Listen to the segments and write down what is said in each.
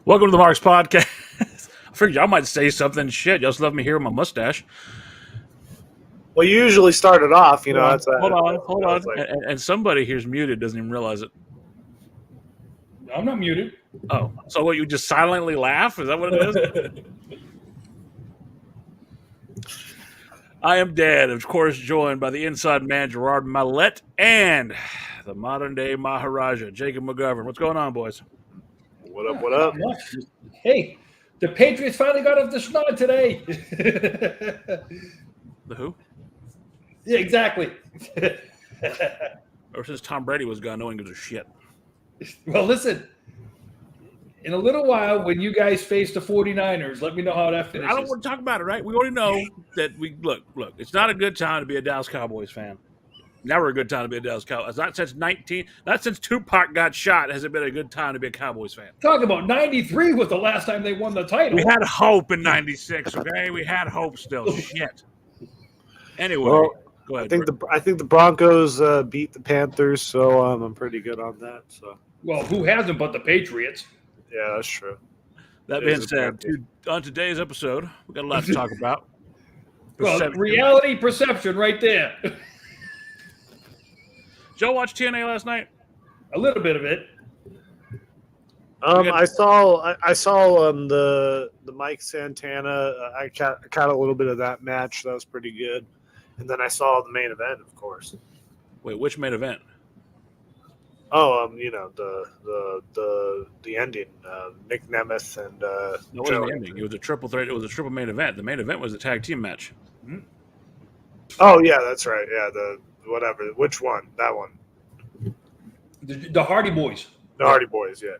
Welcome to the Marks Podcast. I figured y'all might say something. Shit, y'all just left me here with my mustache. Well, you usually start it off, you know. Hold on. Like... And somebody here's muted, doesn't even realize it. I'm not muted. Oh, so what? You just silently laugh? Is that what it is? I am Dan, of course, joined by the inside man Gerard Mallette and the modern day Maharaja Jacob McGovern. What's going on, boys? What up? What up? Hey, the Patriots finally got off the snot today. The who? Yeah, exactly. Or since Tom Brady was gone, no one gives a shit. Well, listen. In a little while, when you guys face the 49ers, let me know how that finishes. I don't want to talk about it, right? We already know that we look. It's not a good time to be a Dallas Cowboys fan. Never a good time to be a Dallas Cowboys. Not since Tupac got shot has it been a good time to be a Cowboys fan. Talk about 93 was the last time they won the title. We had hope in 96, okay? We had hope still. Shit. Anyway, well, go ahead. I think the Broncos beat the Panthers, so I'm pretty good on that. So. Well, who hasn't but the Patriots? Yeah, that's true. That being said, on today's episode, we got a lot to talk about. Well, reality perception right there. Did y'all watch TNA last night? A little bit of it. I saw the Mike Santana. I caught a little bit of that match. That was pretty good. And then I saw the main event, of course. Wait, which main event? Oh, the ending. Nick Nemeth and no, it wasn't the ending. It was a triple threat. It was a triple main event. The main event was a tag team match. Mm-hmm. Oh yeah, that's right. Yeah, the whatever. Which one? That one. The Hardy Boys. The Hardy Boys. Yeah.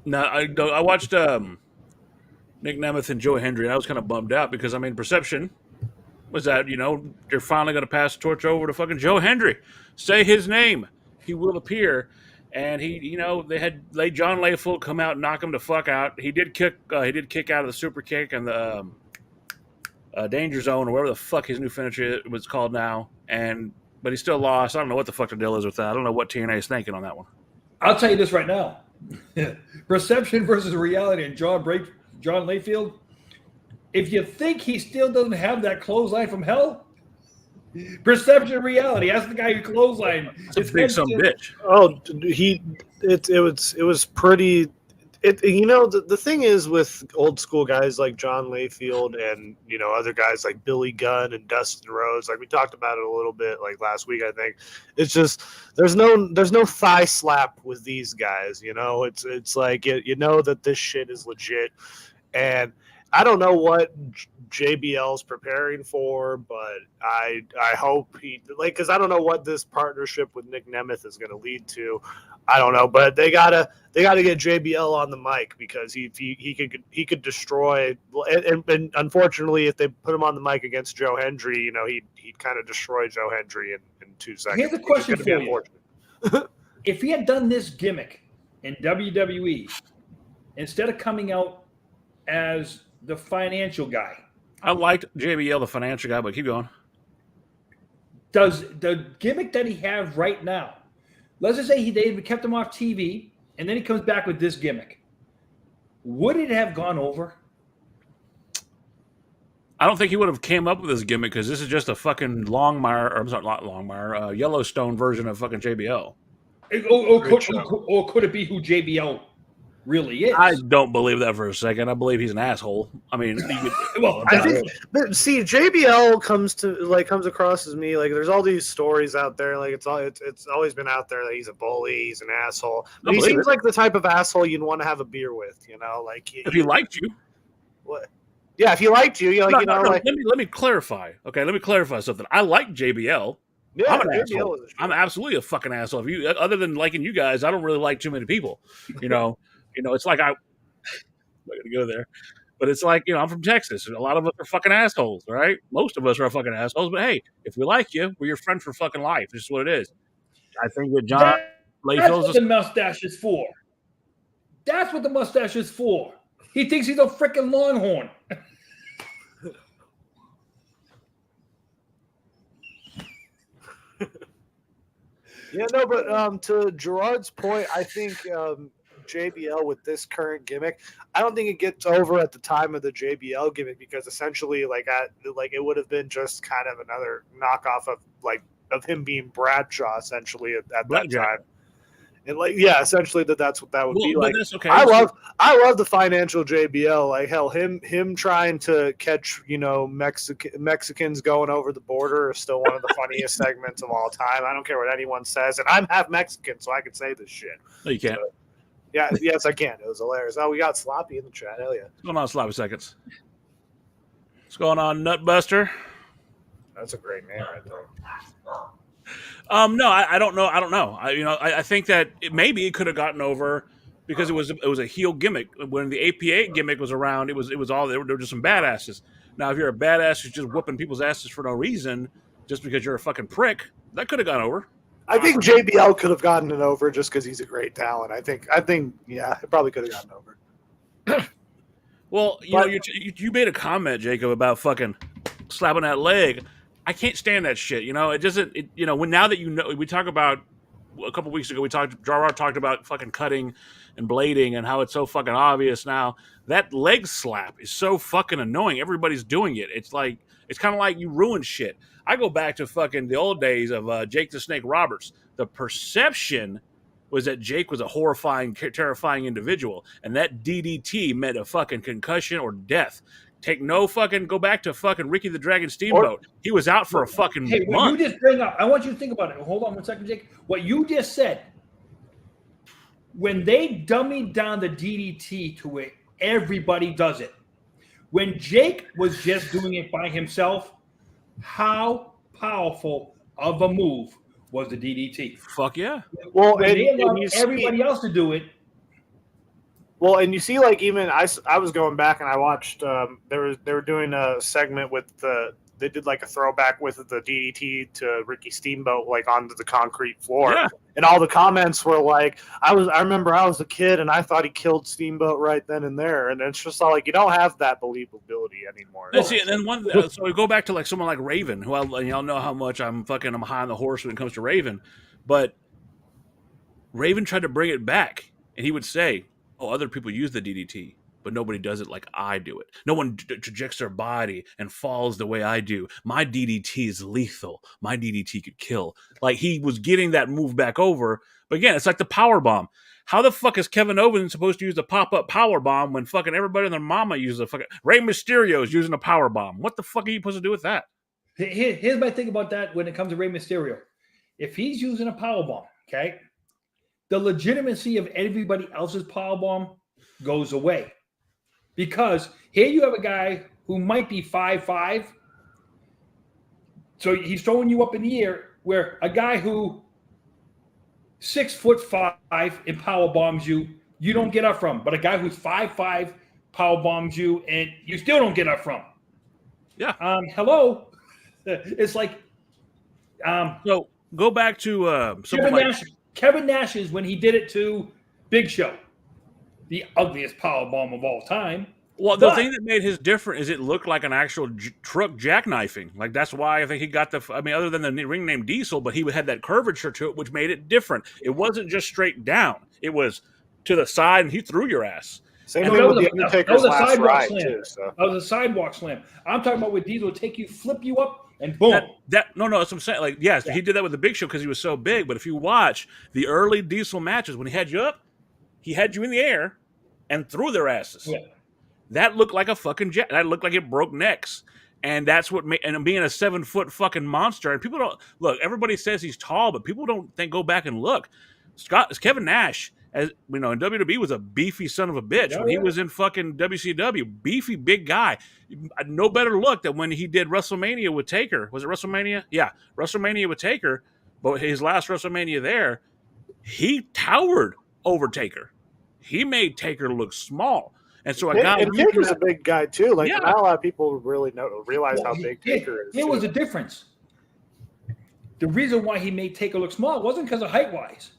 No, I watched Nick Nemeth and Joe Hendry, and I was kind of bummed out because perception was that you're finally going to pass the torch over to fucking Joe Hendry. Say his name. He will appear, and they had John Layfield come out and knock him the fuck out. He did kick out of the super kick and the danger zone or whatever the fuck his new finisher was called now, but he still lost. I don't know what the fuck the deal is with that. I don't know what TNA is thinking on that one. I'll tell you this right now: perception versus reality. And John Layfield. If you think he still doesn't have that clothesline from hell. Perception, reality. That's the guy who clotheslined. It's a big some bitch. Oh, it was pretty. The thing is with old school guys like John Layfield and other guys like Billy Gunn and Dustin Rhodes, like we talked about it a little bit like last week. I think it's just there's no thigh slap with these guys. It's like that this shit is legit, and I don't know what JBL's preparing for, but I hope because I don't know what this partnership with Nick Nemeth is going to lead to. I don't know, but they gotta get JBL on the mic because he could destroy. And unfortunately, if they put him on the mic against Joe Hendry, he'd kind of destroy Joe Hendry in 2 seconds. Here's a question for you: if he had done this gimmick in WWE instead of coming out as the financial guy. I liked JBL, the financial guy, but keep going. Does the gimmick that he has right now, let's just say they kept him off TV, and then he comes back with this gimmick, would it have gone over? I don't think he would have came up with this gimmick because this is just a fucking Yellowstone version of fucking JBL. Or could it be who JBL really is? I don't believe that for a second. I believe he's an asshole. I mean, I think. But see, JBL comes across as me like there's all these stories out there. Like it's always been out there that he's a bully, he's an asshole. But he seems like the type of asshole you'd want to have a beer with. Like if he liked you. What? Yeah, if he liked you, let me clarify. Okay, let me clarify something. I like JBL. Yeah, I'm an asshole. I'm absolutely a fucking asshole. Other than liking you guys, I don't really like too many people. It's like I'm not gonna go there, but it's like I'm from Texas, and a lot of us are fucking assholes, right? Most of us are fucking assholes, but hey, if we like you, we're your friend for fucking life. This is what it is. I think that John Layfield's that's what the mustache is for. That's what the mustache is for. He thinks he's a freaking Longhorn. Yeah, no, but to Gerard's point, I think JBL with this current gimmick, I don't think it gets over at the time of the JBL gimmick because essentially, it would have been just kind of another knockoff of him being Bradshaw essentially at that Blackjack. time. And essentially that's what that would be like. That's okay. I love the financial JBL. Like hell, him trying to catch Mexicans going over the border is still one of the funniest segments of all time. I don't care what anyone says, and I'm half Mexican, so I can say this shit. No, you can't. So, yes, I can. It was hilarious. Oh, we got Sloppy in the chat. Hell yeah. What's going on, Sloppy Seconds? What's going on, Nutbuster? That's a great name right there. No, I don't know. I think that maybe it could have gotten over because it was a heel gimmick. When the APA gimmick was around, it was all there were just some badasses. Now, if you're a badass who's just whooping people's asses for no reason, just because you're a fucking prick, that could have gone over. I think JBL could have gotten it over just because he's a great talent. I think it probably could have gotten over. Well, you made a comment, Jacob, about fucking slapping that leg. I can't stand that shit. It doesn't. When now that we talk about a couple weeks ago, Jar talked about fucking cutting and blading and how it's so fucking obvious now. That leg slap is so fucking annoying. Everybody's doing it. It's kind of like you ruin shit. I go back to fucking the old days of Jake the Snake Roberts. The perception was that Jake was a horrifying, terrifying individual, and that DDT meant a fucking concussion or death. Go back to fucking Ricky the Dragon Steamboat. He was out for a fucking month. What you just bring up, I want you to think about it. Hold on one second, Jake. What you just said, when they dummied down the DDT to it, everybody does it. When Jake was just doing it by himself, how powerful of a move was the DDT? Fuck yeah. Well, when they allowed everybody else to do it. Well, and you see, even I was going back and I watched. They were doing a segment with they did a throwback with the DDT to Ricky Steamboat onto the concrete floor, and all the comments were I remember I was a kid and I thought he killed Steamboat right then and there, and it's just all you don't have that believability anymore. And see, and then so we go back to someone like Raven, who y'all know how much I'm high on the horse when it comes to Raven, but Raven tried to bring it back, and he would say, "Oh, other people use the DDT, but nobody does it like I do it. No one trajects their body and falls the way I do. My DDT is lethal. My DDT could kill." He was getting that move back over. But again, it's like the power bomb. How the fuck is Kevin Owens supposed to use the pop-up power bomb when fucking everybody and their mama uses a fucking... Rey Mysterio is using a power bomb. What the fuck are you supposed to do with that? Here's my thing about that when it comes to Rey Mysterio. If he's using a power bomb, okay, the legitimacy of everybody else's powerbomb goes away. Because here you have a guy who might be 5'5", so he's throwing you up in the air, where a guy who 6'5" and power bombs you, you don't get up from. But a guy who's 5'5" power bombs you, and you still don't get up from. Yeah. Hello. It's so go back to Kevin Nash's when he did it to Big Show, the ugliest power bomb of all time. Well, the thing that made his different is it looked like an actual truck jackknifing. That's why I think he got other than the ring name Diesel, but he had that curvature to it, which made it different. It wasn't just straight down. It was to the side, and he threw your ass. Same thing with the Undertaker's last ride, too. So. That was a sidewalk slam. I'm talking about with Diesel, flip you up, and boom. No, that's what I'm saying. He did that with the Big Show because he was so big. But if you watch the early Diesel matches, when he had you up, he had you in the air and threw their asses. Yeah. That looked like a fucking jet. That looked like it broke necks. And that's what made, and being a 7-foot fucking monster. And people don't look, everybody says he's tall, but people don't go back and look. Kevin Nash, as we know, in WWE was a beefy son of a bitch. When he was in fucking WCW, beefy big guy. No better look than when he did WrestleMania with Taker. Was it WrestleMania? Yeah, WrestleMania with Taker. But his last WrestleMania there, he towered over Taker. He made Taker look small. And so Taker's a big guy too. Not a lot of people really realize how big Taker is. There was a difference. The reason why he made Taker look small wasn't because of height-wise.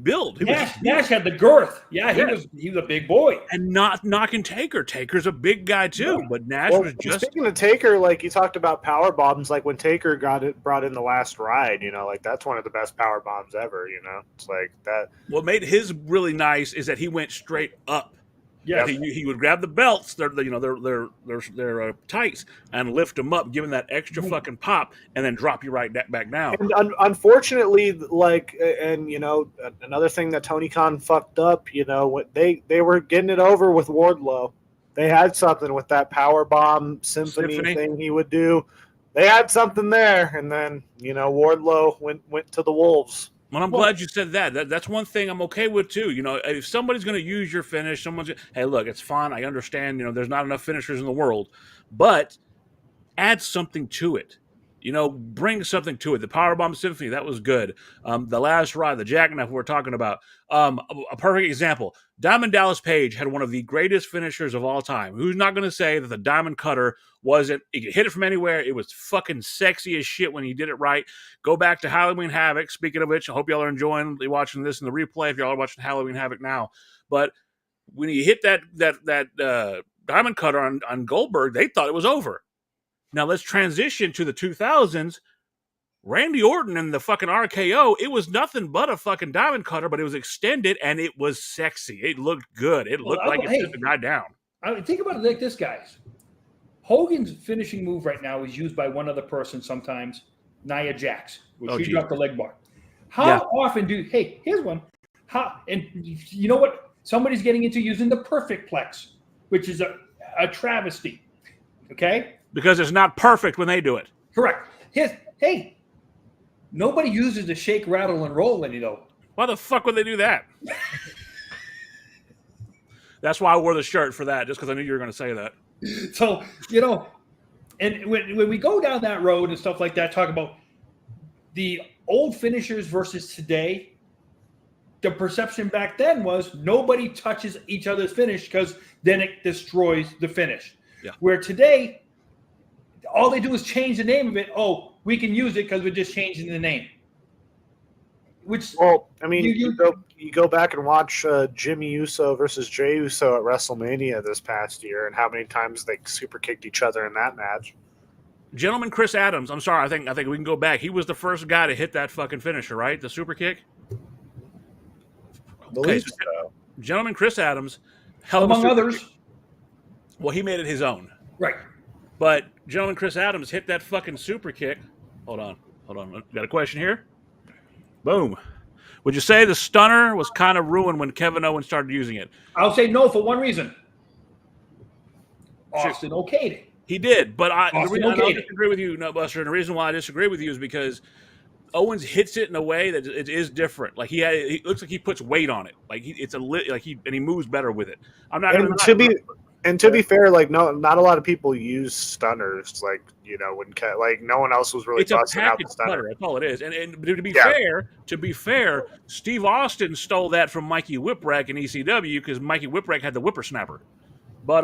build. Nash had the girth. Yeah, he was a big boy. And not knocking Taker. Taker's a big guy too, but Nash was just. Speaking of Taker, like you talked about power bombs, like when Taker brought in the last ride, like that's one of the best power bombs ever. It's like that. What made his really nice is that he went straight up. Yeah, he would grab the belts, their tights, and lift them up, giving that extra fucking pop, and then drop you right back down. And unfortunately, another thing that Tony Khan fucked up, they were getting it over with Wardlow. They had something with that power bomb symphony thing he would do. They had something there, and then Wardlow went to the Wolves. Well, I'm glad you said that. That's one thing I'm okay with too. If somebody's going to use your finish, hey, look, it's fine. I understand. There's not enough finishers in the world, but add something to it. Bring something to it. The Powerbomb Symphony, that was good. The last ride, the jackknife we're talking about. A perfect example. Diamond Dallas Page had one of the greatest finishers of all time. Who's not going to say that the Diamond Cutter wasn't? He could hit it from anywhere. It was fucking sexy as shit when he did it right. Go back to Halloween Havoc. Speaking of which, I hope y'all are enjoying watching this in the replay if y'all are watching Halloween Havoc now. But when he hit that Diamond Cutter on Goldberg, they thought it was over. Now let's transition to the 2000s. Randy Orton and the fucking RKO, it was nothing but a fucking Diamond Cutter, but it was extended and it was sexy. It looked good. It looked like it took the guy down. Think about it like this, guys. Hogan's finishing move right now is used by one other person sometimes, Nia Jax, which she dropped the leg bar. How often here's one. And you know what? Somebody's getting into using the perfect plex, which is a travesty. Okay? Because it's not perfect when they do it. Correct. Nobody uses the shake, rattle, and roll any though. Why the fuck would they do that? That's why I wore the shirt for that, just because I knew you were going to say that. So, and when we go down that road and stuff like that, talk about the old finishers versus today, the perception back then was nobody touches each other's finish because then it destroys the finish. Yeah. Where today, all they do is change the name of it. Oh, we can use it because we're just changing the name. You go back and watch Jimmy Uso versus Jey Uso at WrestleMania this past year, and how many times they super kicked each other in that match. Gentleman Chris Adams, I'm sorry, I think we can go back. He was the first guy to hit that fucking finisher, right? The super kick. Gentleman Chris Adams, among others. Kick. Well, he made it his own, right? But Gentleman Chris Adams hit that fucking super kick. Hold on. Got a question here? Boom. Would you say the stunner was kind of ruined when Kevin Owens started using it? I'll say no for one reason. Austin okayed it. He did, but I disagree with you, no, Buster. And the reason why I disagree with you is because Owens hits it in a way that it is different. Like he looks like he puts weight on it. Like he moves better with it. I'm not. And to be fair, like not a lot of people use stunners. Like when no one else was really busting out the stunner. That's all it is. And to be fair, Steve Austin stole that from Mikey Whipwreck in ECW because Mikey Whipwreck had the whippersnapper. But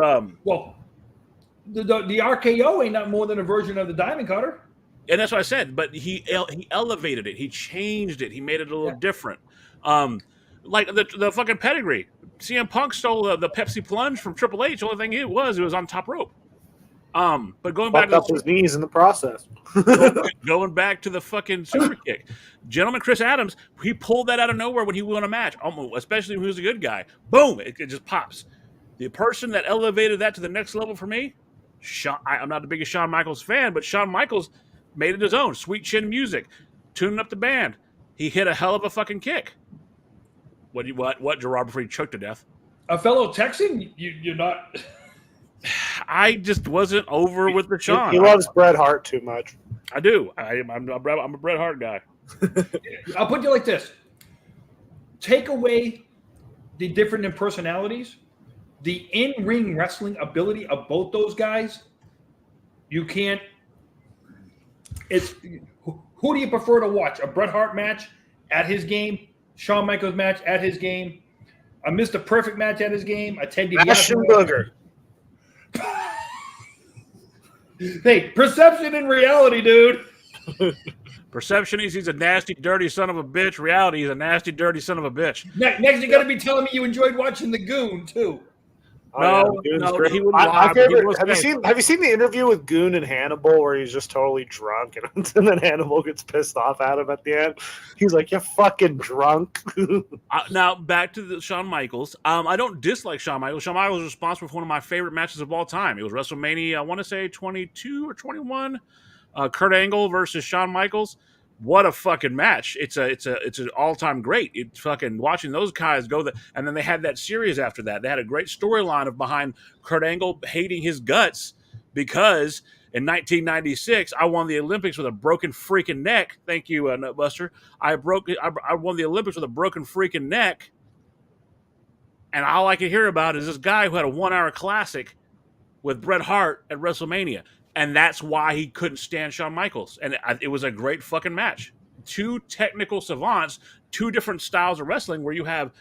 the RKO ain't not more than a version of the Diamond Cutter. And that's what I said. But he elevated it. He changed it. He made it a little different. Like the fucking pedigree. CM Punk stole the Pepsi Plunge from Triple H. The only thing it was on top rope. But going back to his knees in the process. going back to the fucking super kick. Gentleman Chris Adams, he pulled that out of nowhere when he won a match, especially when he was a good guy. Boom, it just pops. The person that elevated that to the next level for me, I'm not the biggest Shawn Michaels fan, but Shawn Michaels made it his own. Sweet chin music, tuning up the band. He hit a hell of a fucking kick. What, Gerard, before he choked to death? A fellow Texan? You're not... I just wasn't over with the Shawn. He loves Bret Hart too much. I do. I'm a Bret Hart guy. I'll put you like this. Take away the different personalities, the in-ring wrestling ability of both those guys, you can't... Who do you prefer to watch? A Bret Hart match at his game? Shawn Michaels match at his game, a Mr. Perfect match at his game, a Ted DiBiase Booger. Hey, perception and reality, dude. Perception is he's a nasty, dirty son of a bitch. Reality, he's a nasty, dirty son of a bitch. Next, you got to be telling me you enjoyed watching The Goon too. Oh, yeah, no, great. he wouldn't My lie. But he favorite. was Have you seen the interview with Goon and Hannibal where he's just totally drunk and then Hannibal gets pissed off at him at the end? He's like, "You're fucking drunk." Now back to the Shawn Michaels. I don't dislike Shawn Michaels. Shawn Michaels was responsible for one of my favorite matches of all time. It was WrestleMania, I want to say 22 or 21. Kurt Angle versus Shawn Michaels. What a fucking match! It's an all-time great. It's fucking watching those guys go. And then they had that series after that. They had a great storyline of behind Kurt Angle hating his guts because in 1996 I won the Olympics with a broken freaking neck. Thank you, Nutbuster. I won the Olympics with a broken freaking neck, and all I can hear about is this guy who had a 1-hour classic with Bret Hart at WrestleMania. And that's why he couldn't stand Shawn Michaels. And it was a great fucking match. Two technical savants, two different styles of wrestling where you have,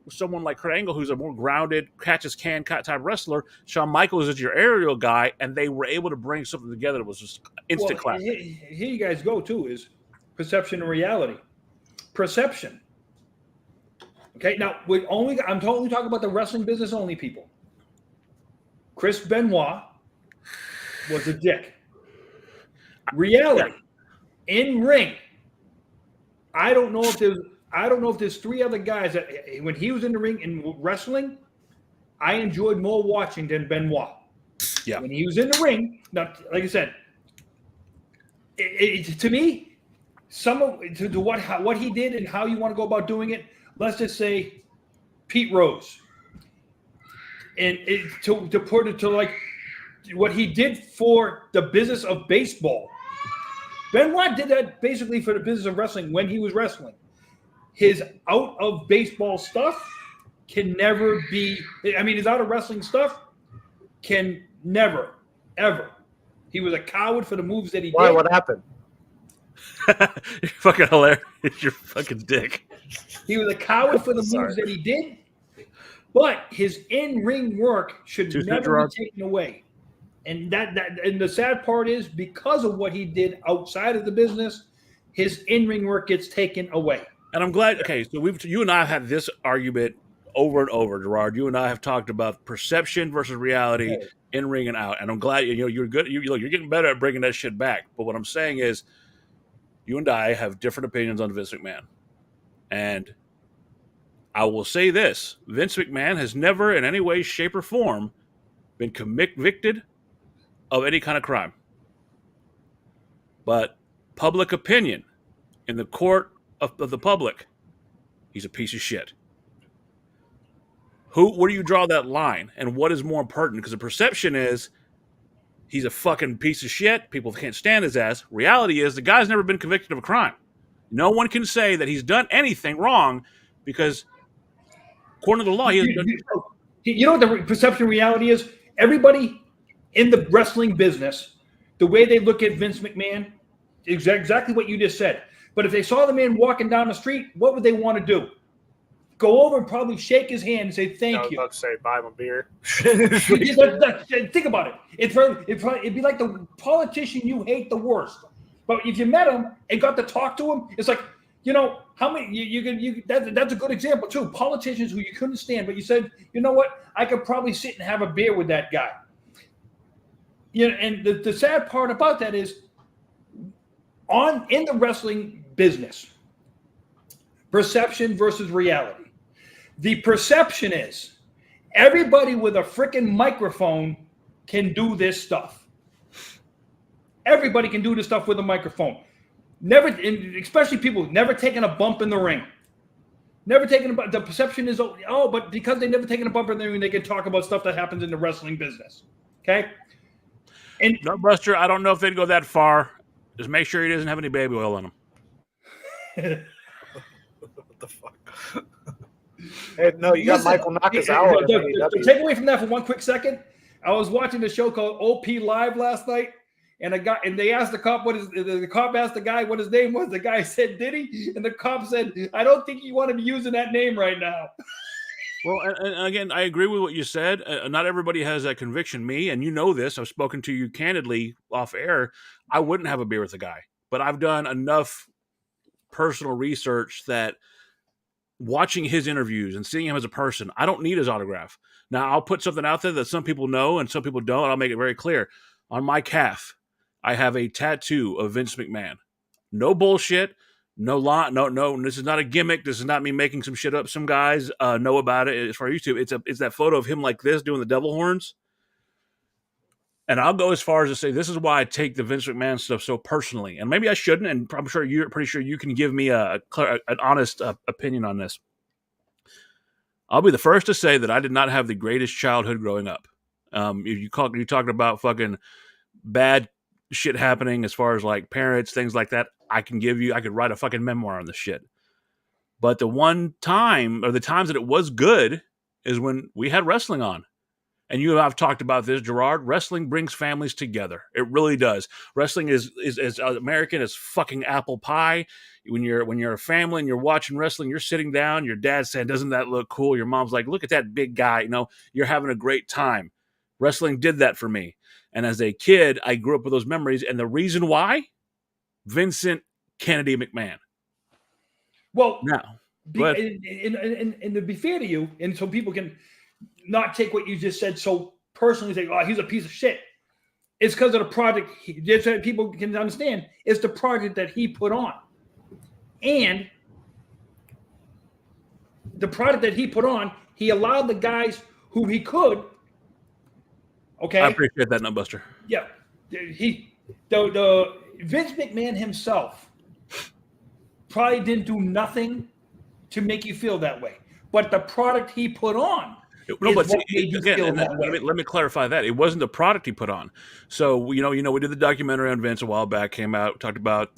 someone like Kurt Angle who's a more grounded, catch-as-can-cut type wrestler. Shawn Michaels is your aerial guy, and they were able to bring something together that was just instant class. Here you guys go, too, is perception and reality. Perception. Okay, now, I'm totally talking about the wrestling business only, people. Chris Benoit was a dick. Reality, in ring. I don't know if there's 3 other guys that when he was in the ring in wrestling, I enjoyed more watching than Benoit. Yeah. When he was in the ring, now, like I said, to me, what he did and how you want to go about doing it. Let's just say Pete Rose, and to put it to like. What he did for the business of baseball. Benoit did that basically for the business of wrestling when he was wrestling. His out of baseball stuff can never be, his out of wrestling stuff can never, ever. He was a coward for the moves that he did. Why? What happened? You're fucking hilarious. You're fucking dick. He was a coward for the moves that he did, but his in-ring work should never be taken away. And and the sad part is because of what he did outside of the business, his in-ring work gets taken away. And I'm glad. Okay, so you and I have had this argument over and over, Gerard. You and I have talked about perception versus reality, in ring and out. And I'm glad you're good. You're getting better at bringing that shit back. But what I'm saying is, you and I have different opinions on Vince McMahon, and I will say this: Vince McMahon has never, in any way, shape, or form, been convicted of any kind of crime. But public opinion in the court of the public, he's a piece of shit. Where do you draw that line? And what is more important? Because the perception is he's a fucking piece of shit. People can't stand his ass. Reality is the guy's never been convicted of a crime. No one can say that he's done anything wrong because according to the law, he hasn't done. You know what the perception reality is? Everybody in the wrestling business, the way they look at Vince McMahon, exactly what you just said. But if they saw the man walking down the street, what would they want to do? Go over and probably shake his hand and say thank you. I was about to say, buy him a beer. Think about it. It'd be like the politician you hate the worst. But if you met him and got to talk to him, it's like, how many that's a good example too. Politicians who you couldn't stand, but you said, you know what, I could probably sit and have a beer with that guy. And the sad part about that is in the wrestling business, perception versus reality. The perception is everybody with a freaking microphone can do this stuff. Everybody can do this stuff with a microphone. Especially people never taken a bump in the ring. Never taken the perception is, but because they never taken a bump in the ring, they can talk about stuff that happens in the wrestling business. Okay? And no, Buster, I don't know if they'd go that far. Just make sure he doesn't have any baby oil in him. What the fuck? Hey, no, you got Michael Nakazawa. Take away from that for one quick second. I was watching the show called OP Live last night, and they asked the cop the cop asked the guy what his name was. The guy said Diddy, and the cop said, "I don't think you want to be using that name right now." Well, and again, I agree with what you said. Not everybody has that conviction. Me, and you know this, I've spoken to you candidly off air. I wouldn't have a beer with the guy. but I've done enough personal research that watching his interviews and seeing him as a person, I don't need his autograph. Now, I'll put something out there that some people know and some people don't. And I'll make it very clear. On my calf, I have a tattoo of Vince McMahon. No bullshit. No lie. No. This is not a gimmick. This is not me making some shit up. Some guys know about it. As far as YouTube, it's that photo of him like this doing the devil horns. And I'll go as far as to say this is why I take the Vince McMahon stuff so personally. And maybe I shouldn't. And I'm sure you're pretty sure you can give me an honest opinion on this. I'll be the first to say that I did not have the greatest childhood growing up. If you talking about fucking bad shit happening as far as like parents, things like that, I could write a fucking memoir on this shit. But the one time, or the times that it was good, is when we had wrestling on. And you and I have talked about this, Gerard. Wrestling brings families together. It really does. Wrestling is as American as fucking apple pie. When you're a family and you're watching wrestling, you're sitting down. Your dad's saying, "Doesn't that look cool?" Your mom's like, "Look at that big guy." You know, you're having a great time. Wrestling did that for me. And as a kid, I grew up with those memories. And the reason why, Vincent Kennedy McMahon. Well, now, and to be fair to you, and so people can not take what you just said so personally, say, "Oh, he's a piece of shit." It's because of the project. Just so people can understand, it's the project that he put on, and the product that he put on, he allowed the guys who he could. Okay, I appreciate that, Nutbuster. Yeah, the Vince McMahon himself probably didn't do nothing to make you feel that way, but the product he put on. No, but again, let me clarify that. It wasn't the product he put on. So, we did the documentary on Vince a while back, came out, talked about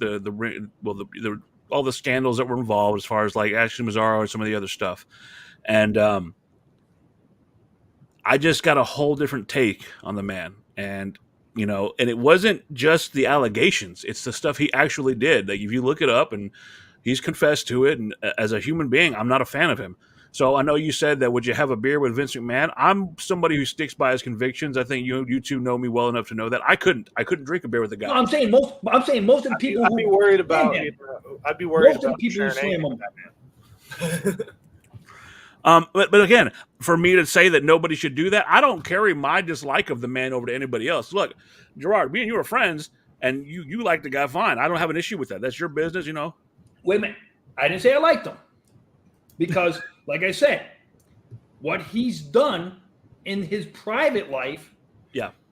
all the scandals that were involved as far as like Ashley Mazzaro and some of the other stuff. And I just got a whole different take on the man. And, and it wasn't just the allegations. It's the stuff he actually did. Like, if you look it up, and he's confessed to it. And as a human being, I'm not a fan of him. So I know you said that would you have a beer with Vince McMahon? I'm somebody who sticks by his convictions. I think you two know me well enough to know that I couldn't drink a beer with the guy. No, I'm saying most of the people. I'd be worried about. I'd be worried most of the people who slam him. But again, for me to say that nobody should do that, I don't carry my dislike of the man over to anybody else. Look, Gerard, me and you are friends, and you like the guy, fine. I don't have an issue with that. That's your business, Wait a minute. I didn't say I liked him. Because, like I said, what he's done in his private life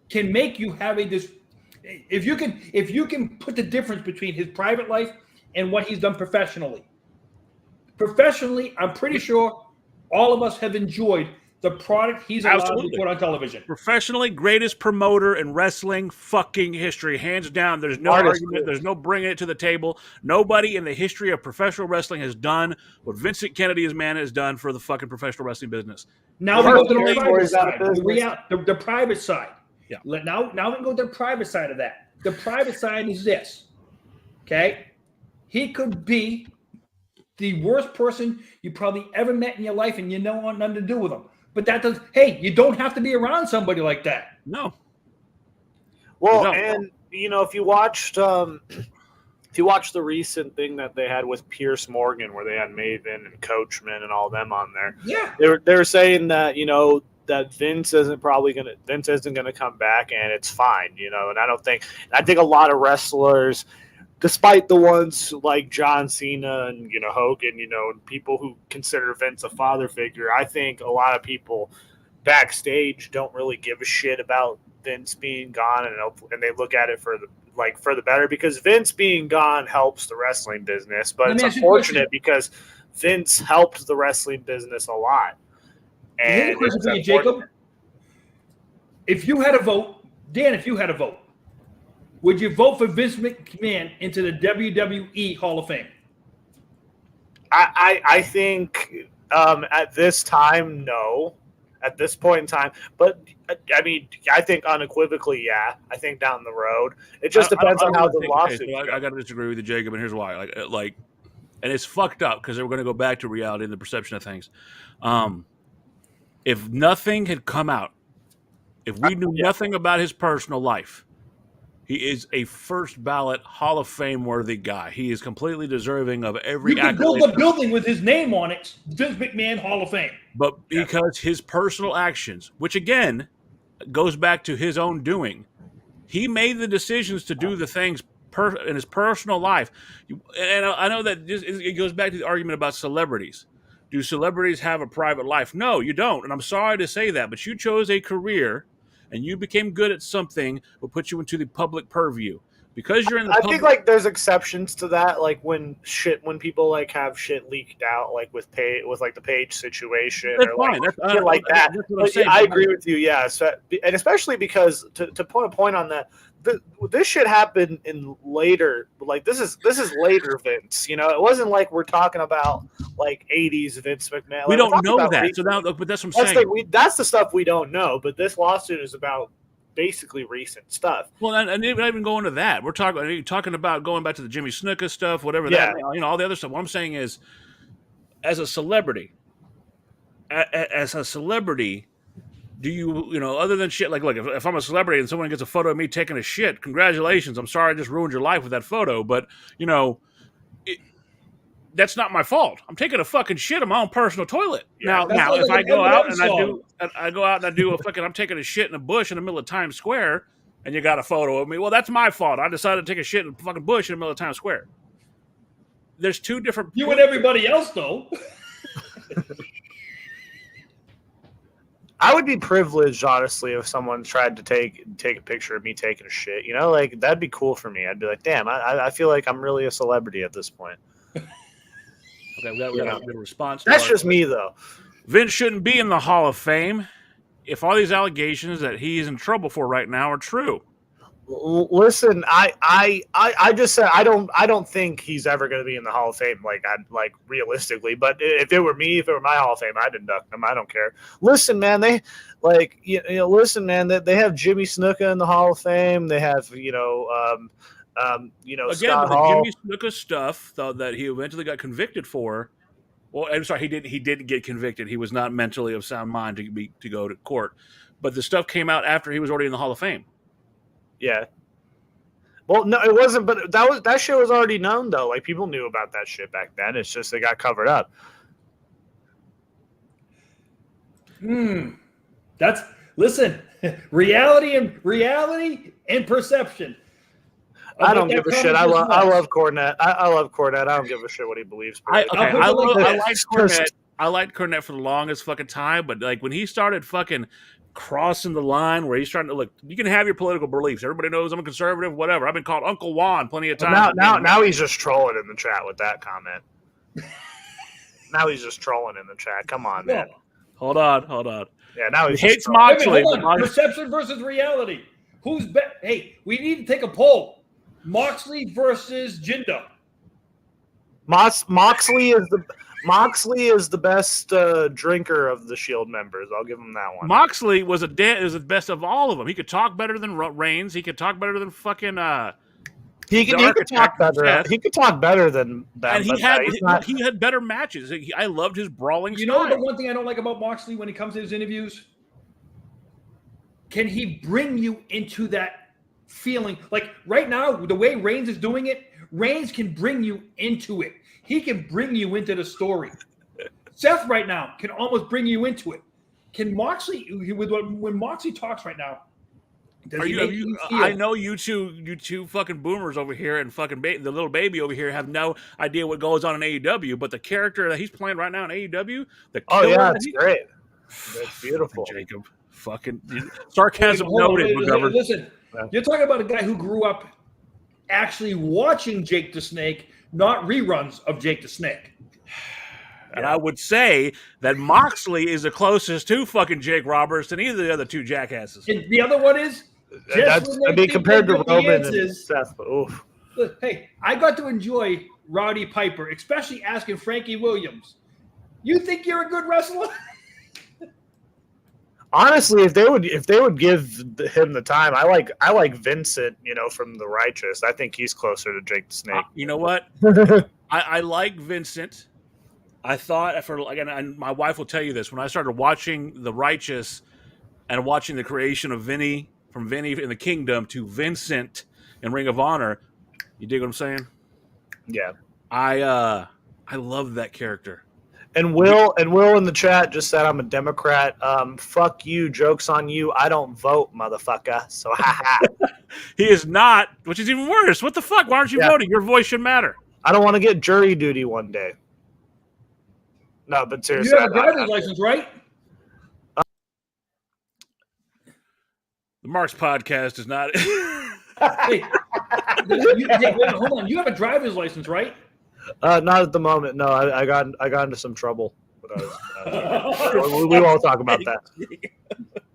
can make you have if you can put the difference between his private life and what he's done professionally. Professionally, I'm pretty sure all of us have enjoyed the product he's allowed to put on television. Professionally, greatest promoter in wrestling fucking history, hands down. There's no argument. There's no bringing it to the table. Nobody in the history of professional wrestling has done what Vincent Kennedy's man has done for the fucking professional wrestling business. Now we go to the private side. The private side. Yeah. Now we can go to the private side of that. The private side is this. Okay? He could be the worst person you probably ever met in your life, and you don't want nothing to do with him. But that does. Hey, you don't have to be around somebody like that. No. Well, and if you watched the recent thing that they had with Pierce Morgan, where they had Maven and Coachman and all them on there, they were saying that that Vince isn't gonna come back, and it's fine, And I think a lot of wrestlers, despite the ones like John Cena and Hogan, and people who consider Vince a father figure, I think a lot of people backstage don't really give a shit about Vince being gone, and they look at it for the better, because Vince being gone helps the wrestling business, but it's unfortunate because Vince helped the wrestling business a lot. And here's a question for you, Jacob. If you had a vote, Dan, would you vote for Vince McMahon into the WWE Hall of Fame? I think at this time, no. At this point in time, but I mean, I think unequivocally, yeah. I think down the road, it just depends on how the lawsuit. I got to disagree with you, Jacob, and here's why. Like, and it's fucked up because we're going to go back to reality and the perception of things. If nothing had come out, if we knew nothing about his personal life, He is a first ballot Hall of Fame worthy guy. He is completely deserving of every You can build accolade. a building with his name on it. Vince McMahon Hall of Fame. But because his personal actions, which again goes back to his own doing, he made the decisions to do the things in his personal life. And I know that it goes back to the argument about celebrities. Do celebrities have a private life? No, you don't. And I'm sorry to say that, but you chose a career and you became good at something will put you into the public purview. Because you're in the I public, think like there's exceptions to that, like when people like have shit leaked out, like with like the Page situation, that's or fine. like shit like that. That's what I'm saying. I agree with you, yeah, and especially because to put a point on that, this shit happened in later, like this is later Vince. You know, it wasn't like we're talking about like 80s Vince McMahon. We Like, don't know that. So now, but that's what I'm saying. That's the stuff we don't know. But this lawsuit is about basically recent stuff. Well, and even going to that, we're talking about going back to the Jimmy Snuka stuff, whatever that, all the other stuff. What I'm saying is, as a celebrity, do you other than shit like if I'm a celebrity and someone gets a photo of me taking a shit, congratulations. I'm sorry I just ruined your life with that photo, but that's not my fault. I'm taking a fucking shit in my own personal toilet. Yeah, now if I go out and I do a fucking, I'm taking a shit in a bush in the middle of Times Square, and you got a photo of me. Well, that's my fault. I decided to take a shit in a fucking bush in the middle of Times Square. There's two different. You and everybody else, though. I would be privileged, honestly, if someone tried to take a picture of me taking a shit. Like that'd be cool for me. I'd be like, damn, I feel like I'm really a celebrity at this point. Okay, we got a response. That's just me, though. Vince shouldn't be in the Hall of Fame if all these allegations that he's in trouble for right now are true. Listen, I just said I don't think he's ever going to be in the Hall of Fame, like realistically. But if it were my Hall of Fame, I'd induct him. I don't care. Listen, man, they they have Jimmy Snuka in the Hall of Fame. They have again, Scott with the Hall. Jimmy Snuka stuff that he eventually got convicted for. Well, I'm sorry, he didn't get convicted. He was not mentally of sound mind to go to court. But the stuff came out after he was already in the Hall of Fame. Yeah. Well, no, it wasn't. But that shit was already known, though. Like people knew about that shit back then. It's just they got covered up. That's listen. Reality and perception. I don't give a shit. I love Cornette. I love Cornette. I don't give a shit what he believes. I liked Cornette. I liked Cornette for the longest fucking time, but like when he started fucking crossing the line where he's trying to look, you can have your political beliefs. Everybody knows I'm a conservative, whatever. I've been called Uncle Juan plenty of times. Now he's just trolling in the chat with that comment. Now he's just trolling in the chat. Come on, man. Hold on. Yeah, now he hates Moxley. Perception versus reality. Who's better? Hey, we need to take a poll. Moxley versus Jinder. Moxley is the best drinker of the Shield members. I'll give him that one. Moxley was the best of all of them. He could talk better than Reigns. He could talk better than fucking. He could talk better. He could talk better than that. And he had better matches. I loved his brawling style. You know the one thing I don't like about Moxley when he comes to his interviews? Can he bring you into that feeling? Like right now, the way Reigns is doing it, Reigns can bring you into it. He can bring you into the story. Seth right now can almost bring you into it. Can Moxley, when Moxley talks right now, I know you two fucking boomers over here and fucking the little baby over here have no idea what goes on in AEW, but the character that he's playing right now in AEW, it's great. It's beautiful. Jacob, fucking sarcasm noted. Listen, you're talking about a guy who grew up actually watching Jake the Snake, not reruns of Jake the Snake. And I would say that Moxley is the closest to fucking Jake Roberts than either of the other two jackasses. And the other one is compared to Roman and Seth. Oof. Look, hey, I got to enjoy Roddy Piper, especially asking Frankie Williams, "You think you're a good wrestler?" Honestly, if they would give him the time, I like Vincent, from The Righteous. I think he's closer to Jake the Snake. You know what? I like Vincent. I thought, and my wife will tell you this, when I started watching The Righteous and watching the creation of Vinny, from Vinny in the Kingdom to Vincent in Ring of Honor. You dig what I'm saying? Yeah. I love that character. And Will in the chat just said I'm a Democrat. Fuck you. Joke's on you. I don't vote, motherfucker. So haha. He is not, which is even worse. What the fuck? Why aren't you voting? Your voice should matter. I don't want to get jury duty one day. No, but seriously. You have a driver's license, right? The Marks podcast is not. Hey, hold on. You have a driver's license, right? Not at the moment. No, I got into some trouble. We won't talk about that.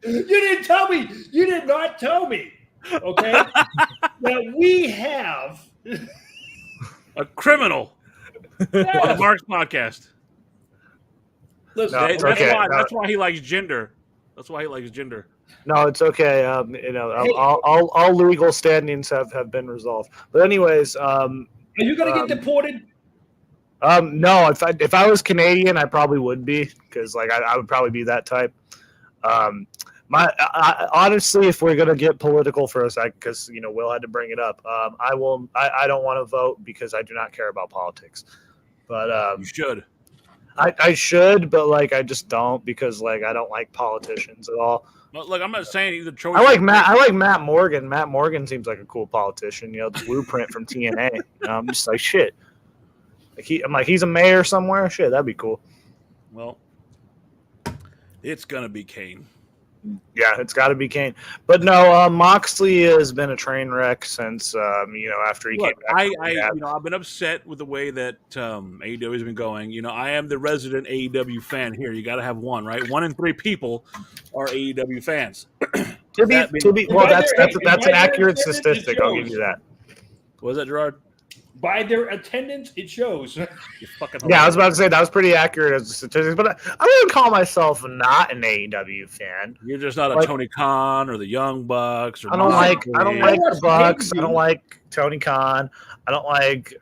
You didn't tell me. You did not tell me. Okay, that we have a criminal on the Marks podcast. Listen, that's why he likes gender. That's why he likes gender. No, it's okay. All legal standings have been resolved. But anyways, are you going to get deported? No. If I was Canadian, I probably would be, because I would probably be that type. Honestly, if we're gonna get political for a second, because Will had to bring it up, I don't want to vote because I do not care about politics. But you should. I should, but I just don't, because I don't like politicians at all. Look, I'm not saying either choice. I like Matt Morgan. Matt Morgan seems like a cool politician. The Blueprint from TNA. I'm just like, shit. He's a mayor somewhere. Shit, that'd be cool. Well, it's gonna be Kane. Yeah, it's got to be Kane. But no, Moxley has been a train wreck since after he came back. I've been upset with the way that AEW has been going. I am the resident AEW fan here. You got to have one, right? 1 in 3 people are AEW fans. That's an accurate statistic. I'll give you that. What was that, Gerard? By their attendance, it shows. Yeah, I was about to say that was pretty accurate as a statistic, but I wouldn't call myself not an AEW fan. You're just not a Tony Khan or the Young Bucks. Or I don't like the Bucks. I don't like Tony Khan. I don't like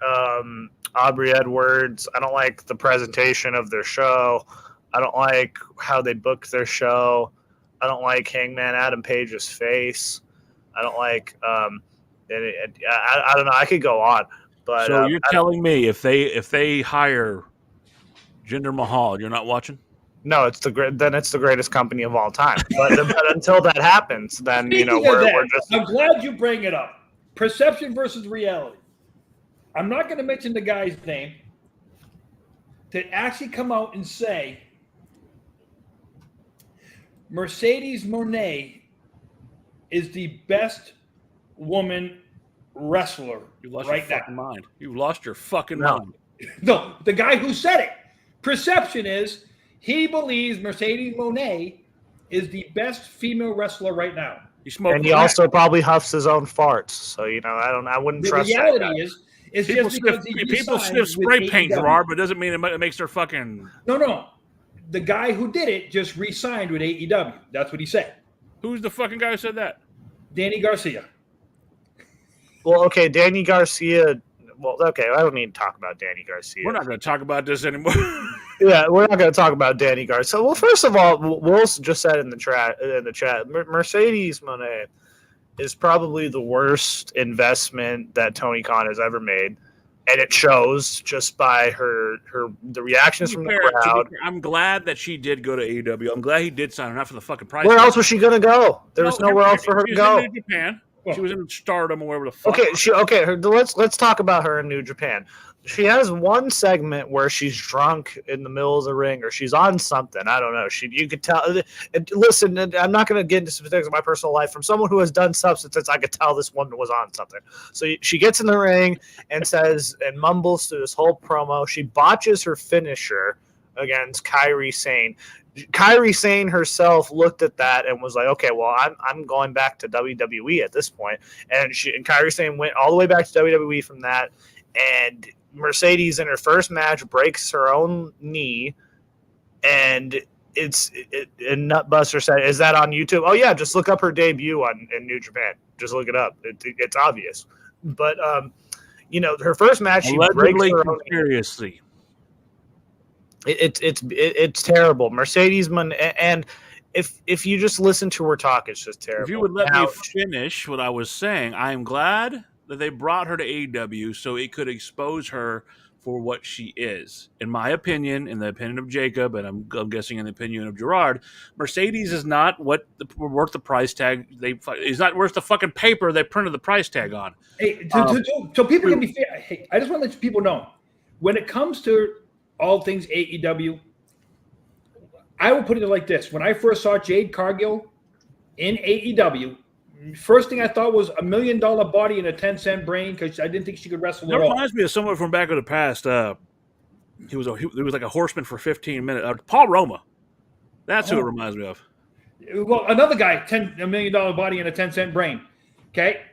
Aubrey Edwards. I don't like the presentation of their show. I don't like how they booked their show. I don't like Hangman Adam Page's face. I don't like. I don't know. I could go on. But, so you're telling me if they hire Jinder Mahal, you're not watching? No, it's the greatest company of all time. But until that happens, then we're just. I'm glad you bring it up. Perception versus reality. I'm not going to mention the guy's name. To actually come out and say Mercedes Moné is the best woman wrestler right now. You've lost your fucking mind. No, the guy who said it. Perception is he believes Mercedes Moné is the best female wrestler right now. And he also probably huffs his own farts. So I wouldn't trust that. The reality is people sniff spray paint, Gerard, but it doesn't mean it makes their fucking. No. The guy who did it just re-signed with AEW. That's what he said. Who's the fucking guy who said that? Danny Garcia. Well, okay, Danny Garcia. Well, okay, I don't need to talk about Danny Garcia. We're not going to talk about this anymore. Yeah, we're not going to talk about Danny Garcia. Well, first of all, Will just said in the chat, Mercedes Moné is probably the worst investment that Tony Khan has ever made, and it shows just by the reactions from the crowd. I'm glad that she did go to AEW. I'm glad he did sign her, not for the fucking price. Where else was she going to go? There was nowhere else for her to go. In New Japan. She was in Stardom or wherever the fuck. Let's talk about her in New Japan. She has one segment where she's drunk in the middle of the ring, or she's on something. I don't know. You could tell. Listen, I'm not going to get into specifics of my personal life. From someone who has done substances, I could tell this woman was on something. So she gets in the ring and says and mumbles through this whole promo. She botches her finisher against Kairi Sane. Kairi Sane herself looked at that and was like, okay, well, I'm going back to WWE at this point. And Kairi Sane went all the way back to WWE from that. And Mercedes in her first match breaks her own knee. And Nutbuster said, is that on YouTube? Oh, yeah, just look up her debut in New Japan. Just look it up. It's obvious. But, her first match, she breaks her own knee. Seriously. It's terrible. Mercedes and if you just listen to her talk, it's just terrible. If you would let me finish what I was saying, I am glad that they brought her to AEW so it could expose her for what she is. In my opinion, in the opinion of Jacob, and I'm guessing in the opinion of Gerard, Mercedes is not worth the price tag. He's not worth the fucking paper they printed the price tag on. Hey, so people can be fair. Hey, I just want to let people know, when it comes to all things AEW, I will put it like this. When I first saw Jade Cargill in AEW, first thing I thought was $1 million body and a 10-cent brain, because I didn't think she could wrestle at all. That reminds me of someone from back in the past. He was like a horseman for 15 minutes. Paul Roma. That's who it reminds me of. Well, another guy, $1 million body and a 10-cent brain. Okay?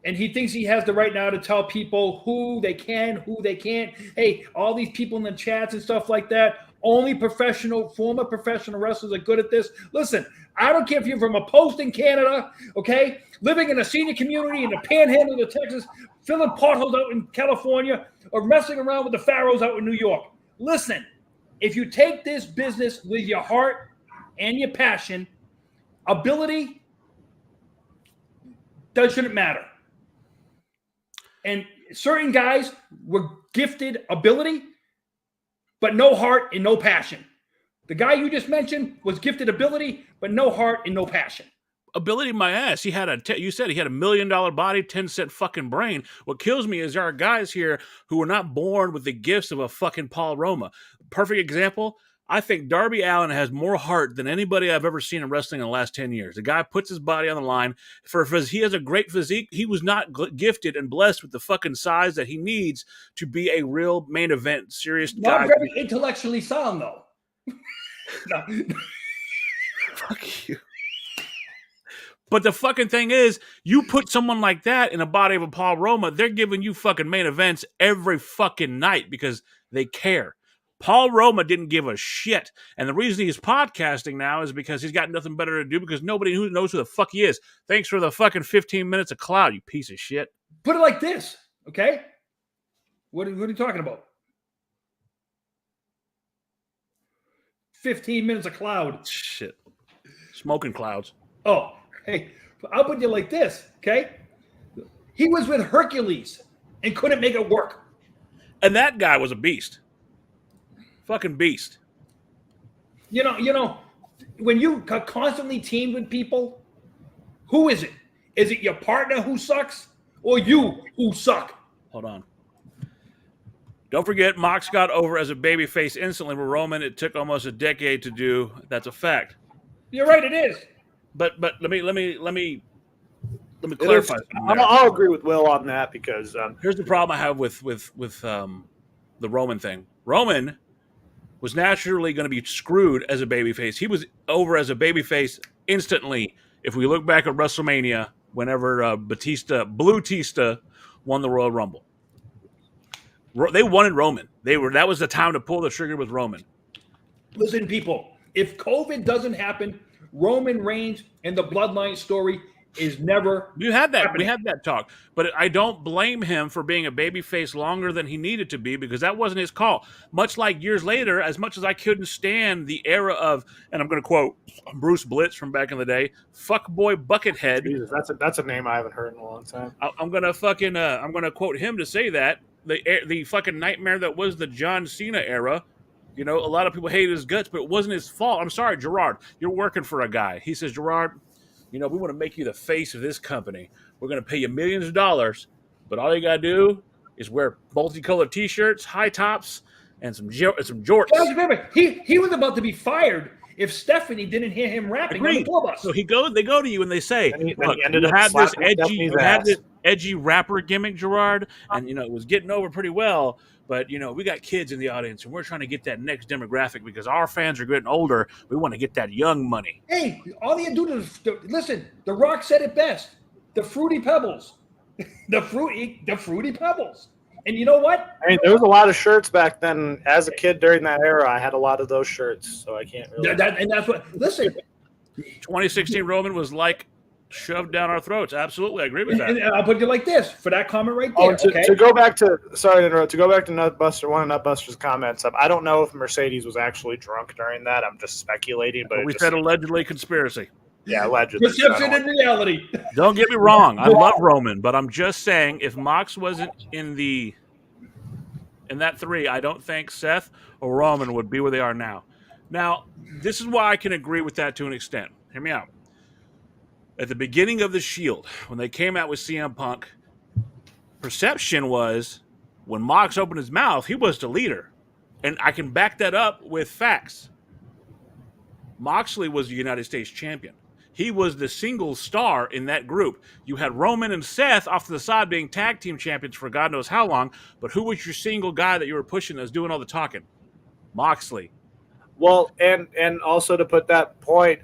And he thinks he has the right now to tell people who they can, who they can't. Hey, all these people in the chats and stuff like that, only former professional wrestlers are good at this. Listen, I don't care if you're from a post in Canada, okay, living in a senior community in the panhandle of Texas, filling potholes out in California, or messing around with the Pharaohs out in New York. Listen, if you take this business with your heart and your passion, ability shouldn't matter. And certain guys were gifted ability, but no heart and no passion. The guy you just mentioned was gifted ability, but no heart and no passion. Ability, my ass. He had you said he had $1 million body, 10-cent fucking brain. What kills me is there are guys here who were not born with the gifts of a fucking Paul Roma. Perfect example. I think Darby Allin has more heart than anybody I've ever seen in wrestling in the last 10 years. The guy puts his body on the line. He has a great physique. He was not gifted and blessed with the fucking size that he needs to be a real main event serious guy. Not very intellectually sound, though. No. Fuck you. But the fucking thing is, you put someone like that in the body of a Paul Roma, they're giving you fucking main events every fucking night because they care. Paul Roma didn't give a shit. And the reason he's podcasting now is because he's got nothing better to do because nobody knows who the fuck he is. Thanks for the fucking 15 minutes of cloud, you piece of shit. Put it like this, okay? What are you talking about? 15 minutes of cloud. Shit. Smoking clouds. Oh, hey, I'll put you like this, okay? He was with Hercules and couldn't make it work. And that guy was a beast. Fucking beast. You know, when you constantly team with people, who is it? Is it your partner who sucks or you who suck? Hold on. Don't forget, Mox got over as a babyface instantly with Roman. It took almost a decade to do. That's a fact. You're right, it is. But let me clarify. I'll agree with Will on that because here's the problem I have with the Roman thing. Roman was naturally going to be screwed as a babyface. He was over as a babyface instantly. If we look back at WrestleMania, whenever Blue Tista won the Royal Rumble, they wanted Roman. That was the time to pull the trigger with Roman. Listen, people, if COVID doesn't happen, Roman Reigns and the Bloodline story is never. We had that talk, but I don't blame him for being a babyface longer than he needed to be because that wasn't his call. Much like years later, as much as I couldn't stand the era of, and I'm going to quote Bruce Blitz from back in the day, "Fuckboy Buckethead." Jesus, that's a name I haven't heard in a long time. I'm gonna quote him to say that the fucking nightmare that was the John Cena era. You know, a lot of people hated his guts, but it wasn't his fault. I'm sorry, Gerard. You're working for a guy. He says, Gerard, you know, we want to make you the face of this company. We're going to pay you millions of dollars, but all you got to do is wear multicolored T-shirts, high tops, and some jorts. He was about to be fired if Stephanie didn't hear him rapping on the tour bus. So they go to you and they say, look, you had this edgy rapper gimmick, Gerard, and, you know, it was getting over pretty well. But, you know, we got kids in the audience, and we're trying to get that next demographic because our fans are getting older. We want to get that young money. Hey, all you do is listen. The Rock said it best: the fruity pebbles, the fruity pebbles. And you know what? I mean, there was a lot of shirts back then. As a kid during that era, I had a lot of those shirts, so I can't really. And that's what. Listen, 2016 Roman was like shoved down our throats. Absolutely, I agree with that. And I'll put it like this for that comment right Oh, there. to go back to sorry to interrupt. To go back to Nutbuster, one of Nutbuster's comments. I don't know if Mercedes was actually drunk during that. I'm just speculating, but We said allegedly conspiracy. Yeah, allegedly. Perception and reality. Don't get me wrong. I love Roman, but I'm just saying if Mox wasn't in that 3, I don't think Seth or Roman would be where they are now. Now, this is why I can agree with that to an extent. Hear me out. At the beginning of the Shield, when they came out with CM Punk, perception was when Mox opened his mouth, he was the leader. And I can back that up with facts. Moxley was the United States champion. He was the single star in that group. You had Roman and Seth off to the side being tag team champions for God knows how long, but who was your single guy that you were pushing that was doing all the talking? Moxley. Well, and also to put that point,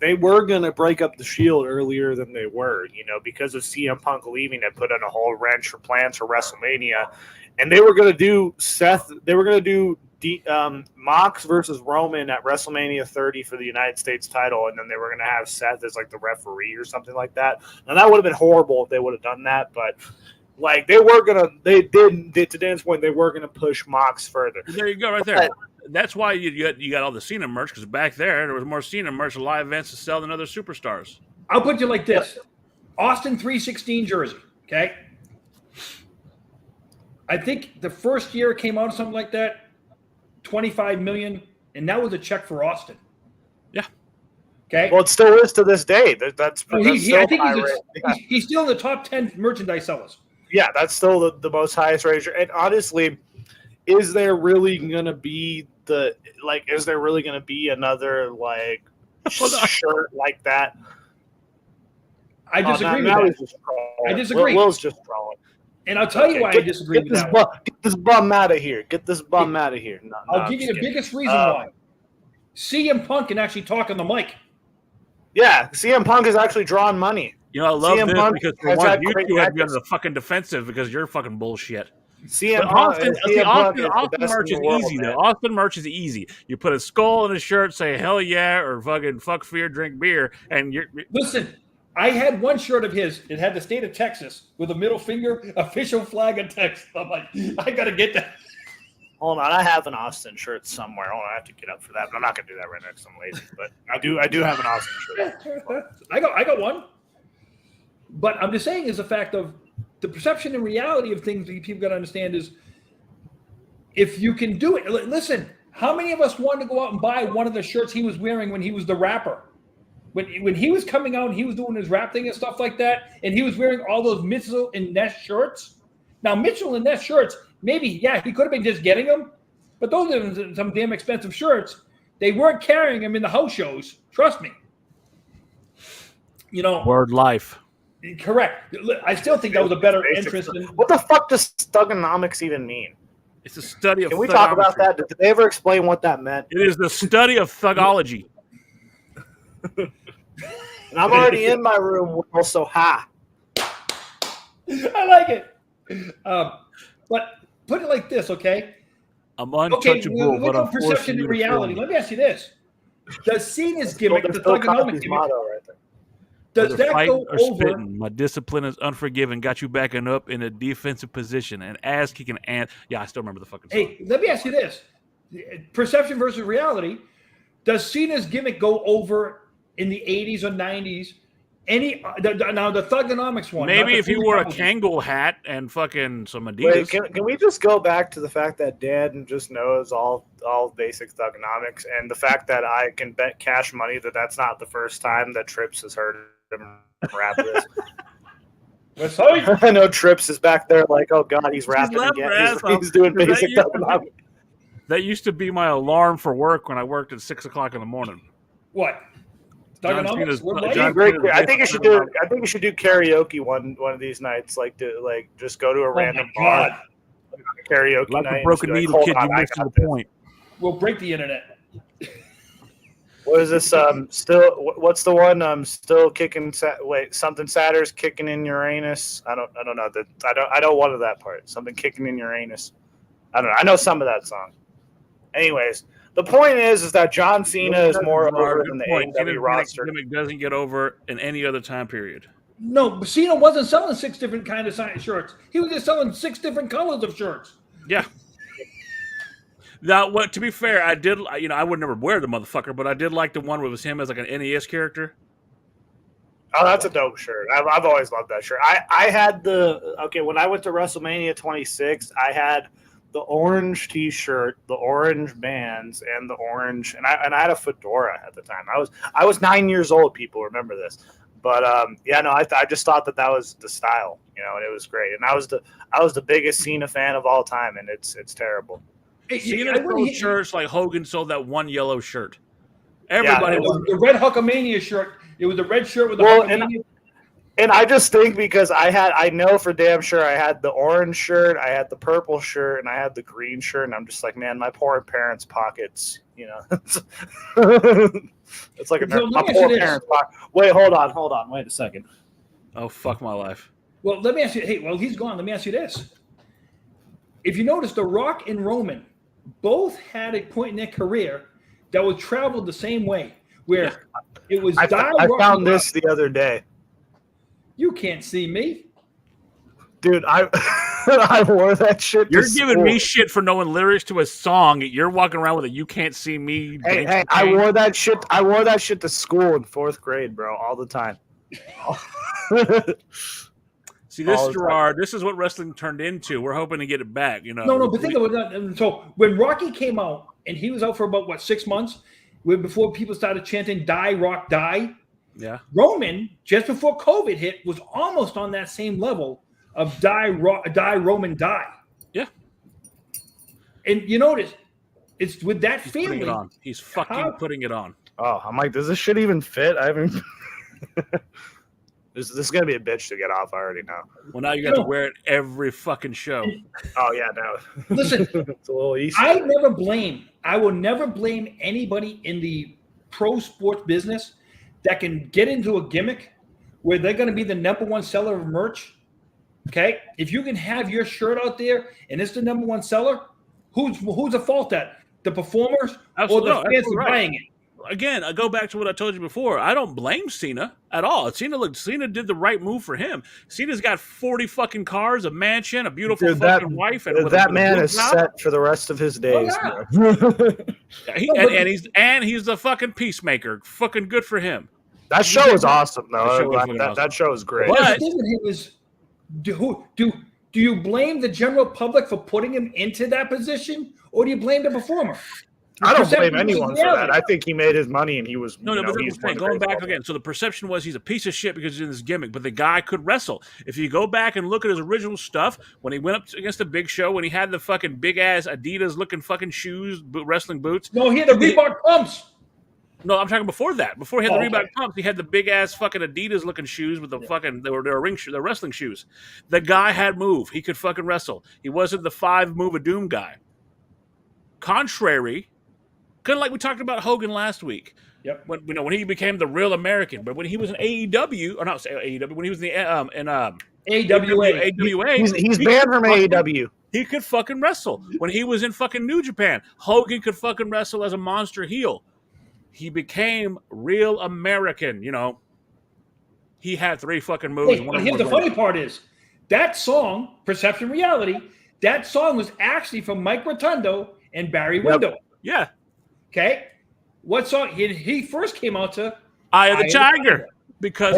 they were going to break up the Shield earlier than they were, because of CM Punk leaving. It put in a whole wrench for plans for WrestleMania, and they were going to do Mox versus Roman at WrestleMania 30 for the United States title, and then they were going to have Seth as like the referee or something like that. Now that would have been horrible if they would have done that, but like they did to Dan's point, they were going to push Mox further. There you go, right there. That's why you got all the Cena merch, because back there was more Cena merch and live events to sell than other superstars. I'll put you like this. Austin 316 jersey, okay? I think the first year it came out something like that, $25 million, and that was a check for Austin. Yeah. Okay. Well, it still is to this day. I think he's still in the top 10 merchandise sellers. Yeah, that's still the most highest rated. And honestly, is there really going to be another shirt like that? I disagree with that. I disagree. Will's just trolling. And I'll tell you why I disagree with that. Get this bum out of here. Get this bum out of here. I'll give you the biggest reason why. CM Punk can actually talk on the mic. Yeah, CM Punk is actually drawing money. I love CM this Punk because for one, you two have to be on the fucking defensive because you're fucking bullshit. Austin merch is easy, though. Austin merch is easy. You put a skull in a shirt, say hell yeah, or fucking fuck fear, drink beer, and you're. Listen, I had one shirt of his. It had the state of Texas with a middle finger, official flag of Texas. I'm like, I got to get that. Hold on, I have an Austin shirt somewhere. Hold on, I have to get up for that, but I'm not gonna do that right next. I'm lazy, but I do have an Austin shirt. I got one. But I'm just saying is the fact of the perception and reality of things that people got to understand is if you can do it. Listen, how many of us wanted to go out and buy one of the shirts he was wearing when he was the rapper? When he was coming out and he was doing his rap thing and stuff like that, and he was wearing all those Mitchell and Ness shirts. Now, Mitchell and Ness shirts, maybe, yeah, he could have been just getting them, but those are some damn expensive shirts. They weren't carrying them in the house shows. Trust me. Word life. Correct. I still think that was a better interest in. What the fuck does thugonomics even mean? It's a study of. Can we talk about that? Did they ever explain what that meant? It is the study of thugology. And I'm already in my room, so ha. I like it. But put it like this, okay? I'm untouchable, but I'm perception and reality. Let me ask you this: does Cena's gimmick, the thugonomics gimmick, right there. does that go over? Spitting. My discipline is unforgiving. Got you backing up in a defensive position and ass kicking. And yeah, I still remember the fucking song. Hey, let me ask you this: perception versus reality. Does Cena's gimmick go over in the 80s or 90s? Now the thugonomics one. Maybe if you wore a Kangol hat and fucking some Adidas. Wait, can we just go back to the fact that Dan just knows all basic thugonomics, and the fact that I can bet cash money that that's not the first time that Trips has heard him rap this. I know Trips is back there like, oh god, he's rapping again. He's doing basic thugonomics. That used to be my alarm for work when I worked at 6 o'clock in the morning. What? I think you should do karaoke one of these nights. Just go to a random bar, karaoke like night. A broken needle, kid. You missed the point. We'll break the internet. What is this? What's the one? Still kicking. Something Saturn's kicking in Uranus. I don't know that. I don't want that part. Something kicking in Uranus. I don't know. I know some of that song. Anyways, The point is that John Cena is more over Good than the point. AEW Cena's roster. gimmick doesn't get over in any other time period. No, but Cena wasn't selling 6 different kind of shirts. He was just selling 6 different colors of shirts. Yeah. Now, what? To be fair, I did. I would never wear the motherfucker, but I did like the one where it was him as like an NES character. Oh, that's a dope shirt. I've always loved that shirt. I had when I went to WrestleMania 26, I had the orange T-shirt, the orange bands, and the orange, and I had a fedora at the time. I was 9 years old. People remember this, but I just thought that was the style, and it was great. And I was the biggest Cena fan of all time, and it's terrible. Cena sold shirts like Hogan sold that one yellow shirt. Everybody was the red Hulkamania shirt. It was the red shirt with the Hulkamania. And I just think because I know for damn sure I had the orange shirt, I had the purple shirt, and I had the green shirt, and I'm just like, man, my poor parents' pockets, it's like my poor parents' pocket. Wait, hold on, wait a second. Oh, fuck my life. Well, let me ask you. Hey, well, he's gone. Let me ask you this: if you notice, The Rock and Roman both had a point in their career that was traveled the same way, where it was. I found this the other day. You can't see me, dude. I wore that shit. You're giving me shit for knowing lyrics to a song. You're walking around with a "You can't see me." Hey, I wore that shit. I wore that shit to school in 4th grade, bro, all the time. See, this Gerard, this is what wrestling turned into. We're hoping to get it back. No, but think about that. So when Rocky came out, and he was out for about 6 months, before people started chanting "Die Rock Die." Yeah. Roman, just before COVID hit, was almost on that same level of die Roman die. Yeah. And you notice, it's with that feeling. Putting it on. He's fucking putting it on. Oh, I'm like, does this shit even fit? I haven't. This is gonna be a bitch to get off. I already know. Well, now you got to wear it every fucking show. Oh yeah, no. Listen, it's a little easy. I will never blame anybody in the pro sports business that can get into a gimmick where they're going to be the #1 seller of merch. Okay, if you can have your shirt out there and it's the #1 seller, who's at fault at the performers or the fans buying it? Again, I go back to what I told you before. I don't blame Cena at all. Cena did the right move for him. Cena's got 40 fucking cars, a mansion, a beautiful fucking wife, and that man is set for the rest of his days. Oh, yeah. He's the fucking peacemaker. Fucking good for him. That show is awesome, though. That show is great. But the thing with him is, do you blame the general public for putting him into that position, or do you blame the performer? I don't blame anyone for that. I think he made his money and he was. No, but that's the thing. Going back again, so the perception was he's a piece of shit because he's in this gimmick, but the guy could wrestle. If you go back and look at his original stuff, when he went up against the Big Show, when he had the fucking big ass Adidas looking fucking shoes, wrestling boots. No, he had the Reebok pumps. No, I'm talking before that. Before he had the Reebok pumps, he had the big ass fucking Adidas looking shoes with the fucking they were wrestling shoes. The guy had move. He could fucking wrestle. He wasn't the 5 move of doom guy. Contrary. Kind of like we talked about Hogan last week. Yep. When he became the real American, but when he was in AEW, or not AEW, when he was in AWA, he's banned from AEW. He could fucking wrestle. When he was in fucking New Japan, Hogan could fucking wrestle as a monster heel. He became real American. He had 3 fucking moves. But here's the funny part is that song, Perception Reality. That song was actually from Mike Rotundo and Barry Windham. Yeah. Okay, what song? He first came out to Eye of the Tiger because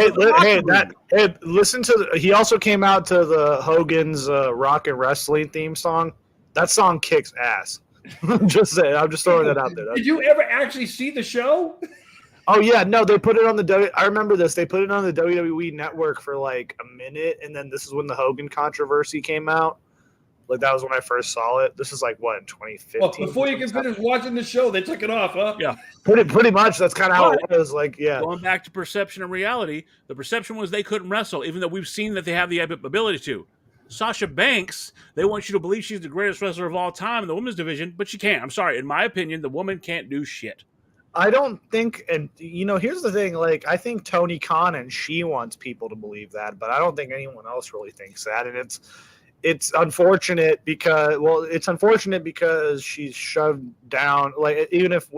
listen to. He also came out to the Hogan's Rock and Wrestling theme song. That song kicks ass. I'm just saying. I'm just throwing that out there. Did you ever actually see the show? Oh yeah, no, they put it on the I remember this. They put it on the WWE Network for like a minute, and then this is when the Hogan controversy came out. Like, that was when I first saw it. This is like, what, in 2015? Well, before you can finish watching the show, they took it off, huh? Yeah. Pretty much. That's kind of how it was. Like, yeah. Going back to perception and reality, the perception was they couldn't wrestle, even though we've seen that they have the ability to. Sasha Banks, they want you to believe she's the greatest wrestler of all time in the women's division, but she can't. I'm sorry. In my opinion, the woman can't do shit. I don't think, and here's the thing, like, I think Tony Khan and she wants people to believe that, but I don't think anyone else really thinks that, and it's unfortunate because she's shoved down. Like even if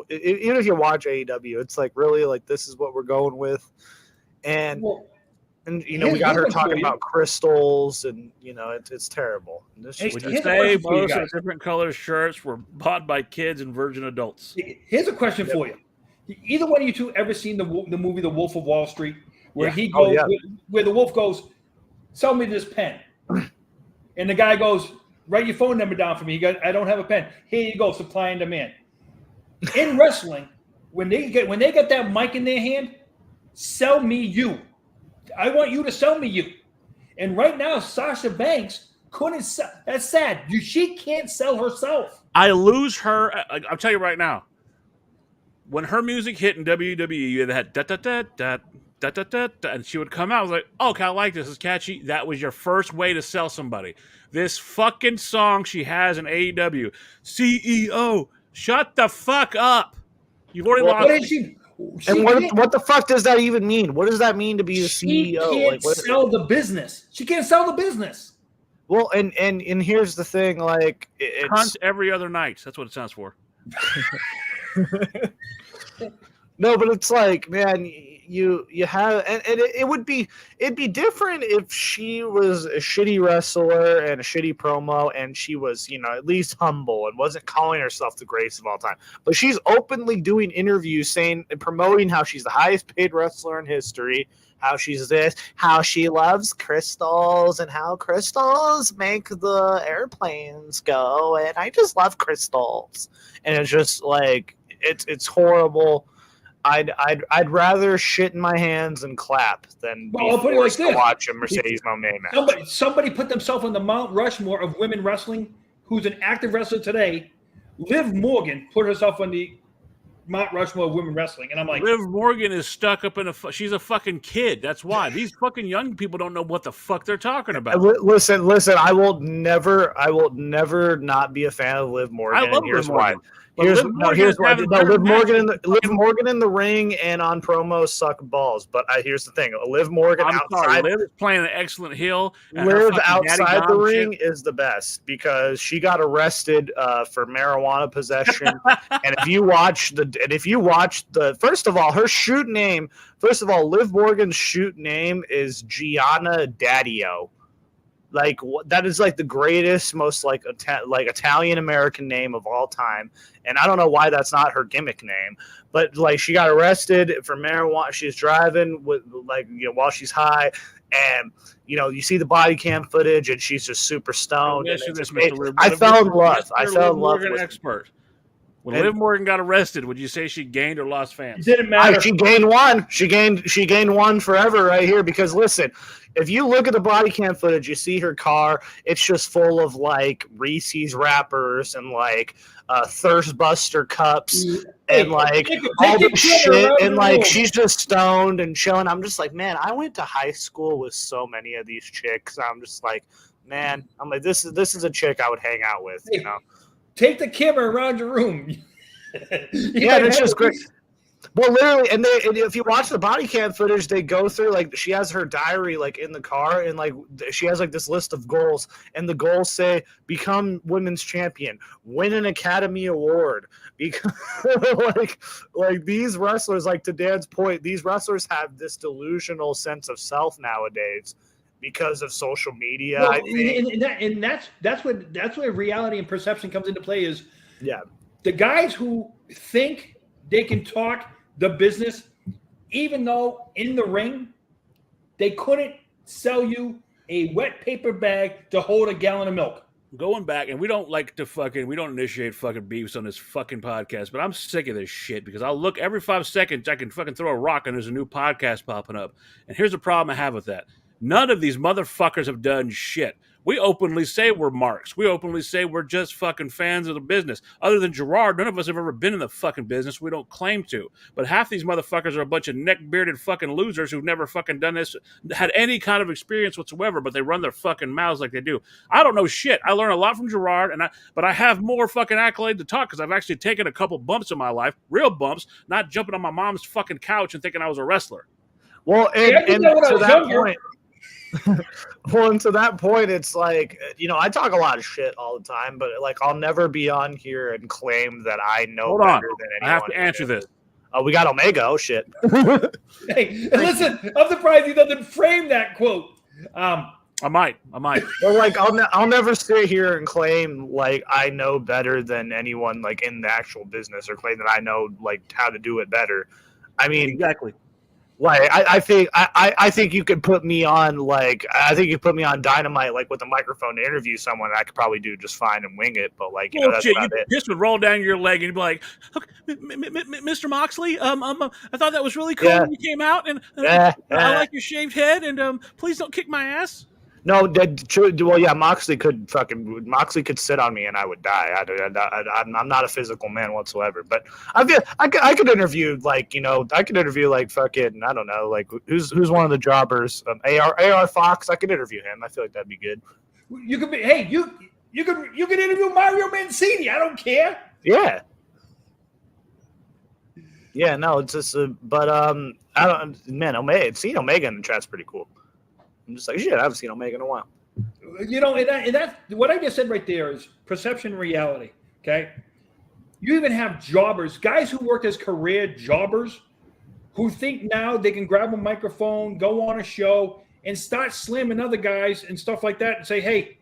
you watch AEW, it's like really like this is what we're going with, and we got her talking about crystals, and it's terrible. Would you say most of the different color shirts were bought by kids and virgin adults? Here's a question for you. Either one of you two ever seen the movie The Wolf of Wall Street, where he goes, where the wolf goes, sell me this pen, and the guy goes, write your phone number down for me. He goes, I don't have a pen. Here you go, supply and demand. In wrestling, when they get that mic in their hand, sell me you. I want you to sell me you. And right now, Sasha Banks couldn't sell. That's sad. She can't sell herself. I lose her. I'll tell you right now. When her music hit in WWE, you had da da da da da da da da, and she would come out. I was like, oh, okay, I like this. It's catchy. That was your first way to sell somebody. This fucking song she has in AEW, CEO, shut the fuck up. You've already lost. And what the fuck does that even mean? What does that mean to be the CEO? She can't sell the business. She can't sell the business. Well, and here's the thing, like it's Cunt every other night. That's what it sounds for. No, but it's like, man, you have, and it'd be different if she was a shitty wrestler and a shitty promo, and she was, at least humble and wasn't calling herself the greatest of all time. But she's openly doing interviews saying and promoting how she's the highest paid wrestler in history, how she's this, how she loves crystals, and how crystals make the airplanes go, and I just love crystals. And it's just like it's horrible. I'd rather shit in my hands and clap than be forced to watch a Mercedes Moné match. Somebody put themselves on the Mount Rushmore of women wrestling who's an active wrestler today. Liv Morgan put herself on the Mount Rushmore of women wrestling, and I'm like, Liv Morgan is stuck up in she's a fucking kid. That's why these fucking young people don't know what the fuck they're talking about. Listen. I will never not be a fan of Liv Morgan. I love Liv Morgan. Here's why. Liv Morgan in the ring and on promos suck balls. But here's the thing: Liv Morgan outside. Liv is playing an excellent heel. Liv outside the ring is the best because she got arrested for marijuana possession. And if you watch the first of all, her shoot name. First of all, Liv Morgan's shoot name is Gianna Daddio. Like that is like the greatest, most like Italian American name of all time, and I don't know why that's not her gimmick name. But like she got arrested for marijuana. She's driving with while she's high, and you see the body cam footage, and she's just super stoned. I fell in love. I fell in love with expert. When Liv Morgan got arrested, would you say she gained or lost fans? It didn't matter. She gained one. She gained one forever right here because listen, if you look at the body cam footage, you see her car. It's just full of like Reese's wrappers and like Thirst Buster cups and like all this shit. And like she's just stoned and chilling. I'm just like, man, I went to high school with so many of these chicks. I'm just like, man, I'm like, this is a chick I would hang out with, Take the camera around your room. Yeah, it's just great. Well, literally, and if you watch the body cam footage, they go through like she has her diary like in the car, and like she has like this list of goals, and the goals say become women's champion, win an Academy Award, because like these wrestlers, like to Dan's point, these wrestlers have this delusional sense of self nowadays because of social media. Well, I think. That's where reality and perception comes into play. Is yeah, the guys who think they can talk the business, even though in the ring they couldn't sell you a wet paper bag to hold a gallon of milk. Going back, and we don't initiate fucking beefs on this fucking podcast, but I'm sick of this shit because I'll look every 5 seconds, I can fucking throw a rock and there's a new podcast popping up. And here's the problem I have with that. None of these motherfuckers have done shit. We openly say we're marks. We openly say we're just fucking fans of the business. Other than Gerard, none of us have ever been in the fucking business. We don't claim to. But half these motherfuckers are a bunch of neck-bearded fucking losers who've never fucking done this, had any kind of experience whatsoever, but they run their fucking mouths like they do. I don't know shit. I learn a lot from Gerard, but I have more fucking accolade to talk because I've actually taken a couple bumps in my life, real bumps, not jumping on my mom's fucking couch and thinking I was a wrestler. Well, and to that point, Well, and to that point, it's like, I talk a lot of shit all the time, but like I'll never be on here and claim that I know Hold on. better than anyone. I have to answer this. Oh, we got Omega. Oh shit. Hey, listen, I'm surprised he doesn't frame that quote. I might. But like I'll never sit here and claim like I know better than anyone like in the actual business, or claim that I know like how to do it better. I mean, Exactly. like I think you could put me on Dynamite like with a microphone to interview someone. I could probably do just fine and wing it. But like that's about it. This would roll down your leg and you'd be like, okay, Mr. Moxley, I thought that was really cool when you came out, and I like your shaved head, and please don't kick my ass. No, well, yeah, Moxley could sit on me and I would die. I'm not a physical man whatsoever. But I could interview like fucking, I don't know, like who's one of the jobbers, AR Fox. I could interview him. I feel like that'd be good. You could be, hey, you could interview Mario Mancini. I don't care. Yeah. Yeah, no, it's just but I don't, man, seeing Omega in the chat's pretty cool. I'm just like, shit, I haven't seen Omega in a while. And that's what I just said right there is perception and reality. Okay. You even have jobbers, guys who worked as career jobbers, who think now they can grab a microphone, go on a show, and start slamming other guys and stuff like that and say, hey,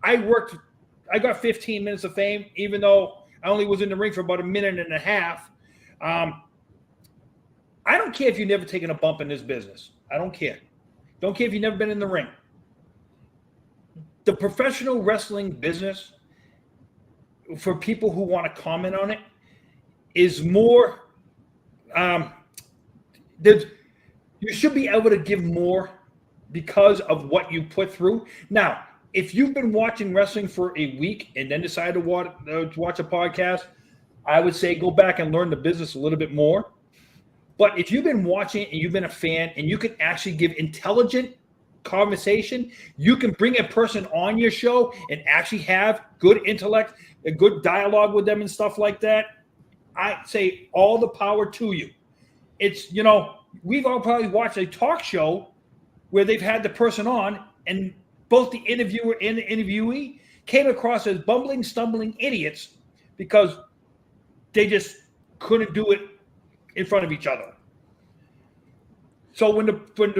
I got 15 minutes of fame, even though I only was in the ring for about a minute and a half. I don't care if you've never taken a bump in this business. I don't care. Don't care if you've never been in the ring. The professional wrestling business, for people who want to comment on it, is more. You should be able to give more because of what you put through. Now, if you've been watching wrestling for a week and then decide to watch a podcast, I would say go back and learn the business a little bit more. But if you've been watching and you've been a fan and you can actually give intelligent conversation, you can bring a person on your show and actually have good intellect, a good dialogue with them and stuff like that, I say all the power to you. It's, we've all probably watched a talk show where they've had the person on and both the interviewer and the interviewee came across as bumbling, stumbling idiots because they just couldn't do it in front of each other. So when the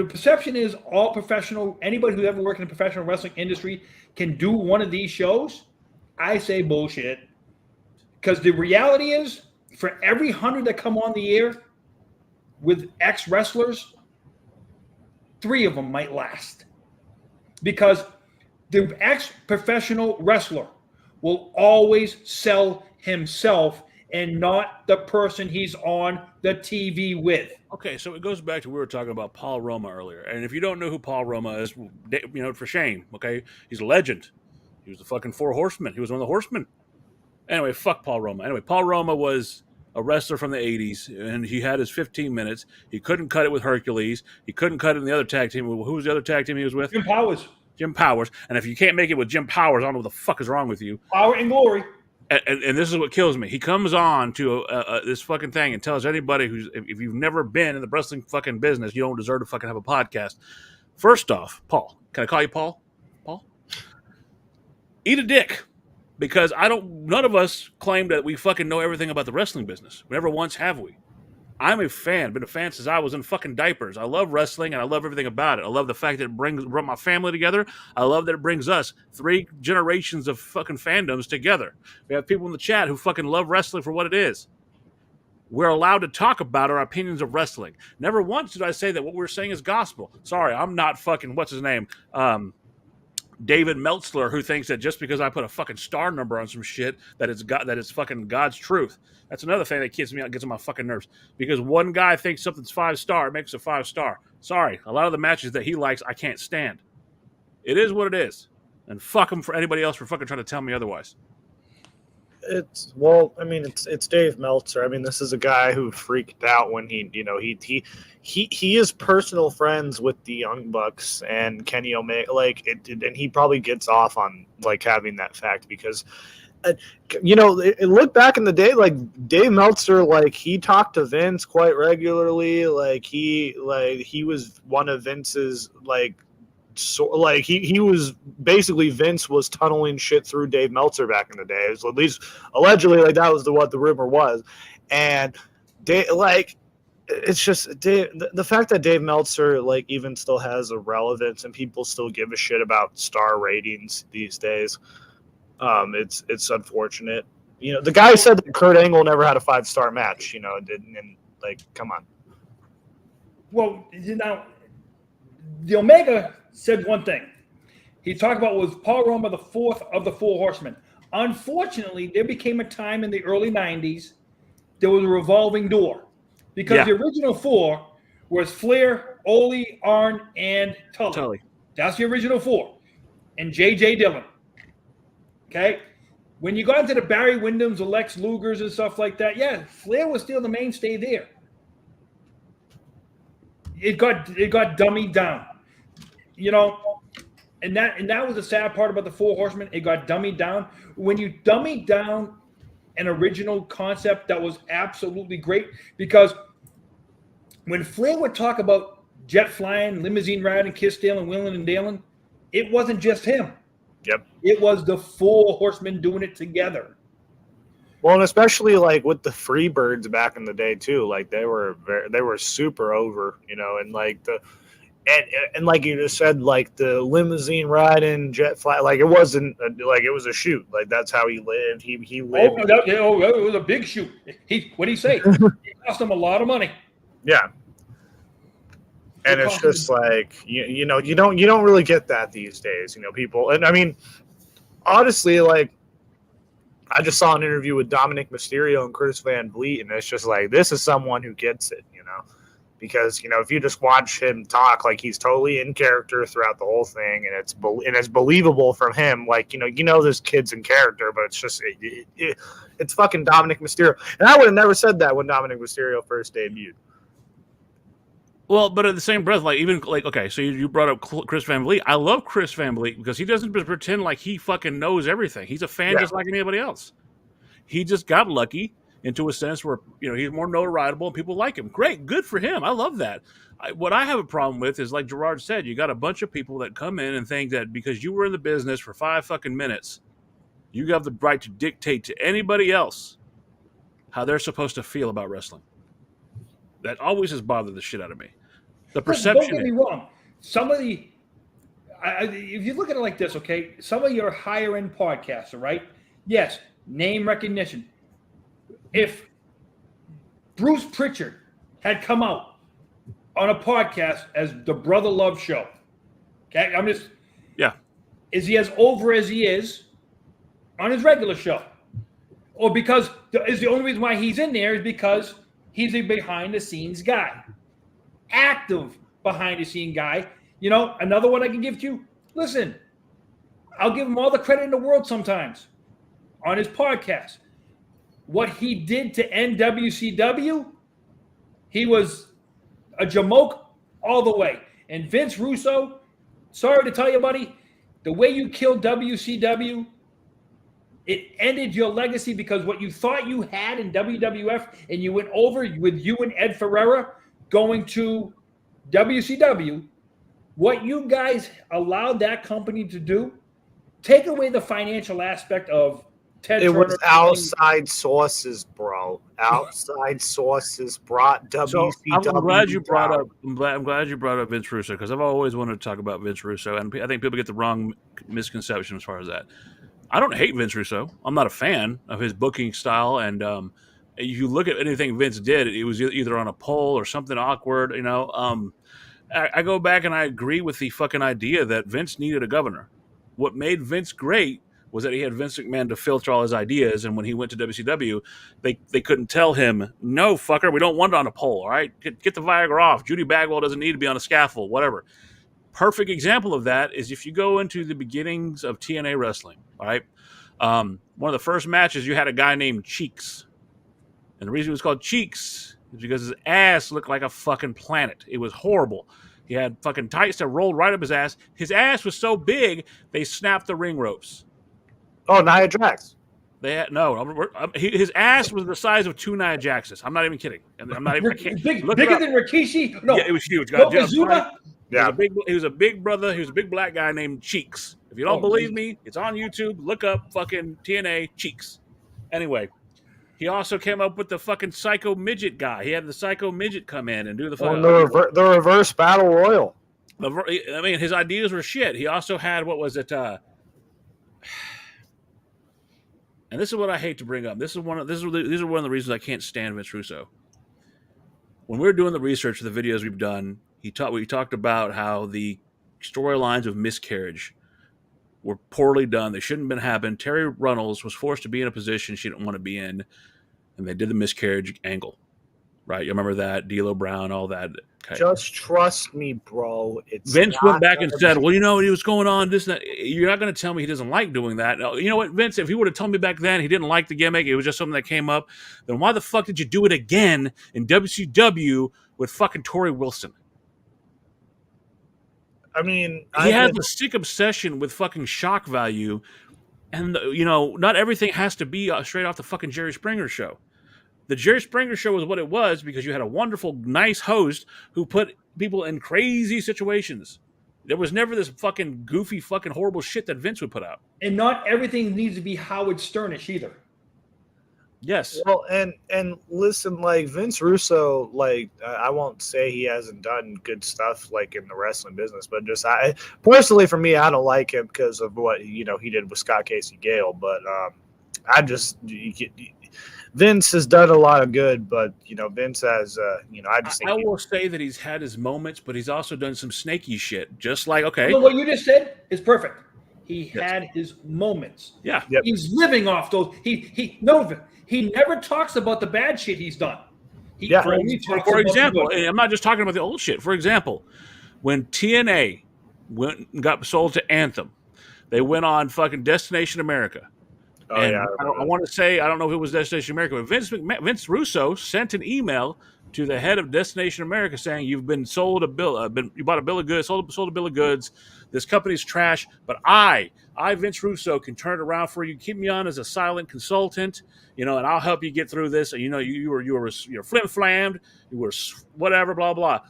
perception is all professional, anybody who ever worked in the professional wrestling industry can do one of these shows, I say bullshit. Because the reality is, for every 100 that come on the air with ex-wrestlers, 3 of them might last. Because the ex-professional wrestler will always sell himself and not the person he's on the TV with. Okay, so it goes back to we were talking about Paul Roma earlier. And if you don't know who Paul Roma is, for shame, okay? He's a legend. He was the fucking 4 horsemen. He was one of the horsemen. Anyway, fuck Paul Roma. Anyway, Paul Roma was a wrestler from the 80s, and he had his 15 minutes. He couldn't cut it with Hercules. He couldn't cut it in the other tag team. Who was the other tag team he was with? Jim Powers. Jim Powers. And if you can't make it with Jim Powers, I don't know what the fuck is wrong with you. Power and glory. And this is what kills me. He comes on to this fucking thing and tells anybody if you've never been in the wrestling fucking business, you don't deserve to fucking have a podcast. First off, Paul, can I call you Paul? Paul? Eat a dick. Because none of us claim that we fucking know everything about the wrestling business. Never once have we. I'm a fan. Been a fan since I was in fucking diapers. I love wrestling and I love everything about it. I love the fact that it brought my family together. I love that it brings us 3 generations of fucking fandoms together. We have people in the chat who fucking love wrestling for what it is. We're allowed to talk about our opinions of wrestling. Never once did I say that what we're saying is gospel. Sorry, I'm not fucking, what's his name? David Meltzler, who thinks that just because I put a fucking star number on some shit that it's fucking God's truth. That's another thing that gets on my fucking nerves. Because one guy thinks something's 5-star, makes it 5-star. Sorry, a lot of the matches that he likes, I can't stand. It is what it is, and fuck him for anybody else for fucking trying to tell me otherwise. It's Dave Meltzer. I mean, this is a guy who freaked out when he is personal friends with the Young Bucks and Kenny Omega, and he probably gets off on having that fact because, look back in the day, Dave Meltzer, he talked to Vince quite regularly. He was one of Vince's so like he was basically Vince was tunneling shit through Dave Meltzer back in the day. It was at least allegedly like that was what the rumor was, and like it's just the fact that Dave Meltzer like even still has a relevance and people still give a shit about star ratings these days. It's unfortunate. You know, the guy said that Kurt Angle never had a 5-star match. You know, didn't, and like, come on. Well, you know, the Omega said one thing. He talked about was Paul Roma the fourth of the Four Horsemen. Unfortunately, there became a time in the early 90s there was a revolving door because the original four was Flair, Ole, Arn, and Tully. That's the original four. And J.J. Dillon. Okay? When you got into the Barry Windhams, the Lex Lugers, and stuff like that, yeah, Flair was still the mainstay there. It got dummied down, you know, and that was the sad part about the Four Horsemen. It got dummied down. When you dummy down an original concept that was absolutely great, because when Flair would talk about jet flying, limousine riding, kiss stealing, wheeling and dealing, it wasn't just him. Yep, it was the Four Horsemen doing it together. Well, and especially like with the Freebirds back in the day too, like they were super over, you know, and like and like you just said, like the limousine riding, jet fly, like it wasn't like it was a shoot, like that's how he lived. He lived. It was a big shoot. What did he say? It cost him a lot of money. Yeah, and it's just like you know you don't really get that these days, you know, people. And I mean, honestly, like. I just saw an interview with Dominic Mysterio and Chris Van Vliet, and it's just like, this is someone who gets it, you know, because, you know, if you just watch him talk, like he's totally in character throughout the whole thing, and it's believable from him. Like, you know, this kid's in character, but it's just, it's fucking Dominic Mysterio. And I would have never said that when Dominic Mysterio first debuted. Well, but at the same breath, like even like, okay, so you brought up Chris Van Vliet. I love Chris Van Vliet because he doesn't pretend like he fucking knows everything. He's a fan just like anybody else. He just got lucky into a sense where, you know, he's more notorietable and people like him. Great, good for him. I love that. What I have a problem with is, like Gerard said, you got a bunch of people that come in and think that because you were in the business for 5 fucking minutes, you have the right to dictate to anybody else how they're supposed to feel about wrestling. That always has bothered the shit out of me. The perception. Don't get me wrong. If you look at it like this, okay, some of your higher end podcasts, right? Yes, name recognition. If Bruce Pritchard had come out on a podcast as the Brother Love Show, okay, is he as over as he is on his regular show? Or because is the only reason why he's in there is because he's a behind-the-scenes guy, active behind-the-scene guy. You know, another one I can give to you. Listen, I'll give him all the credit in the world sometimes on his podcast. What he did to end WCW, he was a jamoke all the way. And Vince Russo, sorry to tell you, buddy, the way you killed WCW, it ended your legacy because what you thought you had in WWF and you went over with you and Ed Ferreira going to WCW, what you guys allowed that company to do, take away the financial aspect of Ted Turner. It was outside sources, bro. Outside sources brought WCW. So I'm glad you brought up. I'm glad you brought up Vince Russo because I've always wanted to talk about Vince Russo, and I think people get the wrong misconception as far as that. I don't hate Vince Russo. I'm not a fan of his booking style. And if you look at anything Vince did, it was either on a pole or something awkward. You know, I go back and I agree with the fucking idea that Vince needed a governor. What made Vince great was that he had Vince McMahon to filter all his ideas. And when he went to WCW, they couldn't tell him, no, fucker, we don't want it on a pole. All right, get the Viagra off. Judy Bagwell doesn't need to be on a scaffold, whatever. Perfect example of that is if you go into the beginnings of TNA wrestling, all right? One of the first matches, you had a guy named Cheeks. And the reason he was called Cheeks is because his ass looked like a fucking planet. It was horrible. He had fucking tights that rolled right up his ass. His ass was so big, they snapped the ring ropes. Oh, Nia Jax. They had, no, his ass was the size of 2 Nia Jaxes. I'm not even kidding. I'm not even bigger than Rikishi? No. Yeah, it was huge. Yokozuna? Yeah. He was a big brother. He was a big black guy named Cheeks. If you don't believe me, it's on YouTube. Look up fucking TNA Cheeks. Anyway, he also came up with the fucking psycho midget guy. He had the psycho midget come in and do the fucking the reverse battle royal. I mean, his ideas were shit. He also had, what was it? And this is what I hate to bring up. These are one of the reasons I can't stand Vince Russo. When we were doing the research for the videos we've done, we talked about how the storylines of miscarriage were poorly done. They shouldn't have been happening. Terry Runnels was forced to be in a position she didn't want to be in, and they did the miscarriage angle. Right? You remember that? D'Lo Brown, all that. Okay. Just trust me, bro. Vince went back and said, well, you know what was going on, this and that. You're not going to tell me he doesn't like doing that. You know what, Vince, if he would have told me back then he didn't like the gimmick, it was just something that came up, then why the fuck did you do it again in WCW with fucking Torrie Wilson? I mean, he has a sick obsession with fucking shock value, and, not everything has to be straight off the fucking Jerry Springer show. The Jerry Springer show was what it was because you had a wonderful, nice host who put people in crazy situations. There was never this fucking goofy, fucking horrible shit that Vince would put out. And not everything needs to be Howard Sternish either. Yes. Well, and listen, like Vince Russo, like I won't say he hasn't done good stuff like in the wrestling business, but just personally for me, I don't like him because of what he did with Scott Casey Gale. But Vince has done a lot of good, but Vince has I will say that he's had his moments, but he's also done some snaky shit. Just like what you just said is perfect. He had his moments. Yeah, He's living off those. He never talks about the bad shit he's done. For example, I'm not just talking about the old shit. For example, when TNA went and got sold to Anthem, they went on fucking Destination America. Oh, and yeah, I want to say, I don't know if it was Destination America, but Vince Russo sent an email to the head of Destination America saying, you've been sold you bought a bill of goods, sold a bill of goods. This company's trash, but I, Vince Russo, can turn it around for you. Keep me on as a silent consultant, and I'll help you get through this. You're flim-flammed, you were whatever, blah, blah.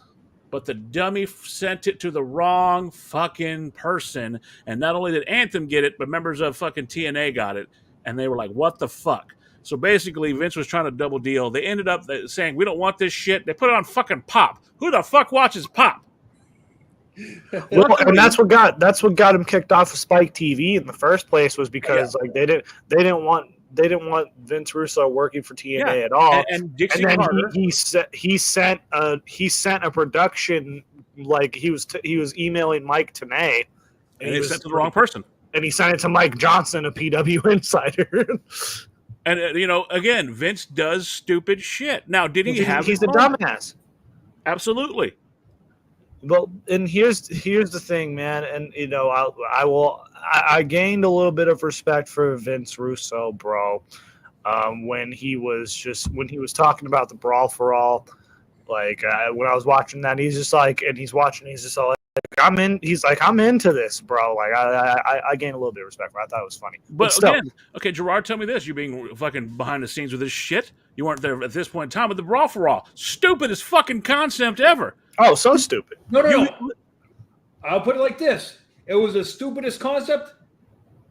But the dummy sent it to the wrong fucking person. And not only did Anthem get it, but members of fucking TNA got it. And they were like, what the fuck? So basically, Vince was trying to double deal. They ended up saying, we don't want this shit. They put it on fucking Pop. Who the fuck watches Pop? Well, and that's what got him kicked off of Spike TV in the first place, was because they didn't want Vince Russo working for TNA at all. And Dixie then Carter, he sent a production, like he was emailing Mike Tenay, and he sent it to the wrong person. And he sent it to Mike Johnson, a PW insider. And again, Vince does stupid shit. Now, did he have? He's a dumbass. Absolutely. Well, and here's the thing, man. And I gained a little bit of respect for Vince Russo, bro. When he was talking about the Brawl for All, like when I was watching that, he's just like, and he's just all like, I'm into this, bro. Like I gained a little bit of respect for it. I thought it was funny. But again, okay, Gerard, tell me this: you being fucking behind the scenes with this shit, you weren't there at this point in time. But the Brawl for All, stupidest fucking concept ever. Oh, so stupid. No. I'll put it like this: it was the stupidest concept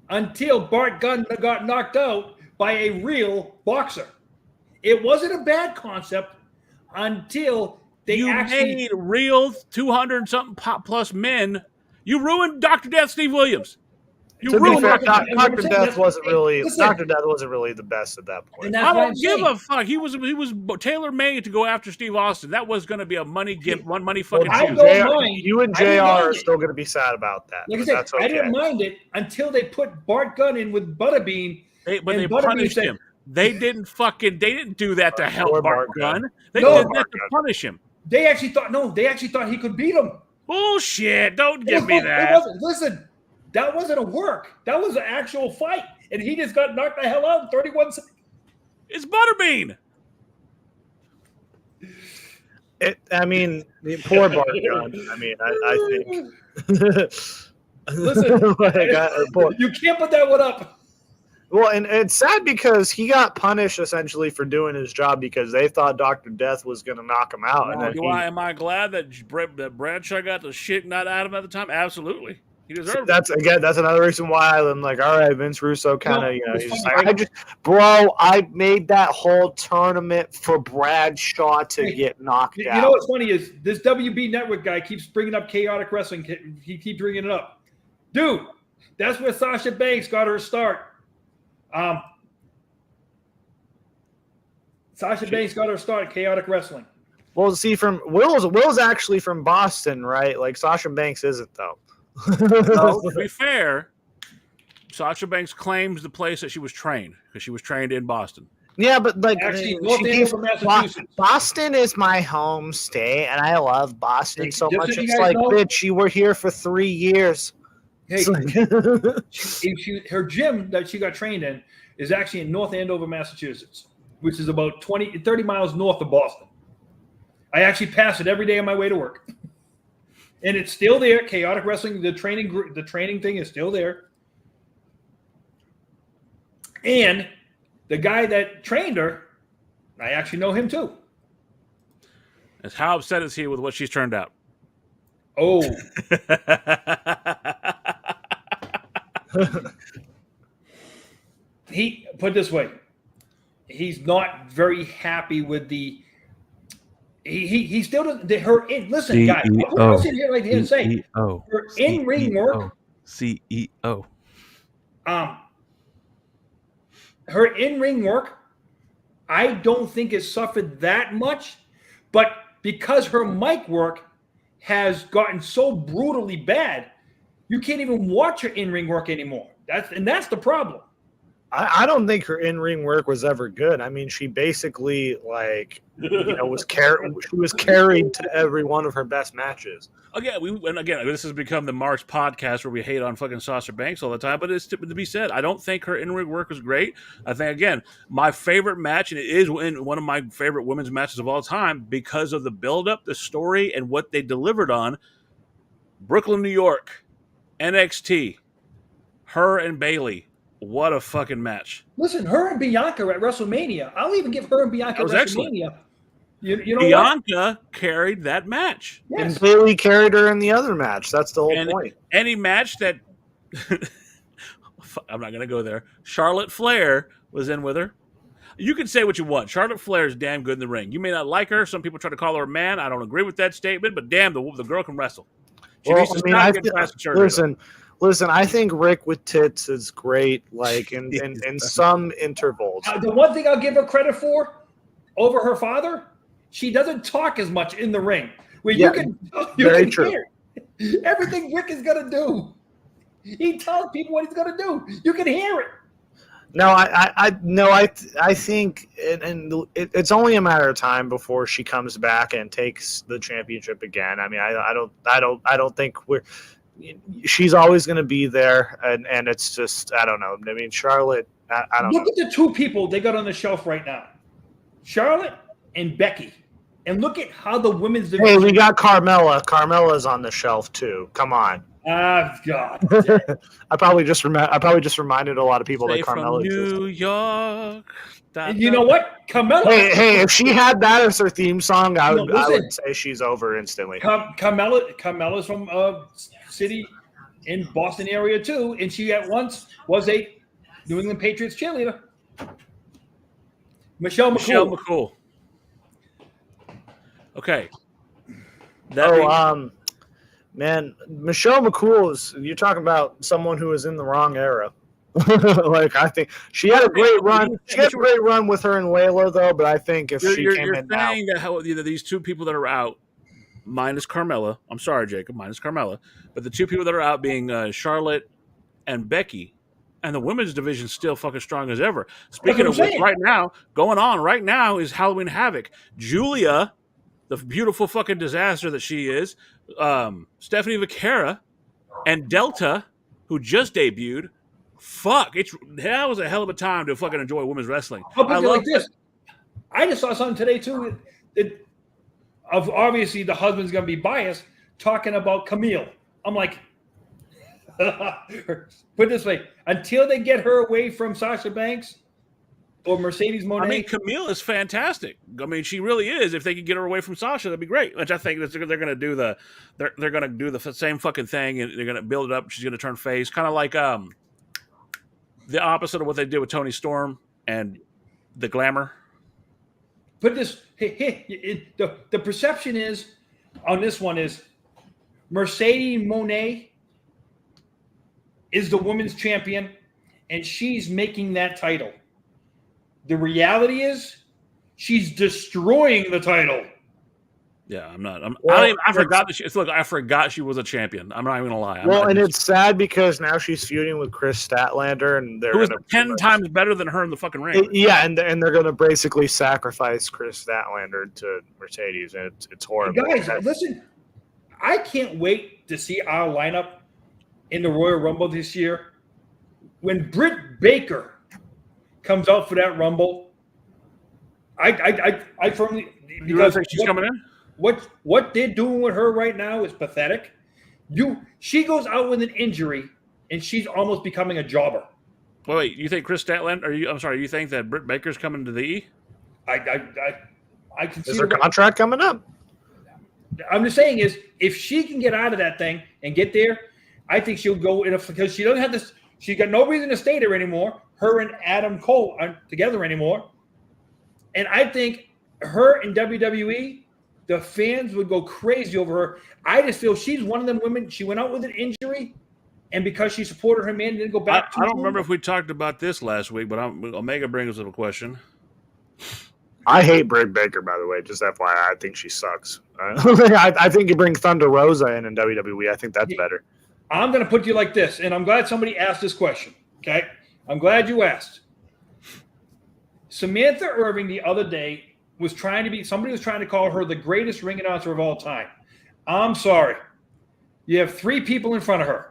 until Bart Gunn got knocked out by a real boxer. It wasn't a bad concept until they made real 200-something plus men. You ruined Dr. Death Steve Williams. To be fair, Dr. Death wasn't really the best at that point. I don't give a fuck. He was tailor made to go after Steve Austin. That was going to be a money fucking. You and JR are still going to be sad about that. Like I said, I didn't mind it until they put Bart Gunn in with Butterbean. But they punished him. They didn't do that to help Bart Gunn. They did that to punish him. They actually thought he could beat him. Bullshit! Don't give me that. Listen, that wasn't a work. That was an actual fight, and he just got knocked the hell out in 31 seconds. It's Butterbean. Poor Bart Gunn. I think. Listen, you can't put that one up. Well, and it's sad because he got punished essentially for doing his job because they thought Dr. Death was going to knock him out. Now, And then am I glad that Bradshaw got the shit not out of him at the time? Absolutely. He deserved that's another reason why I'm like, all right, Vince Russo kind of, it's he's just funny, like, right? I made that whole tournament for Bradshaw to get knocked out. You know what's funny is this WB Network guy keeps bringing up chaotic wrestling. He keeps bringing it up. Dude, that's where Sasha Banks got her start. Sasha Banks got her start at chaotic wrestling. Well, see, from Will's actually from Boston, right? Like Sasha Banks isn't though. No, to be fair, Sasha Banks claims the place that she was trained because she was trained in Boston. Yeah, but like Actually, North Andover, Massachusetts. Boston is my home state, and I love Boston so Just much. so you It's guys like, know- bitch, you were here for 3 years. Hey, It's like- her gym that she got trained in is actually in North Andover, Massachusetts, which is about 30 miles north of Boston. I actually pass it every day on my way to work. And it's still there. Chaotic wrestling, the training thing is still there. And the guy that trained her, I actually know him too. And how upset is he with what she's turned out? Oh, he put it this way. He's not very happy with the. He still doesn't. Listen, guys. I'm sitting here right here and say her in-ring work. CEO. Her in-ring work, I don't think it suffered that much, but because her mic work has gotten so brutally bad, you can't even watch her in-ring work anymore. That's the problem. I don't think her in-ring work was ever good. I mean, she basically was carried to every one of her best matches. Again, this has become the Marks podcast where we hate on fucking Sasha Banks all the time, but it's to be said. I don't think her in-ring work was great. I think, again, my favorite match, and it is one of my favorite women's matches of all time because of the build-up, the story, and what they delivered on. Brooklyn, New York, NXT, her and Bayley. What a fucking match. Listen, her and Bianca at WrestleMania. I'll even give her and Bianca at WrestleMania. You know Bianca carried that match. Yes. And Bayley carried her in the other match. That's the whole point. Any match that I'm not going to go there. Charlotte Flair was in with her. You can say what you want. Charlotte Flair is damn good in the ring. You may not like her. Some people try to call her a man. I don't agree with that statement, but damn, the girl can wrestle. Listen, I think Rick with tits is great, like in some intervals. The one thing I'll give her credit for over her father, she doesn't talk as much in the ring. Where you can hear everything Rick is gonna do. He tells people what he's gonna do. You can hear it. No, I think, and it's only a matter of time before she comes back and takes the championship again. I mean, I don't think she's always going to be there, and it's just, I don't know. I mean, Charlotte, I don't know. Look at the two people they got on the shelf right now, Charlotte and Becky, and look at how the women's division. Hey, we got Carmella. Carmella's on the shelf too. Come on. God. I probably just reminded a lot of people that Carmella existed. New York. And you know what, Carmella? Hey, if she had that as her theme song, I would say she's over instantly. Carmella's from city in Boston area too, and she at once was a New England Patriots cheerleader. Michelle McCool. Okay. Man, Michelle McCool you're talking about someone who is in the wrong era. Like, I think she had a great run. She had a great run with her and Layla, though. But I think if she came in now, you're saying that these two people that are out, minus Carmella. I'm sorry, Jacob, minus Carmella, but the two people that are out being Charlotte and Becky, and the women's division still fucking strong as ever. Speaking of which, going on right now is Halloween Havoc. Julia, the beautiful fucking disaster that she is, Stephanie Vaquera, and Delta, who just debuted. Fuck, that was a hell of a time to fucking enjoy women's wrestling. I love this. I just saw something today too. Obviously the husband's gonna be biased talking about Camille. I'm like, Put it this way: until they get her away from Sasha Banks or Mercedes Moné. I mean, Camille is fantastic. I mean, she really is. If they could get her away from Sasha, that'd be great. Which I think that they're going to do they're going to do the same fucking thing, and they're going to build it up. She's going to turn face, kind of like the opposite of what they did with Toni Storm and the Glamour. Put this: the perception is on this one is Mercedes Moné is the women's champion, and she's making that title. The reality is, she's destroying the title. Yeah, I'm not. Well, I forgot that look. I forgot she was a champion. I'm not even gonna lie. It's sad because now she's feuding with Chris Statlander, and they're who is 10 times better than her in the fucking ring. And they're going to basically sacrifice Chris Statlander to Mercedes, and it's horrible. Hey guys, listen, I can't wait to see our lineup in the Royal Rumble this year. When Britt Baker comes out for that Rumble, I firmly You really think she's coming in? What they're doing with her right now is pathetic. She goes out with an injury and she's almost becoming a jobber. Wait, you think Chris Statlander? I'm sorry. You think that Britt Baker's coming to the E? I can see. Is her contract coming up? I'm just saying is if she can get out of that thing and get there, I think she'll go in because she doesn't have this. She's got no reason to stay there anymore. Her and Adam Cole aren't together anymore, and I think her in WWE, the fans would go crazy over her. I just feel she's one of them women. She went out with an injury, and because she supported her man, didn't go back. I don't remember if we talked about this last week, but Omega brings up a question. I hate Britt Baker, by the way. Just FYI, I think she sucks. I think you bring Thunder Rosa in WWE. I think that's better. I'm going to put you like this, and I'm glad somebody asked this question. Okay, I'm glad you asked. Samantha Irving the other day somebody was trying to call her the greatest ring announcer of all time. I'm sorry. You have 3 people in front of her.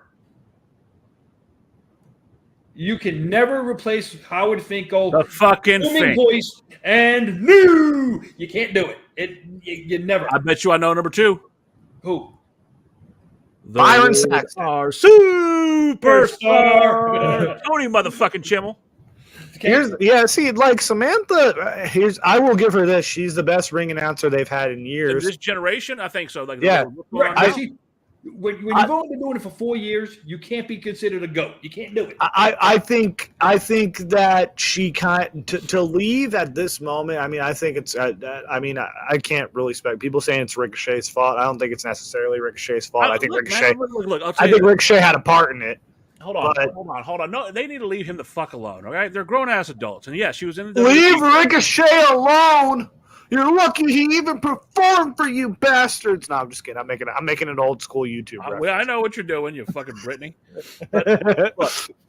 You can never replace Howard Finkel. The fucking thing. Voice and new. You can't do it. You never. I bet you I know number 2. Who? Byron Saxton. Our superstar. Tony motherfucking Chimmel. Samantha, I will give her this. She's the best ring announcer they've had in years. In this generation, I think so. When you've only been doing it for 4 years, you can't be considered a GOAT. You can't do it. I think that she to leave at this moment. I mean, I think it's. I can't really expect people saying it's Ricochet's fault. I don't think it's necessarily Ricochet's fault. I think Ricochet. I think Ricochet had a part in it. Hold on. No, they need to leave him the fuck alone. Okay, they're grown ass adults, and she was in the. Leave Ricochet alone. You're lucky he even performed for you bastards. No, I'm just kidding. I'm making an old school YouTube reference. I know what you're doing, you fucking Brittany.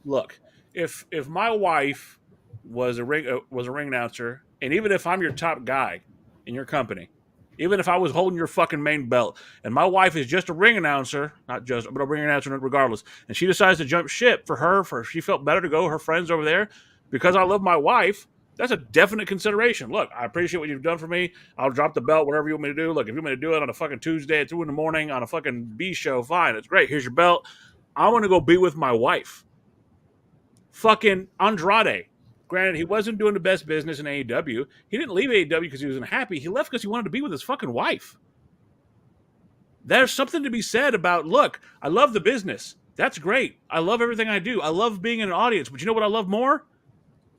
Look. If my wife was a ring announcer, and even if I'm your top guy in your company, even if I was holding your fucking main belt, and my wife is just a ring announcer, but a ring announcer regardless, and she decides to jump ship for she felt better to go her friends over there because I love my wife. That's a definite consideration. Look, I appreciate what you've done for me. I'll drop the belt, whatever you want me to do. Look, if you want me to do it on a fucking Tuesday at 2 a.m. on a fucking B show, fine. It's great. Here's your belt. I want to go be with my wife. Fucking Andrade. Granted, he wasn't doing the best business in AEW. He didn't leave AEW because he was unhappy. He left because he wanted to be with his fucking wife. There's something to be said about, look, I love the business. That's great. I love everything I do. I love being in an audience. But you know what I love more?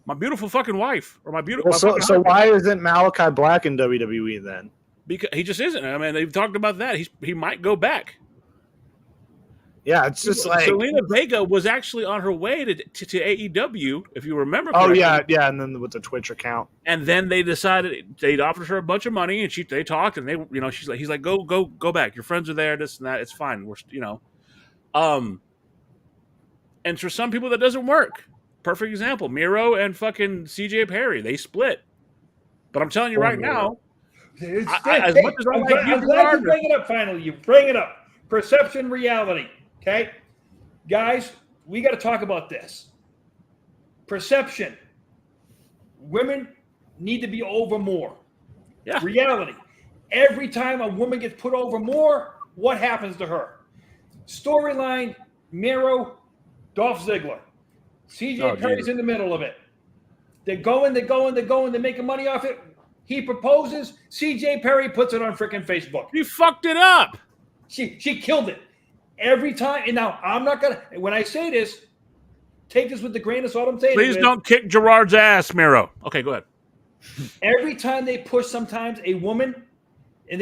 My beautiful fucking wife, or my beautiful. So why isn't Malachi Black in WWE then? Because he just isn't. I mean, they've talked about that. He might go back. Yeah, it's just like Selena Vega was actually on her way to AEW, if you remember. Oh correctly. yeah, and then with the Twitch account. And then they decided they'd offered her a bunch of money, and they talked, and he's like, go back. Your friends are there, this and that. It's fine. And for some people that doesn't work. Perfect example, Miro and fucking CJ Perry, they split. But I'm telling you right now, I'm glad you bring it up finally. You bring it up. Perception, reality. Okay? Guys, we got to talk about this. Perception. Women need to be over more. Yeah. Reality. Every time a woman gets put over more, what happens to her? Storyline, Miro, Dolph Ziggler. CJ Oh, Perry's Jesus. in the middle of it. They're going, they're making money off it. He proposes, CJ Perry puts it on freaking Facebook. You fucked it up. She killed it. Every time, and now I'm not gonna, when I say this, take this with the grain of salt I'm saying. Please don't kick Gerard's ass, Miro. Okay, go ahead. Every time they push sometimes a woman and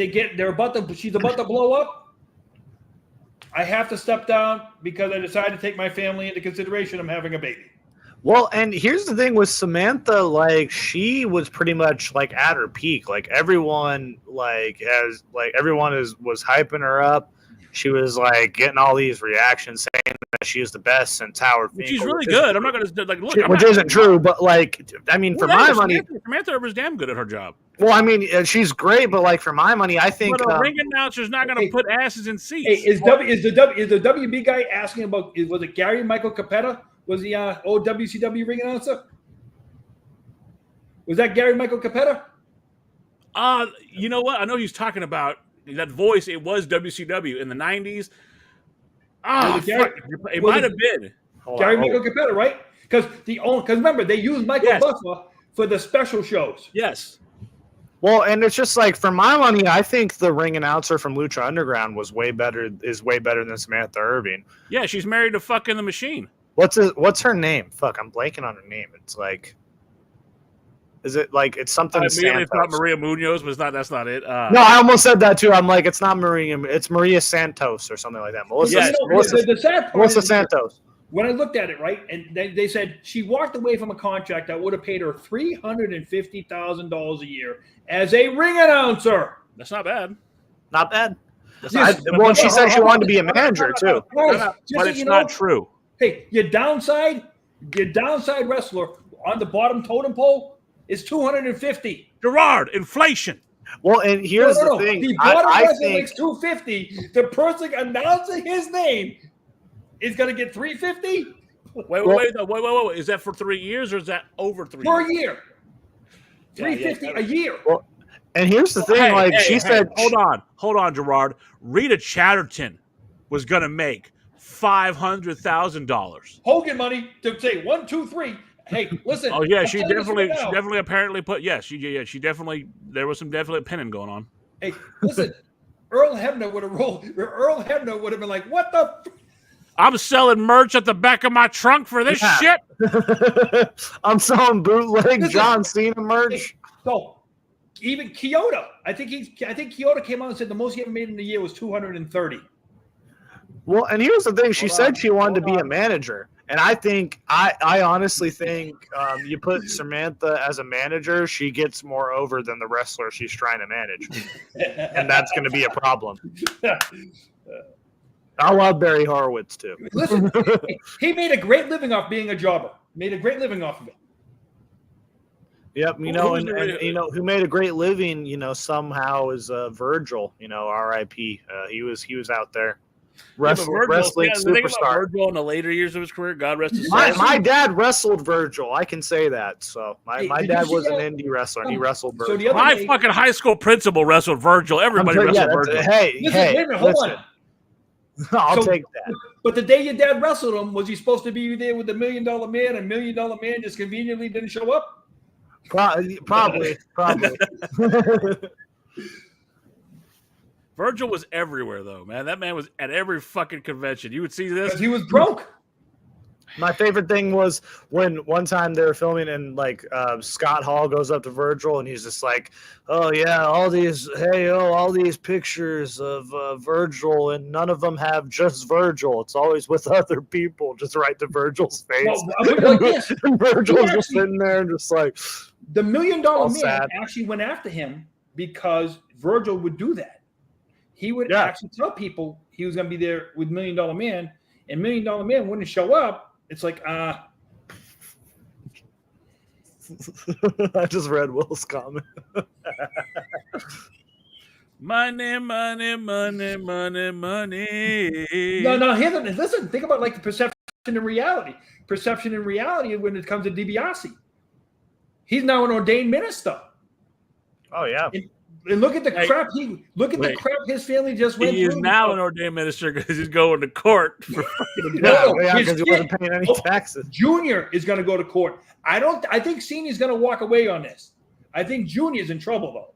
she's about to blow up, I have to step down because I decided to take my family into consideration. I'm having a baby. Well, and here's the thing with Samantha, like she was pretty much like at her peak. Like everyone was hyping her up. She was like getting all these reactions saying that she is the best since Howard Finkel. She's really good. I'm not going to like look. Which isn't true, but like I mean, for my money, Samantha was damn good at her job. Well, I mean, she's great, but like for my money, I think but a ring announcer's not going to put asses in seats. Hey, is the WB guy asking about? Was it Gary Michael Capetta? Was the old WCW ring announcer? Was that Gary Michael Capetta? You know what? I know he's talking about that voice. It was WCW in the 90s. It might have been Gary Michael Capetta, right? Because remember they used Michael Buffer for the special shows. Yes. Well, and it's just like for my money, I think the ring announcer from Lucha Underground is way better than Samantha Irving. Yeah, she's married to fucking the Machine. What's her name? Fuck, I'm blanking on her name. It's like, is it like it's something? It's not Maria Munoz, but that's not it. No, I almost said that too. I'm like, it's not Maria. It's Maria Santos or something like that. Melissa Santos. When I looked at it, right, and they said she walked away from a contract that would have paid her $350,000 a year as a ring announcer. That's not bad. Not bad. Well, she said she wanted to be a manager too. But it's not true. Hey, your downside wrestler on the bottom totem pole is $250. Gerard, inflation. Well, and here's the thing. The bottom wrestler makes $250. The person announcing his name is going to get $350. Wait. Is that for 3 years or is that over 3 years? For a year. $350 a year. Well, and here's the thing. She said, hold on, Gerard. Rita Chatterton was going to make $500,000. Hogan money to say 1, 2, 3. Hey, listen. Oh yeah, she definitely apparently put she definitely there was some definite pinning going on. Hey, listen, Earl Hebner would have rolled. Earl Hebner would have been like, "What the? I'm selling merch at the back of my trunk for this shit. I'm selling bootleg John Cena merch." Hey, so even Kyoto, I think Kyoto came out and said the most he ever made in a year was 230. Well, and here's the thing. She said she wanted to be a manager. And I honestly think you put Samantha as a manager, she gets more over than the wrestler she's trying to manage. And that's going to be a problem. I love Barry Horowitz, too. Listen, he made a great living off being a jobber. Made a great living off of it. Yep, who made a great living, somehow is Virgil, R.I.P. He was out there. Wrestling superstar. Virgil in the later years of his career, God rest his soul. My dad wrestled Virgil. I can say that. So my dad was an indie wrestler. And he wrestled Virgil. So my fucking high school principal wrestled Virgil. Everybody wrestled Virgil. Listen. I'll take that. But the day your dad wrestled him, was he supposed to be there with the $1 Million Man? And $1 Million Man just conveniently didn't show up? Probably. Virgil was everywhere, though, man. That man was at every fucking convention. You would see this. Because he was broke. My favorite thing was when one time they were filming and Scott Hall goes up to Virgil and he's just like, "Oh yeah, all these pictures of Virgil and none of them have just Virgil. It's always with other people." Just right to Virgil's face. And Virgil's just sitting there and just like the $1 Million Man actually went after him because Virgil would do that. He would actually tell people he was going to be there with $1 Million Man, and $1 Million Man wouldn't show up. It's like, I just read Will's comment. Money. No. Listen. Think about the perception and reality. Perception and reality when it comes to DiBiase. He's now an ordained minister. Oh yeah. And look at the crap the crap his family just went through. He is now an ordained minister because he's going to court for fucking because he wasn't paying any taxes. Junior is going to go to court. I think Senior's going to walk away on this. I think Junior's in trouble though.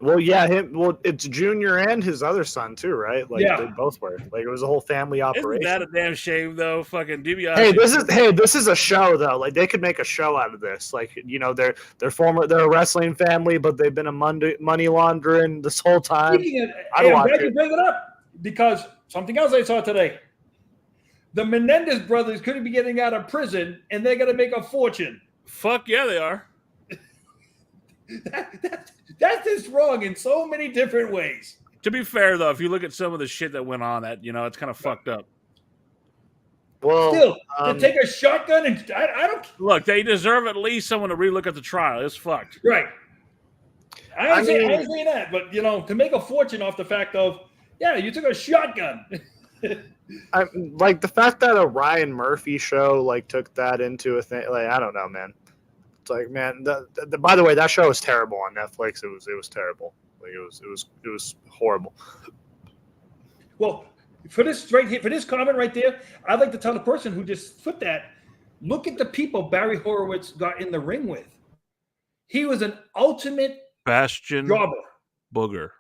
Well, yeah, it's Junior and his other son too, right? Like they both were. Like it was a whole family operation. Isn't that a damn shame though? Fucking DiBiase. This is a show though. Like they could make a show out of this. Like they're a wrestling family, but they've been a money laundering this whole time. I'm glad you bring it up because something else I saw today. The Menendez brothers couldn't be getting out of prison, and they're going to make a fortune. Fuck yeah, they are. That's just wrong in so many different ways. To be fair, though, if you look at some of the shit that went on, that it's kind of fucked up. Well, still, to take a shotgun and I don't look. They deserve at least someone to relook at the trial. It's fucked, right? I ain't saying that, but to make a fortune off the fact of you took a shotgun. Like the fact that a Ryan Murphy show took that into a thing. Like I don't know, man. Like, man, by the way, that show was terrible on Netflix. It was terrible. Like it was horrible. Well, for this comment right there, I'd like to tell the person who just put that, look at the people Barry Horowitz got in the ring with. He was an ultimate Bastion jobber. Booger.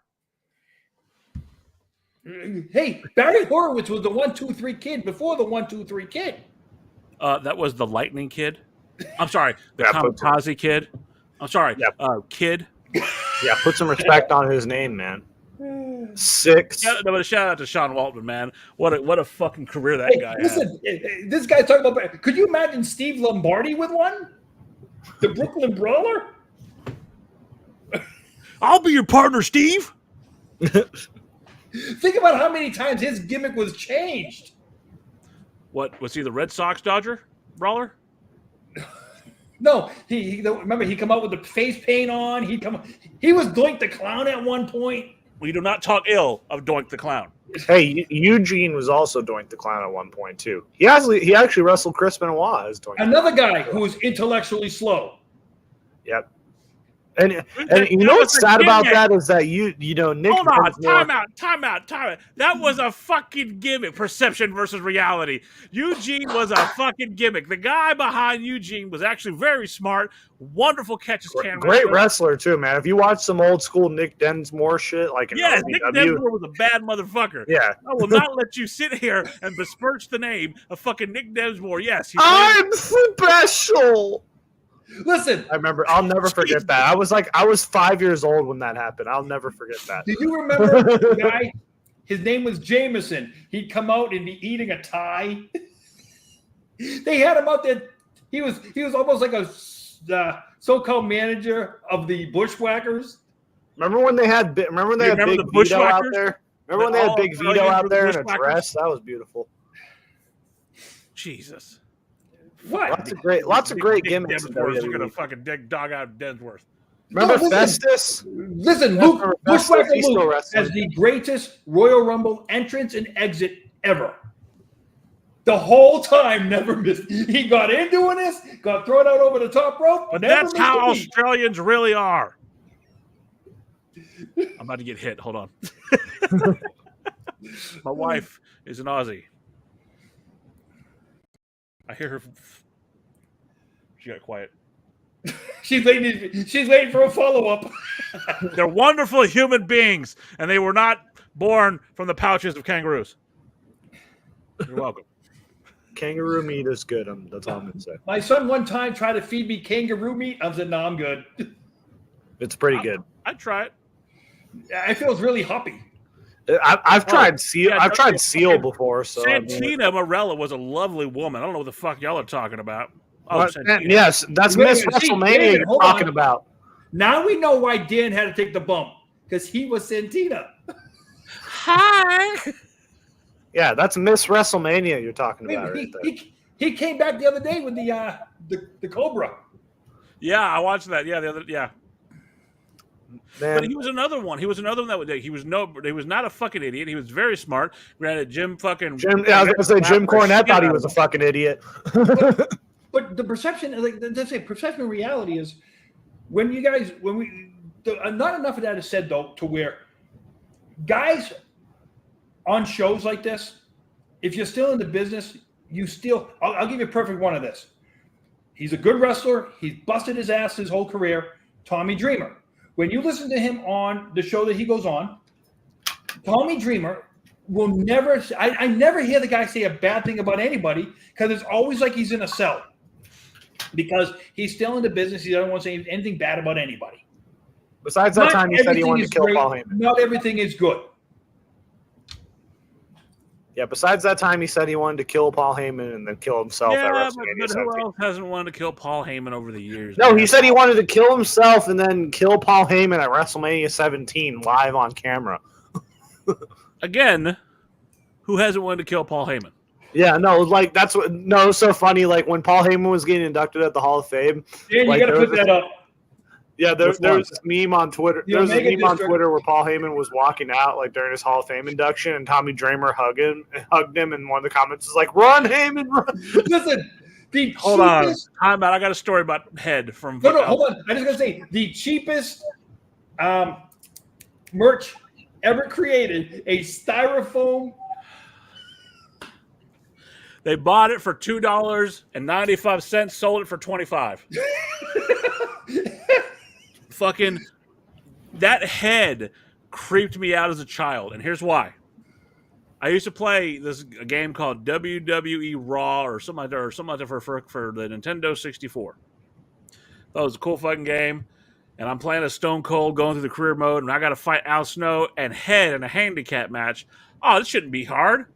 Hey, Barry Horowitz was the 1-2-3 kid before the 1-2-3 kid. That was the Lightning Kid. I'm sorry, the Kamikaze Kid. I'm sorry, Kid. Yeah, put some respect on his name, man. 6. But shout out to Sean Waltman, man. What a fucking career that guy had. This guy's talking about. Could you imagine Steve Lombardi with one? The Brooklyn Brawler. I'll be your partner, Steve. Think about how many times his gimmick was changed. What was he? The Red Sox Dodger brawler? No, he remember he come out with the face paint on. He was Doink the Clown at one point. We do not talk ill of Doink the Clown. Hey, Eugene was also Doink the Clown at one point too. He actually wrestled Chris Benoit as Doink. Another guy who was intellectually slow. Yep. And you know what's sad about that is that Nick. Hold on, time out. That was a fucking gimmick. Perception versus reality. Eugene was a fucking gimmick. The guy behind Eugene was actually very smart. Wonderful catches. Great wrestler too, man. If you watch some old school Nick Densmore shit, Nick Densmore was a bad motherfucker. Yeah, I will not let you sit here and besmirch the name of fucking Nick Densmore. Yes, I'm special. Listen, I remember. I'll never forget that. I was 5 years old when that happened. I'll never forget that. Do you remember the guy? His name was Jameson. He'd come out and be eating a tie. They had him out there. He was almost like a so-called manager of the Bushwhackers. Remember when they had Big Vito out there? Remember when they had Big Vito out there in a dress? That was beautiful. Jesus. What? Lots of great gimmicks. You're gonna fucking dog out Densworth. Remember Festus? Listen, Luke Bushwhacker Luke has the greatest Royal Rumble entrance and exit ever. The whole time, never missed. He got in doing this, got thrown out over the top rope. But that's how Australians really are. I'm about to get hit. Hold on. My wife is an Aussie. I hear her. She got quiet. She's waiting for a follow-up. They're wonderful human beings, and they were not born from the pouches of kangaroos. You're welcome. Kangaroo meat is good. That's all I'm going to say. My son one time tried to feed me kangaroo meat. I said, no, I'm good. It's pretty good. I'd try it. It feels really hoppy. I've tried seal. I've tried seal before. So Santina Morella was a lovely woman. I don't know what the fuck y'all are talking about. Oh, yes, that's Miss WrestleMania you're talking about. Now we know why Dan had to take the bump because he was Santina. Hi. Yeah, that's Miss WrestleMania you're talking about. He came back the other day with the Cobra. Yeah, I watched that. Yeah, Man. But he was another one. He was not a fucking idiot. He was very smart. Granted, Jim. I was gonna say Jim Cornette thought he was a fucking idiot. But the perception, perception reality is when not enough of that is said, though, to where guys on shows like this, if you're still in the business, I'll give you a perfect one of this. He's a good wrestler. He's busted his ass his whole career. Tommy Dreamer. When you listen to him on the show that he goes on, Tommy Dreamer will never, I never hear the guy say a bad thing about anybody because it's always like he's in a cell because he's still in the business. He doesn't want to say anything bad about anybody. Besides that time he said he wanted to kill Paul Heyman. Not everything is good. Yeah, besides that time he said he wanted to kill Paul Heyman and then kill himself at WrestleMania but 17. who else hasn't wanted to kill Paul Heyman over the years? No, man? he said he wanted to kill himself and then kill Paul Heyman at WrestleMania 17 live on camera. Again, who hasn't wanted to kill Paul Heyman? Yeah, no, like that's what. No, it was so funny. Like when Paul Heyman was getting inducted at the Hall of Fame. Yeah, you like, got to put that up. Yeah, there was this meme on Twitter. There was a meme on District. Twitter where Paul Heyman was walking out like during his Hall of Fame induction, and Tommy Dreamer hugged him, and one of the comments was like, "Run, Heyman, run!" Listen, the Hold on, time out. I got a story about Head from. No, hold on. I just gotta say the cheapest merch ever created, a styrofoam. They bought it for $2.95, sold it for $25. Fucking that head creeped me out as a child, and here's why. I used to play a game called WWE Raw or something like that, for the Nintendo 64. That was a cool fucking game, and I'm playing a Stone Cold going through the career mode, and I got to fight Al Snow and Head in a handicap match. Oh, this shouldn't be hard.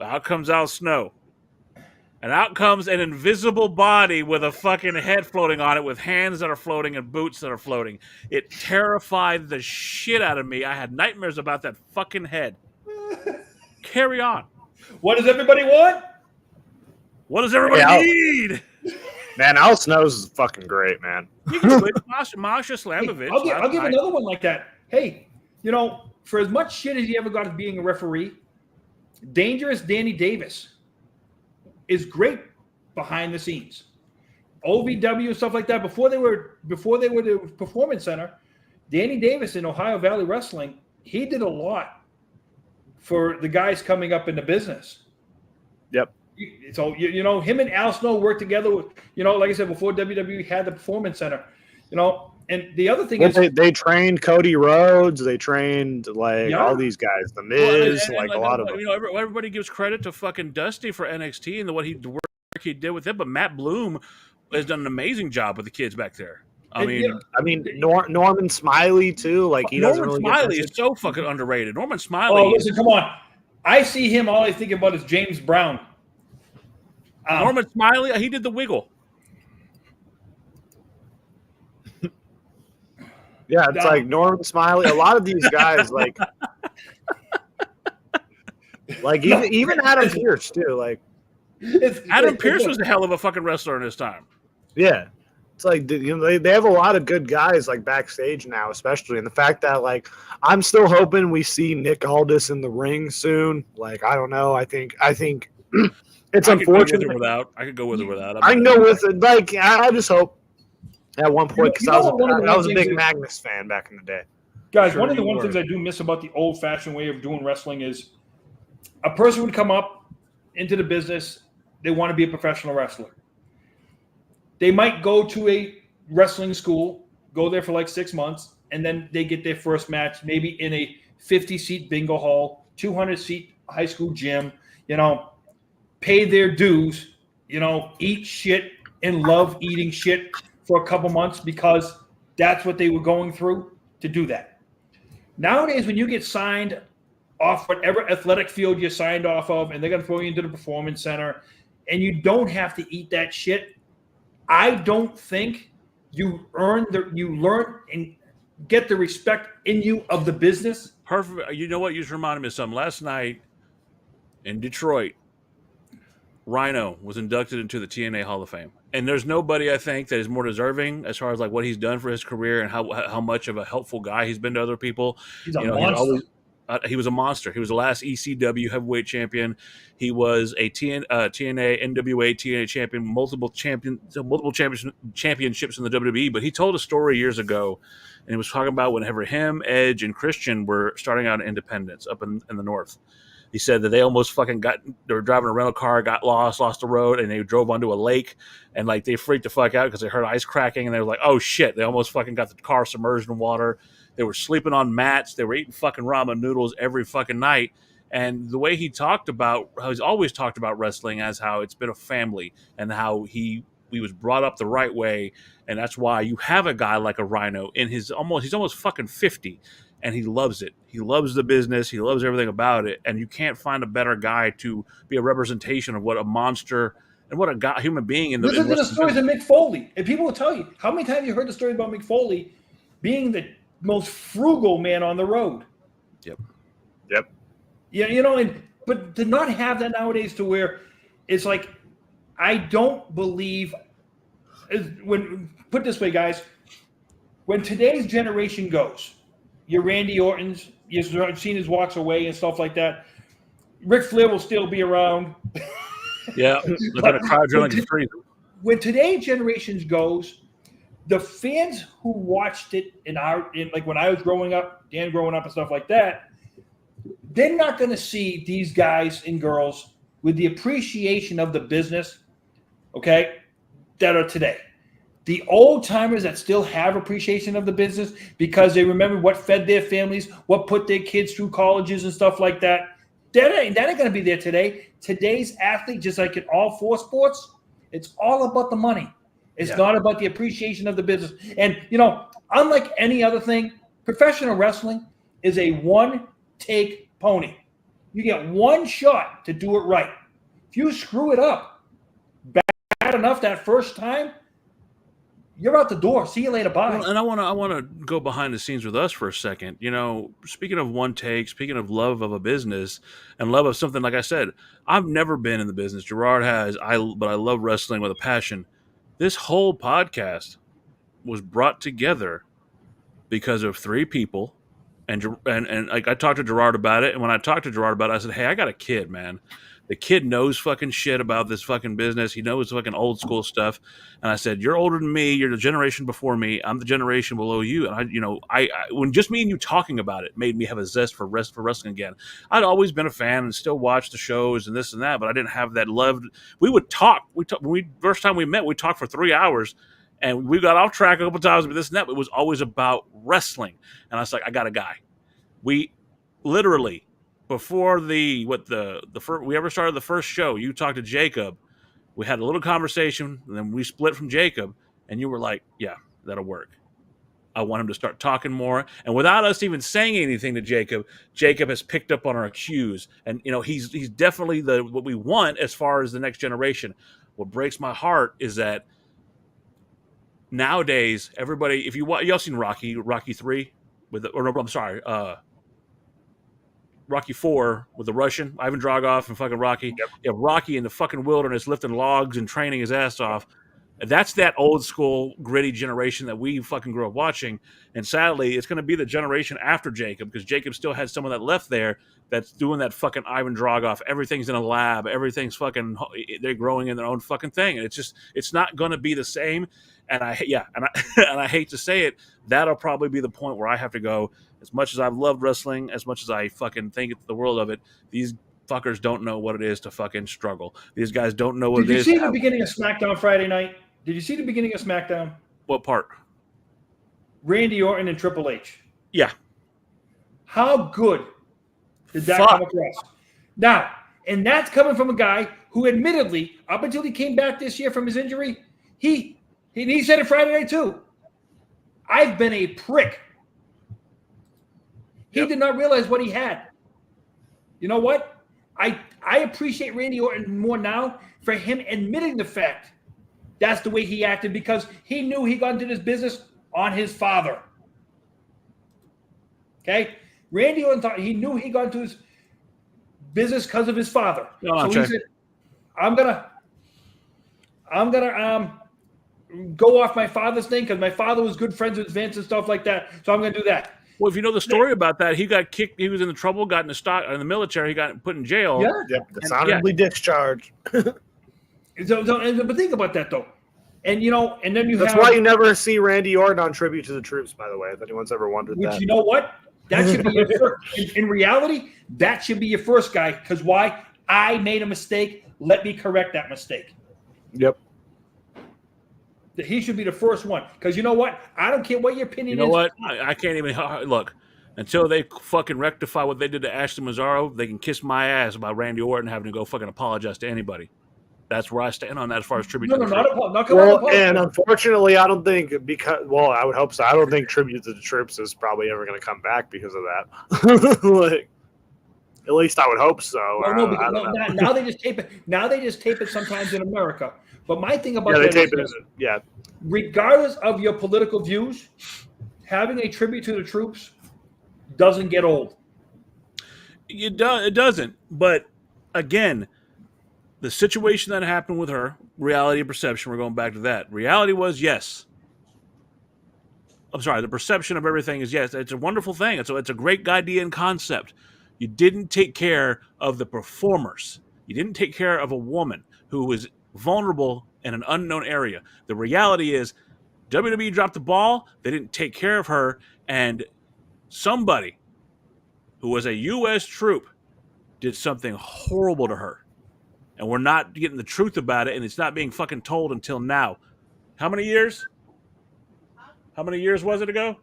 Out comes Al Snow. And out comes an invisible body with a fucking head floating on it with hands that are floating and boots that are floating. It terrified the shit out of me. I had nightmares about that fucking head. Carry on. What does everybody want? What does everybody need? Man, Al Snow's fucking great, man. Masha Slamovich. I'll give another one like that. Hey, for as much shit as he ever got as being a referee, Dangerous Danny Davis is great behind the scenes. OVW and stuff like that. Before they were the Performance Center, Danny Davis in Ohio Valley Wrestling, he did a lot for the guys coming up in the business. Yep. So him and Al Snow worked together. Like I said before, WWE had the Performance Center. And the other thing is they trained Cody Rhodes. They trained all these guys. The Miz, a lot of them. Everybody gives credit to fucking Dusty for NXT and the work he did with it, but Matt Bloom has done an amazing job with the kids back there. Norman Smiley too. Norman Smiley is so fucking underrated. Norman Smiley. Oh, listen, come on! I see him. All I think about is James Brown. Norman Smiley. He did the Wiggle. Yeah, it's like Norman Smiley. A lot of these guys, even Adam Pearce too. Adam Pearce was a hell of a fucking wrestler in his time. Yeah, it's like they have a lot of good guys backstage now, especially, and the fact that I'm still hoping we see Nick Aldis in the ring soon. I don't know. I think it's unfortunate. I could go with it without. I can go with it. I just hope. At one point, because I was a big Magnus fan back in the day. Guys, one of the things I do miss about the old-fashioned way of doing wrestling is a person would come up into the business, they want to be a professional wrestler. They might go to a wrestling school, go there for 6 months, and then they get their first match, maybe in a 50-seat bingo hall, 200-seat high school gym, pay their dues, eat shit and love eating shit for a couple months because that's what they were going through to do that. Nowadays, when you get signed off whatever athletic field you're signed off of, and they're going to throw you into the Performance Center, and you don't have to eat that shit, I don't think you learn and get the respect in you of the business. Perfect. You know what? You just reminded me of something. Last night in Detroit, Rhino was inducted into the TNA Hall of Fame. And there's nobody, I think, that is more deserving as far as what he's done for his career and how much of a helpful guy he's been to other people. He's a monster. he was a monster. He was the last ECW heavyweight champion. He was a TNA, NWA, TNA champion, multiple championships in the WWE. But he told a story years ago, and he was talking about whenever him, Edge, and Christian were starting out in independence up in the North. He said that they almost fucking they were driving a rental car, got lost the road, and they drove onto a lake, and like they freaked the fuck out because they heard ice cracking, and they were like, oh shit, they almost fucking got the car submerged in water. They were sleeping on mats. They were eating fucking ramen noodles every fucking night. And the way he talked about, how he's always talked about wrestling as how it's been a family and how he was brought up the right way. And that's why you have a guy like a Rhino he's almost fucking 50, and he loves it. He loves the business. He loves everything about it. And you can't find a better guy to be a representation of what a monster and what a human being in the Listen to the stories of Mick Foley. And people will tell you, how many times have you heard the story about Mick Foley being the most frugal man on the road? Yep. Yeah, but to not have that nowadays, to where it's like, I don't believe, put it this way, guys, when today's generation goes, your Randy Ortons, your Cena's walks away and stuff like that, Ric Flair will still be around. Yeah, they're going to crowd drilling to freeze. When today's generations goes, the fans who watched it like when I was growing up, Dan growing up and stuff like that, they're not going to see these guys and girls with the appreciation of the business, okay, that are today. The old timers that still have appreciation of the business because they remember what fed their families, what put their kids through colleges and stuff like that, that ain't going to be there today. Today's athlete, just like in all four sports, it's all about the money. It's not about the appreciation of the business. And, unlike any other thing, professional wrestling is a one-take pony. You get one shot to do it right. If you screw it up bad enough that first time, you're out the door. See you later. Bye. Well, and I want to go behind the scenes with us for a second. Speaking of one take, speaking of love of a business and love of something, like I said, I've never been in the business. Gerard has, but I love wrestling with a passion. This whole podcast was brought together because of three people, and like I talked to Gerard about it, and when I talked to Gerard about it, I said, "Hey, I got a kid, man. The kid knows fucking shit about this fucking business. He knows fucking old school stuff." And I said, "You're older than me. You're the generation before me. I'm the generation below you." And I when just me and you talking about it made me have a zest for wrestling again. I'd always been a fan and still watch the shows and this and that, but I didn't have that love. We would talk. First time we met, we talked for 3 hours. And we got off track a couple times with this and that, but it was always about wrestling. And I was like, I got a guy. We literally, before we ever started the first show, you talked to Jacob. We had a little conversation, and then we split from Jacob, and you were like, yeah, that'll work. I want him to start talking more. And without us even saying anything to Jacob, Jacob has picked up on our cues. And, he's definitely what we want as far as the next generation. What breaks my heart is that nowadays, everybody, if y'all seen Rocky 3 Rocky 4 with the Russian, Ivan Dragoff and fucking Rocky. Yep. You have Rocky in the fucking wilderness lifting logs and training his ass off. That's that old school gritty generation that we fucking grew up watching. And sadly, it's going to be the generation after Jacob, because Jacob still had some of that left there that's doing that fucking Ivan Dragoff. Everything's in a lab. Everything's fucking, they're growing in their own fucking thing. And it's not going to be the same. And I hate to say it, that'll probably be the point where I have to go, as much as I've loved wrestling, as much as I fucking think the world of it, these fuckers don't know what it is to fucking struggle. These guys don't know what it is. Did you see the beginning of SmackDown Friday night? Did you see the beginning of SmackDown? What part? Randy Orton and Triple H. Yeah. How good did that come across? Now, and that's coming from a guy who admittedly, up until he came back this year from his injury, he said it Friday night too. I've been a prick. He did not realize what he had. You know what? I appreciate Randy Orton more now for him admitting the fact that's the way he acted, because he knew he got into this business on his father. Okay? Randy Orton thought he knew he got into his business because of his father. No, so he said, I'm gonna go off my father's thing because my father was good friends with Vince and stuff like that. So I'm gonna do that. Well, if you know the story about that, he got kicked. He was in the trouble, got in the military. He got put in jail. Yeah. Yep, dishonorably discharged. But think about that though, and and then That's why you never see Randy Orton on Tribute to the Troops. By the way, if anyone's ever wondered that. You know what? That should be your first. In reality, that should be your first guy. Because why? I made a mistake. Let me correct that mistake. Yep. He should be the first one. Because you know what? I don't care what your opinion is. You know what? I can't even look until they fucking rectify what they did to Ashley Mazzaro. They can kiss my ass about Randy Orton having to go fucking apologize to anybody. That's where I stand on that as far as tribute. And unfortunately, I don't think I would hope so. I don't think Tribute to the Troops is probably ever going to come back because of that. At least I would hope so. Now they just tape it. Now they just tape it sometimes in America. But my thing about they tape it. Yeah. Regardless of your political views, having a tribute to the troops doesn't get old. It doesn't. But again, the situation that happened with her, reality and perception, we're going back to that. Reality was yes. I'm sorry, the perception of everything is yes. It's a wonderful thing. It's a great idea and concept. You didn't take care of the performers. You didn't take care of a woman who was vulnerable in an unknown area. The reality is WWE dropped the ball. They didn't take care of her. And somebody who was a U.S. troop did something horrible to her. And we're not getting the truth about it, and it's not being fucking told until now. How many years? How many years was it ago?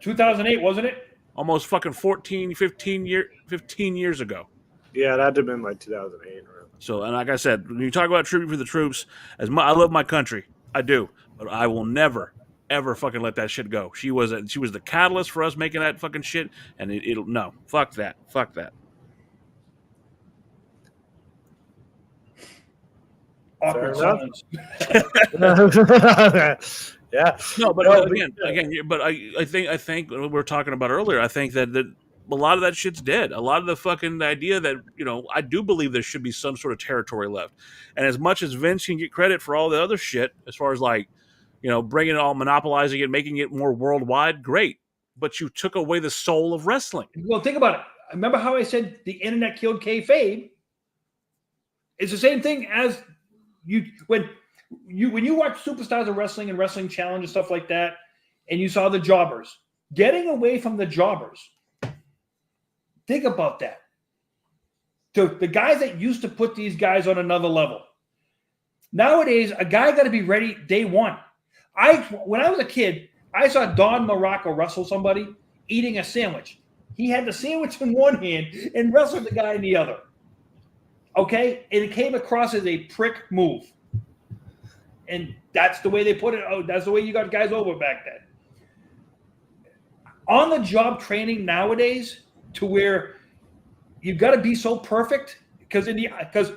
2008, wasn't it? Almost fucking 15 years ago. Yeah, that had to have been like 2008. So, and like I said, when you talk about tribute for the troops, I love my country. I do. But I will never, ever fucking let that shit go. She was the catalyst for us making that fucking shit, and it'll no. Fuck that. Fuck that. Awkward silence. Yeah. No, but again, but I think we were talking about earlier. I think that a lot of that shit's dead. A lot of the fucking idea that I do believe there should be some sort of territory left. And as much as Vince can get credit for all the other shit, as far as bringing it all, monopolizing it, making it more worldwide, great. But you took away the soul of wrestling. Well, think about it. Remember how I said the internet killed kayfabe? It's the same thing as when you watch Superstars of Wrestling and Wrestling Challenge and stuff like that, and you saw the jobbers. Getting away from the jobbers. Think about that. The guys that used to put these guys on another level. Nowadays, a guy got to be ready day one. When I was a kid, I saw Don Morocco wrestle somebody eating a sandwich. He had the sandwich in one hand and wrestled the guy in the other. Okay? And it came across as a prick move. And that's the way they put it. Oh, that's the way you got guys over back then. On the job training nowadays, to where you've got to be so perfect, because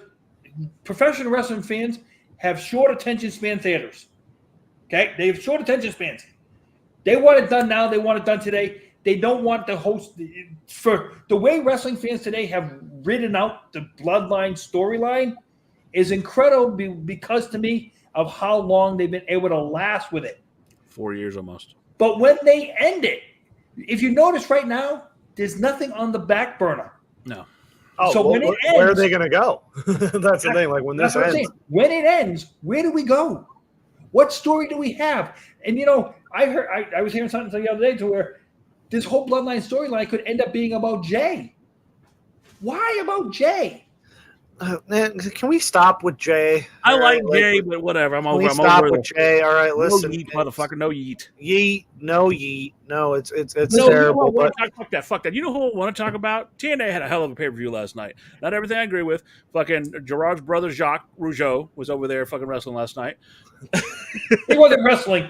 professional wrestling fans have short attention span theaters. Okay, they have short attention spans. They want it done now. They want it done today. They don't want the host. For the way wrestling fans today have written out the bloodline storyline is incredible because to me of how long they've been able to last with it. 4 years almost. But when they end it, if you notice right now, there's nothing on the back burner. No. Oh, so when it ends, where are they going to go? That's the thing. Like when this ends, when it ends, where do we go? What story do we have? And I was hearing something the other day to where this whole bloodline storyline could end up being about Jay. Why about Jay? Man, can we stop with Jay? I like Jay, but whatever. I'm over. Stop with Jay. All right, listen. No yeet, motherfucker. No yeet. Yeet. No yeet. No, it's terrible. Fuck that. You know who I want to talk about? TNA had a hell of a pay-per-view last night. Not everything I agree with. Fucking Gerard's brother Jacques Rougeau was over there fucking wrestling last night. He wasn't wrestling.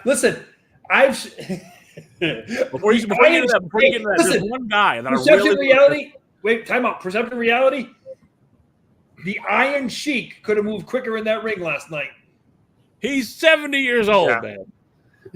Listen, before you get into that, there's one guy that Perception Reality. Wait, time out. Perception Reality. The Iron Sheik could have moved quicker in that ring last night. He's 70 years old, man.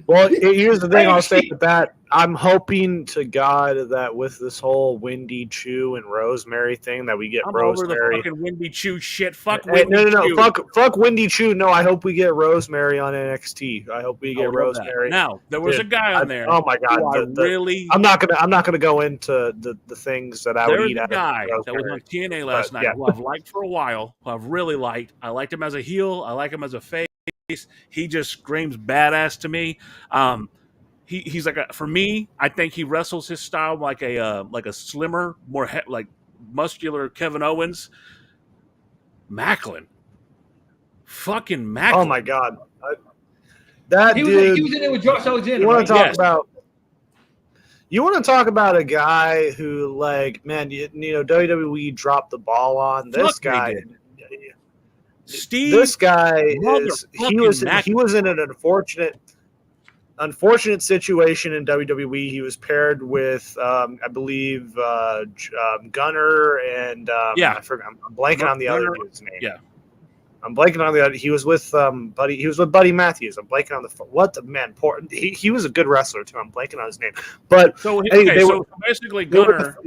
Well, here's the thing. I'll say Hey, with that. I'm hoping to God that with this whole Wendy Chu and Rosemary thing that we get I'm over the Rosemary. fucking Wendy Chu shit. Fuck Hey, Wendy no. Chu. Fuck Wendy Chu. No, I hope we get Rosemary on NXT. I hope we I get would love that. Rosemary. Now there was a Dude, guy on there. oh my God! Who I really. I'm not gonna go into the things that I would There's eat a out guy of that was on Rosemary. TNA last night Yeah. who I've liked for a while, who I've really liked. I liked him as a heel. I like him as a face. He just screams badass to me. He's like for me. I think he wrestles his style like a slimmer, more like muscular Kevin Owens. Macklin, fucking Macklin. Oh my God! That he dude. was in there with Josh Alexander. You want Right? to talk Yes. about? You want to talk about a guy who, like, man, WWE dropped the ball on this Fuck, they guy. did. Steve, This guy is he was motherfucking in an unfortunate situation in WWE. He was paired with I believe Gunner and Yeah. I forgot. I'm blanking on the other Gunner, dude's name. yeah. I'm blanking on the other. He was with Buddy. He was with Buddy Matthews. I'm blanking on he was a good wrestler too. I'm blanking on his name. But So hey, they were basically they were Gunner.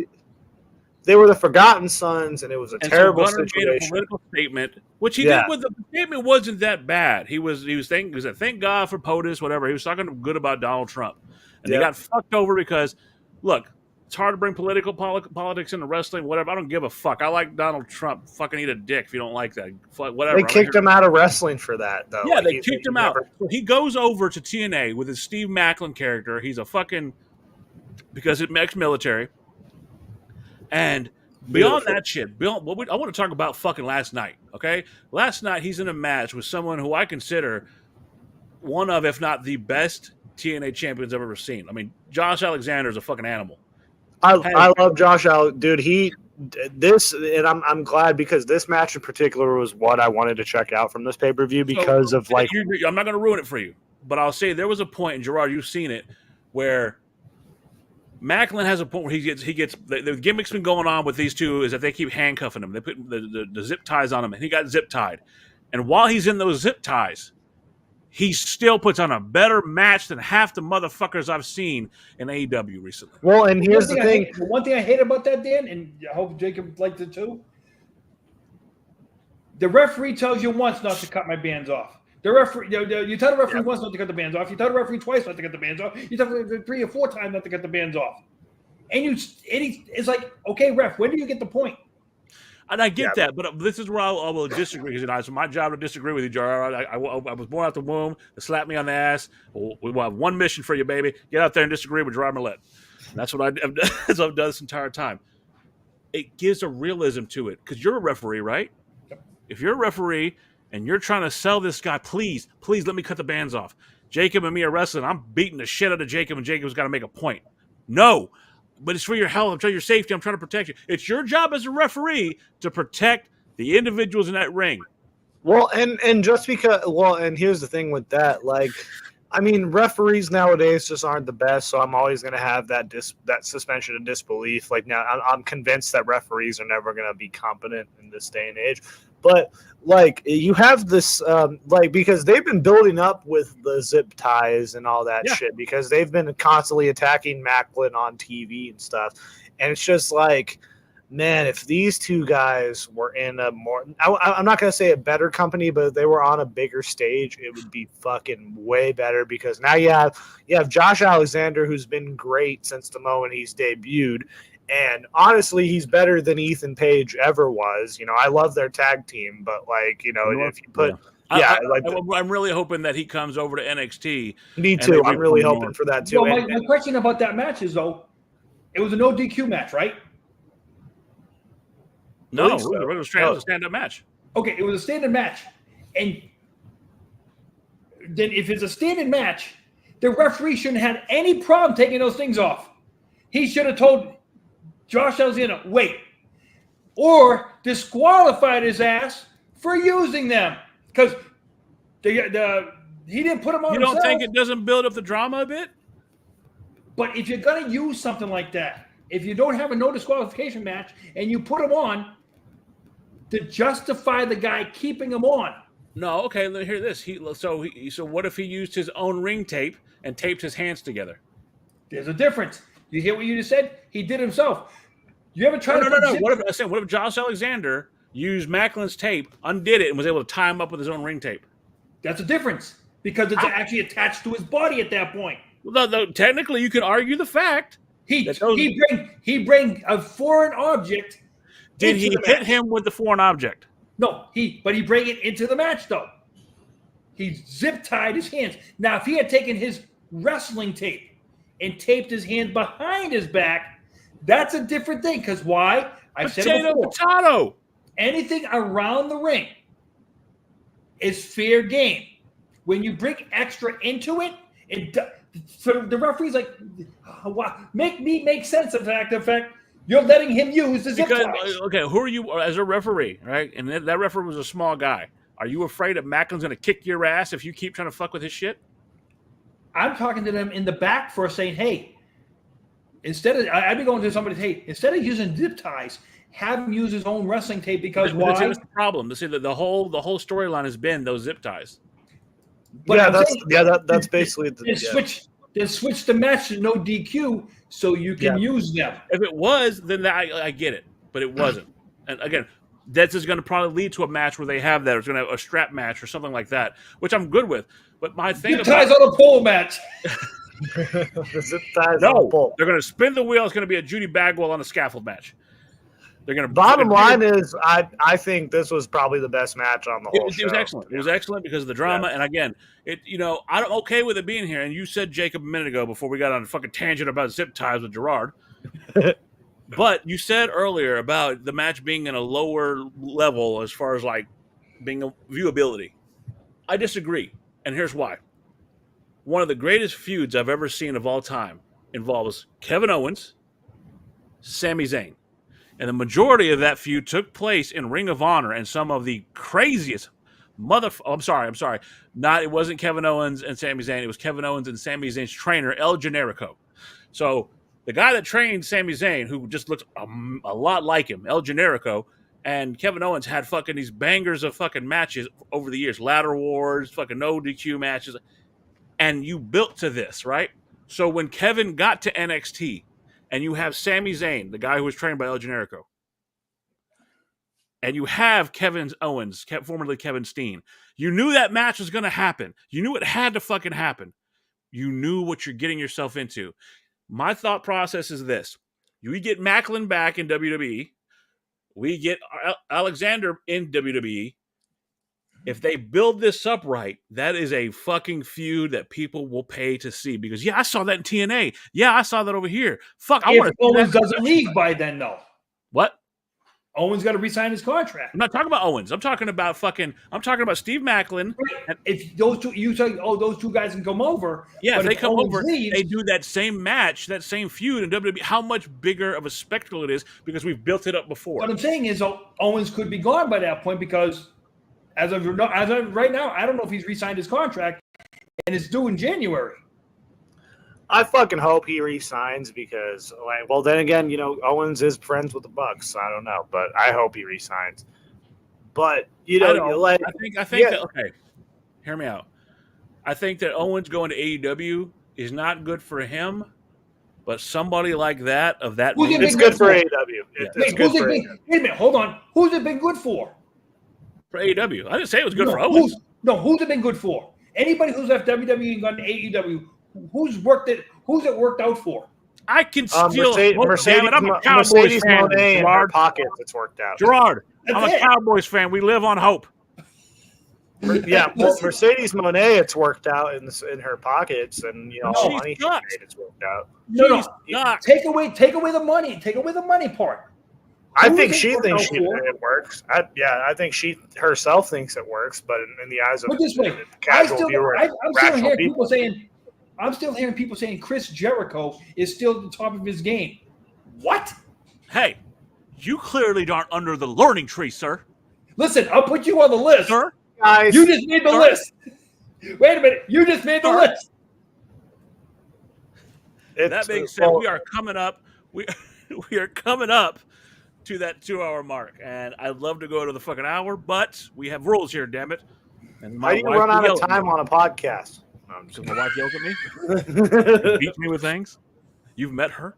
they were the Forgotten Sons, and it was a And terrible so Gunner made a situation. political statement, which he Yeah. did. With the statement wasn't that bad. He said thank God for POTUS, whatever. He was talking good about Donald Trump, and he Yeah. got fucked over because look, it's hard to bring politics into wrestling. Whatever, I don't give a fuck. I like Donald Trump. Fucking eat a dick if you don't like that. Fuck, whatever. They kicked him out of wrestling for that, though. Yeah, Like, they he kicked him never- out. So he goes over to TNA with his Steve Macklin character. He's a fucking because it's ex-military. And beyond Beautiful. that shit, I want to talk about fucking last night. Okay, last night he's in a match with someone who I consider one of, if not the best TNA champions I've ever seen. I mean, Josh Alexander is a fucking animal. I love Josh Allen, dude. I'm glad because this match in particular was what I wanted to check out from this pay per view because of like. I'm not going to ruin it for you, but I'll say there was a point, and Gerard, you've seen it, where Macklin has a point where he gets the gimmick's been going on with these two is that they keep handcuffing him. They put the zip ties on him, and he got zip tied. And while he's in those zip ties, he still puts on a better match than half the motherfuckers I've seen in AEW recently. Well, and here's the thing. One thing I hate about that, Dan, and I hope Jacob liked it too. The referee tells you once not to cut my bands off. The referee, you tell the referee once not to cut the bands off. You tell the referee twice not to cut the bands off. You tell the referee 3 or 4 times not to cut the bands off. And it's like, okay, ref, when do you get the point? And I get that, but this is where I will disagree. Because it's my job to disagree with you, Jar. I was born out the womb to slap me on the ass. We will have one mission for you, baby. Get out there and disagree with Gerard Millette. That's what I've done this entire time. It gives a realism to it because you're a referee, right? Yep. If you're a referee and you're trying to sell this guy, please let me cut the bands off. Jacob and me are wrestling. I'm beating the shit out of Jacob, and Jacob's got to make a point. No. But it's for your health. I'm trying your safety. I'm trying to protect you. It's your job as a referee to protect the individuals in that ring. Well, and just because, and here's the thing with that, like, I mean, referees nowadays just aren't the best, so I'm always going to have that suspension of disbelief. Like, now I'm convinced that referees are never going to be competent in this day and age. But like, you have this, because they've been building up with the zip ties and all that shit because they've been constantly attacking Macklin on TV and stuff. And it's just like, man, if these two guys were in a more, I'm not going to say a better company, but if they were on a bigger stage, it would be fucking way better because now you have Josh Alexander, who's been great since the moment he's debuted. And honestly, he's better than Ethan Page ever was. I love their tag team, but like, if you put, I'm really hoping that he comes over to NXT. Me too. I'm really hoping for that too. Well, my question about that match is though, it was a no DQ match, right? No, it was a stand-up match. Okay, it was a stand-up match, and then if it's a stand-up match, the referee shouldn't have had any problem taking those things off. He should have told Josh Alexander, wait, or disqualified his ass for using them because he didn't put them on. You don't think it doesn't build up the drama a bit? But if you're gonna use something like that, if you don't have a no disqualification match and you put them on to justify the guy keeping them on, No, okay. Let me hear this. So what if he used his own ring tape and taped his hands together? There's a difference. You hear what you just said? He did himself. You ever try to put No. zip- What if Josh Alexander used Macklin's tape, undid it, and was able to tie him up with his own ring tape? That's a difference because it's actually attached to his body at that point. Well, technically, you could argue the fact. He bring a foreign object. Did he hit him with the foreign object? No, but he bring it into the match though. He zip tied his hands. Now, if he had taken his wrestling tape and taped his hand behind his back, that's a different thing. Because why? I've said it before. Potato. Anything around the ring is fair game. When you bring extra into it, so the referee's like, make me make sense of the fact you're letting him use the zip ties. Okay, who are you as a referee, right? And that referee was a small guy. Are you afraid that Macklin's going to kick your ass if you keep trying to fuck with his shit? I'm talking to them in the back for saying, hey, I'd be going to somebody, hey, instead of using zip ties, have him use his own wrestling tape because why? That's the problem. See, the whole storyline has been those zip ties. But that's basically switch the match to no DQ so you can use them. If it was, then I get it, but it wasn't. And again, that's just going to probably lead to a match where they have that. It's going to have a strap match or something like that, which I'm good with. But my thing zip ties on a pole match. Zip ties no, on a pole. They're going to spin the wheel. It's going to be a Judy Bagwell on a scaffold match. They're going to. Bottom line is, I think this was probably the best match on the whole show. It was excellent. It was excellent because of the drama. Yeah. And again, I'm okay with it being here. And you said, Jacob, a minute ago before we got on a fucking tangent about zip ties with Gerard. But you said earlier about the match being in a lower level as far as like being a viewability. I disagree. And here's why. One of the greatest feuds I've ever seen of all time involves Kevin Owens, Sami Zayn. And the majority of that feud took place in Ring of Honor and some of the craziest I'm sorry. It wasn't Kevin Owens and Sami Zayn. It was Kevin Owens and Sami Zayn's trainer, El Generico. So the guy that trained Sami Zayn, who just looks a lot like him, El Generico, and Kevin Owens had fucking these bangers of fucking matches over the years, ladder wars, fucking no DQ matches. And you built to this, right? So when Kevin got to NXT, and you have Sami Zayn, the guy who was trained by El Generico, and you have Kevin Owens, formerly Kevin Steen, you knew that match was going to happen. You knew it had to fucking happen. You knew what you're getting yourself into. My thought process is this. We get Macklin back in WWE. We get Alexander in WWE. If they build this up right, that is a fucking feud that people will pay to see. Because, I saw that in TNA. Yeah, I saw that over here. Fuck, I want to. Owens doesn't leave by then, though. What? Owens got to re-sign his contract. I'm not talking about Owens. I'm talking about Steve Macklin. Right. If those two, you say, those two guys can come over. Yeah, if they come over, they do that same match, that same feud in WWE. How much bigger of a spectacle it is because we've built it up before. What I'm saying is, Owens could be gone by that point because. As of right now, I don't know if he's re-signed his contract, and it's due in January. I fucking hope he re-signs because, then again, Owens is friends with the Bucks. So I don't know, but I hope he re-signs. But I think that, okay, hear me out. I think that Owens going to AEW is not good for him, but somebody like that it's good for AEW. It's good for AEW. Wait a minute, hold on. Who's it been good for? For AEW. I didn't say it was good for Owens. Who's it been good for? Anybody who's left WWE and gone to AEW, who's it worked out for? I can steal Mercedes I'm a Cowboys fan. In her pocket, it's worked out. Gerard, I'm a Cowboys fan. We live on hope. Yeah, Mercedes Moné, it's worked out in her pockets, and all money she made, it's worked out. No. Take away the money. Take away the money part. I think she thinks it works. I think she herself thinks it works, but in the eyes of the casual viewer, I'm still hearing people saying Chris Jericho is still at the top of his game. What? Hey, you clearly aren't under the learning tree, sir. Listen, I'll put you on the list. Sir? Guys, you just made the list. Wait a minute. You just made the list. That being said, we are coming up. We are coming up to that 2-hour mark, and I'd love to go to the fucking hour, but we have rules here, damn it. And How do you run out of time on a podcast? No, because my wife yells at me, beats me with things. You've met her.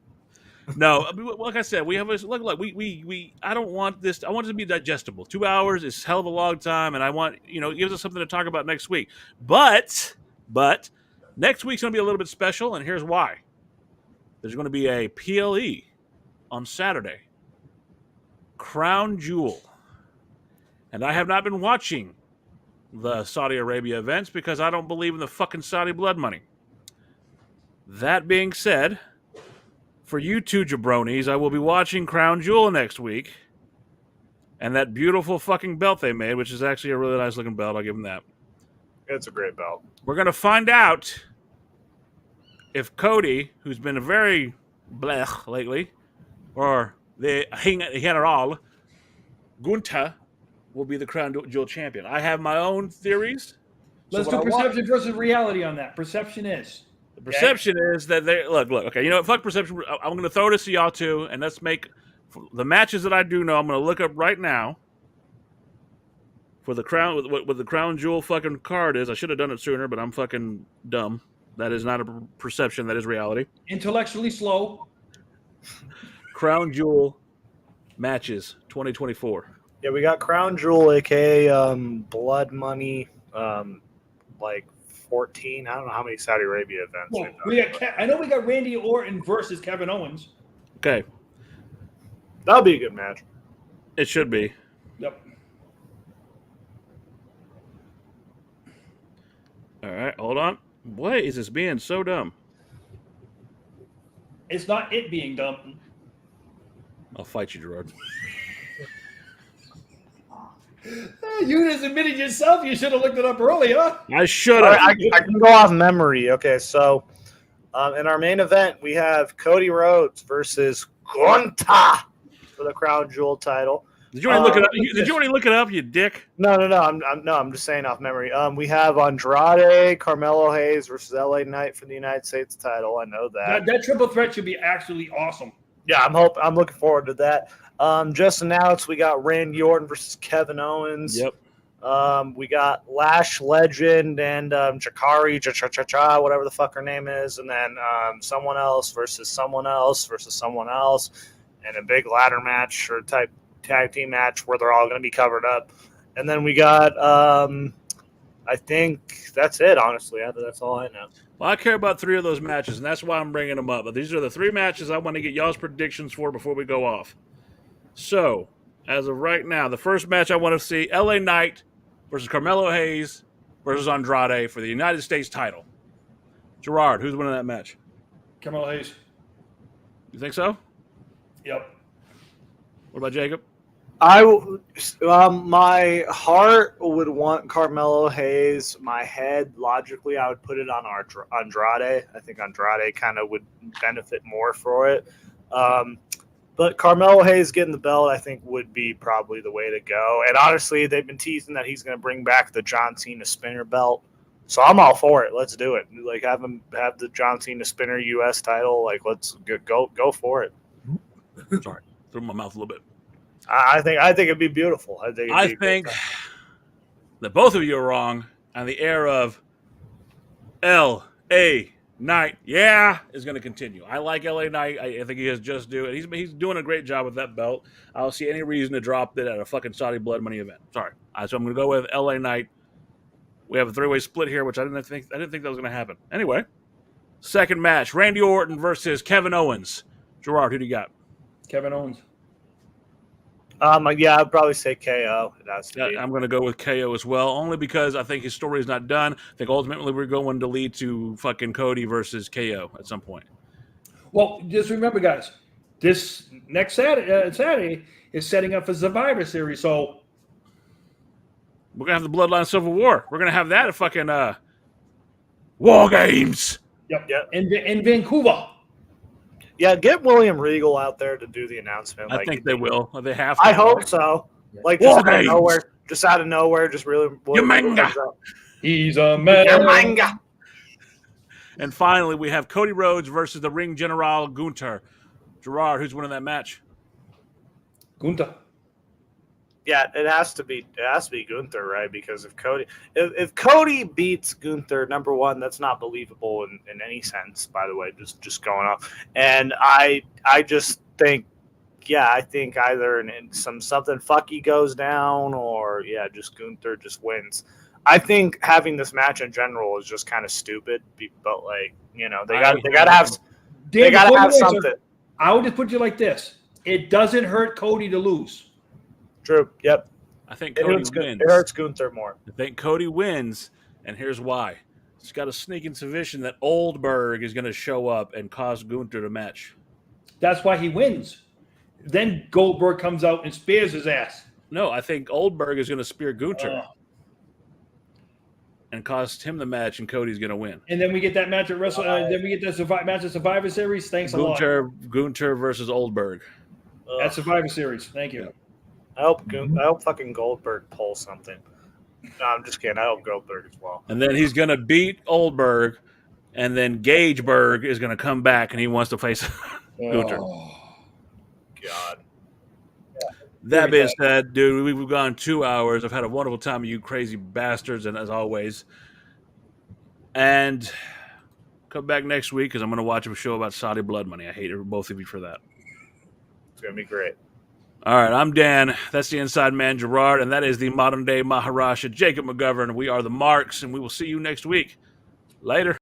No, like I said, we have look. We. I don't want this. I want it to be digestible. 2 hours is hell of a long time, and I want it gives us something to talk about next week. But next week's going to be a little bit special, and here's why. There's going to be a PLE on Saturday, Crown Jewel, and I have not been watching the Saudi Arabia events because I don't believe in the fucking Saudi blood money. That being said, for you two jabronis, I will be watching Crown Jewel next week. And that beautiful fucking belt they made, which is actually a really nice looking belt, I'll give them that. It's a great belt. We're going to find out if Cody, who's been a very blech lately, or the General, Gunther, will be the Crown Jewel champion. I have my own theories. Let's do perception versus reality on that. Perception is. The perception is that they look. Okay, you know what? Fuck perception. I'm going to throw this to y'all too, and let's make the matches that I do know. I'm going to look up right now for the crown. What the Crown Jewel fucking card is. I should have done it sooner, but I'm fucking dumb. That is not a perception. That is reality. Intellectually slow. Crown Jewel matches 2024. Yeah, we got Crown Jewel, aka Blood Money, like 14. I don't know how many Saudi Arabia events. Well, I know we got Randy Orton versus Kevin Owens. Okay, that'll be a good match. It should be. Yep. All right, hold on. Why is this being so dumb? It's not it being dumb. I'll fight you, Gerard. You just admitted yourself you should have looked it up earlier. I should have. I can go off memory. Okay, so in our main event, we have Cody Rhodes versus Gunther for the Crown Jewel title. Did you already look it up? Did you already look it up, you dick? No. I'm just saying off memory. We have Andrade, Carmelo Hayes versus LA Knight for the United States title. I know that. That triple threat should be actually awesome. Yeah, I'm looking forward to that. Just announced we got Randy Orton versus Kevin Owens. Yep. We got Lash Legend and Jakari, Cha-cha-cha-cha, whatever the fuck her name is, and then someone else versus someone else versus someone else, and a big ladder match or type tag team match where they're all going to be covered up. And then we got, I think that's it, honestly. That's all I know. Well, I care about 3 of those matches, and that's why I'm bringing them up. But these are the 3 matches I want to get y'all's predictions for before we go off. So, as of right now, the first match I want to see, LA Knight versus Carmelo Hayes versus Andrade for the United States title. Gerard, who's winning that match? Carmelo Hayes. You think so? Yep. What about Jacob? My heart would want Carmelo Hayes. My head, logically, I would put it on Andrade. I think Andrade kind of would benefit more for it. But Carmelo Hayes getting the belt, I think, would be probably the way to go. And honestly, they've been teasing that he's going to bring back the John Cena spinner belt. So I'm all for it. Let's do it. Like, have the John Cena spinner U.S. title. Like, let's go for it. Sorry, threw my mouth a little bit. I think it'd be beautiful. I think that both of you are wrong on the air of L.A. Knight, is going to continue. I like LA Knight. I think he has just due. He's doing a great job with that belt. I don't see any reason to drop it at a fucking Saudi blood money event. Sorry. So I'm going to go with LA Knight. We have a 3-way split here, which I didn't think that was going to happen. Anyway, second match: Randy Orton versus Kevin Owens. Gerard, who do you got? Kevin Owens. I'd probably say KO. I'm going to go with KO as well, only because I think his story is not done. I think ultimately we're going to lead to fucking Cody versus KO at some point. Well, just remember, guys, this next Saturday is setting up for Survivor Series, so we're going to have the Bloodline Civil War. We're going to have that at fucking War Games. Yep. In Vancouver. Yeah, get William Regal out there to do the announcement. I think they will. They have to. I hope so. Like, just out of nowhere, just really. He's a man. And finally, we have Cody Rhodes versus the Ring General Gunther. Gerard, who's winning that match? Gunther. Yeah, it has to be Gunther, right? Because if Cody beats Gunther, number one, that's not believable in any sense, by the way, just going off. And I just think, yeah, I think either something fucky goes down, or yeah, just Gunther just wins. I think having this match in general is just kind of stupid, but like, you know, they got to have something. I would just put you like this: it doesn't hurt Cody to lose. True. Yep. I think Cody wins. It hurts Gunther more. I think Cody wins, and here's why. He's got a sneaking suspicion that Oldberg is going to show up and cause Gunther to match. That's why he wins. Then Goldberg comes out and spears his ass. No, I think Oldberg is going to spear Gunther and cause him the match, and Cody's going to win. And then we get that match at Wrestle. Then we get that match at Survivor Series. Thanks a lot. Gunther versus Oldberg. At Survivor Series. Thank you. Yeah. I hope fucking Goldberg pulls something. No, I'm just kidding. I hope Goldberg as well. And then he's going to beat Oldberg, and then Gageberg is going to come back, and he wants to face Gunther. God. That being said, dude, we've gone 2 hours. I've had a wonderful time with you crazy bastards, and as always. And come back next week because I'm going to watch a show about Saudi blood money. I hate both of you for that. It's going to be great. All right, I'm Dan. That's the Inside Man Gerard, and that is the modern-day Maharaja Jacob McGovern. We are the Marks, and we will see you next week. Later.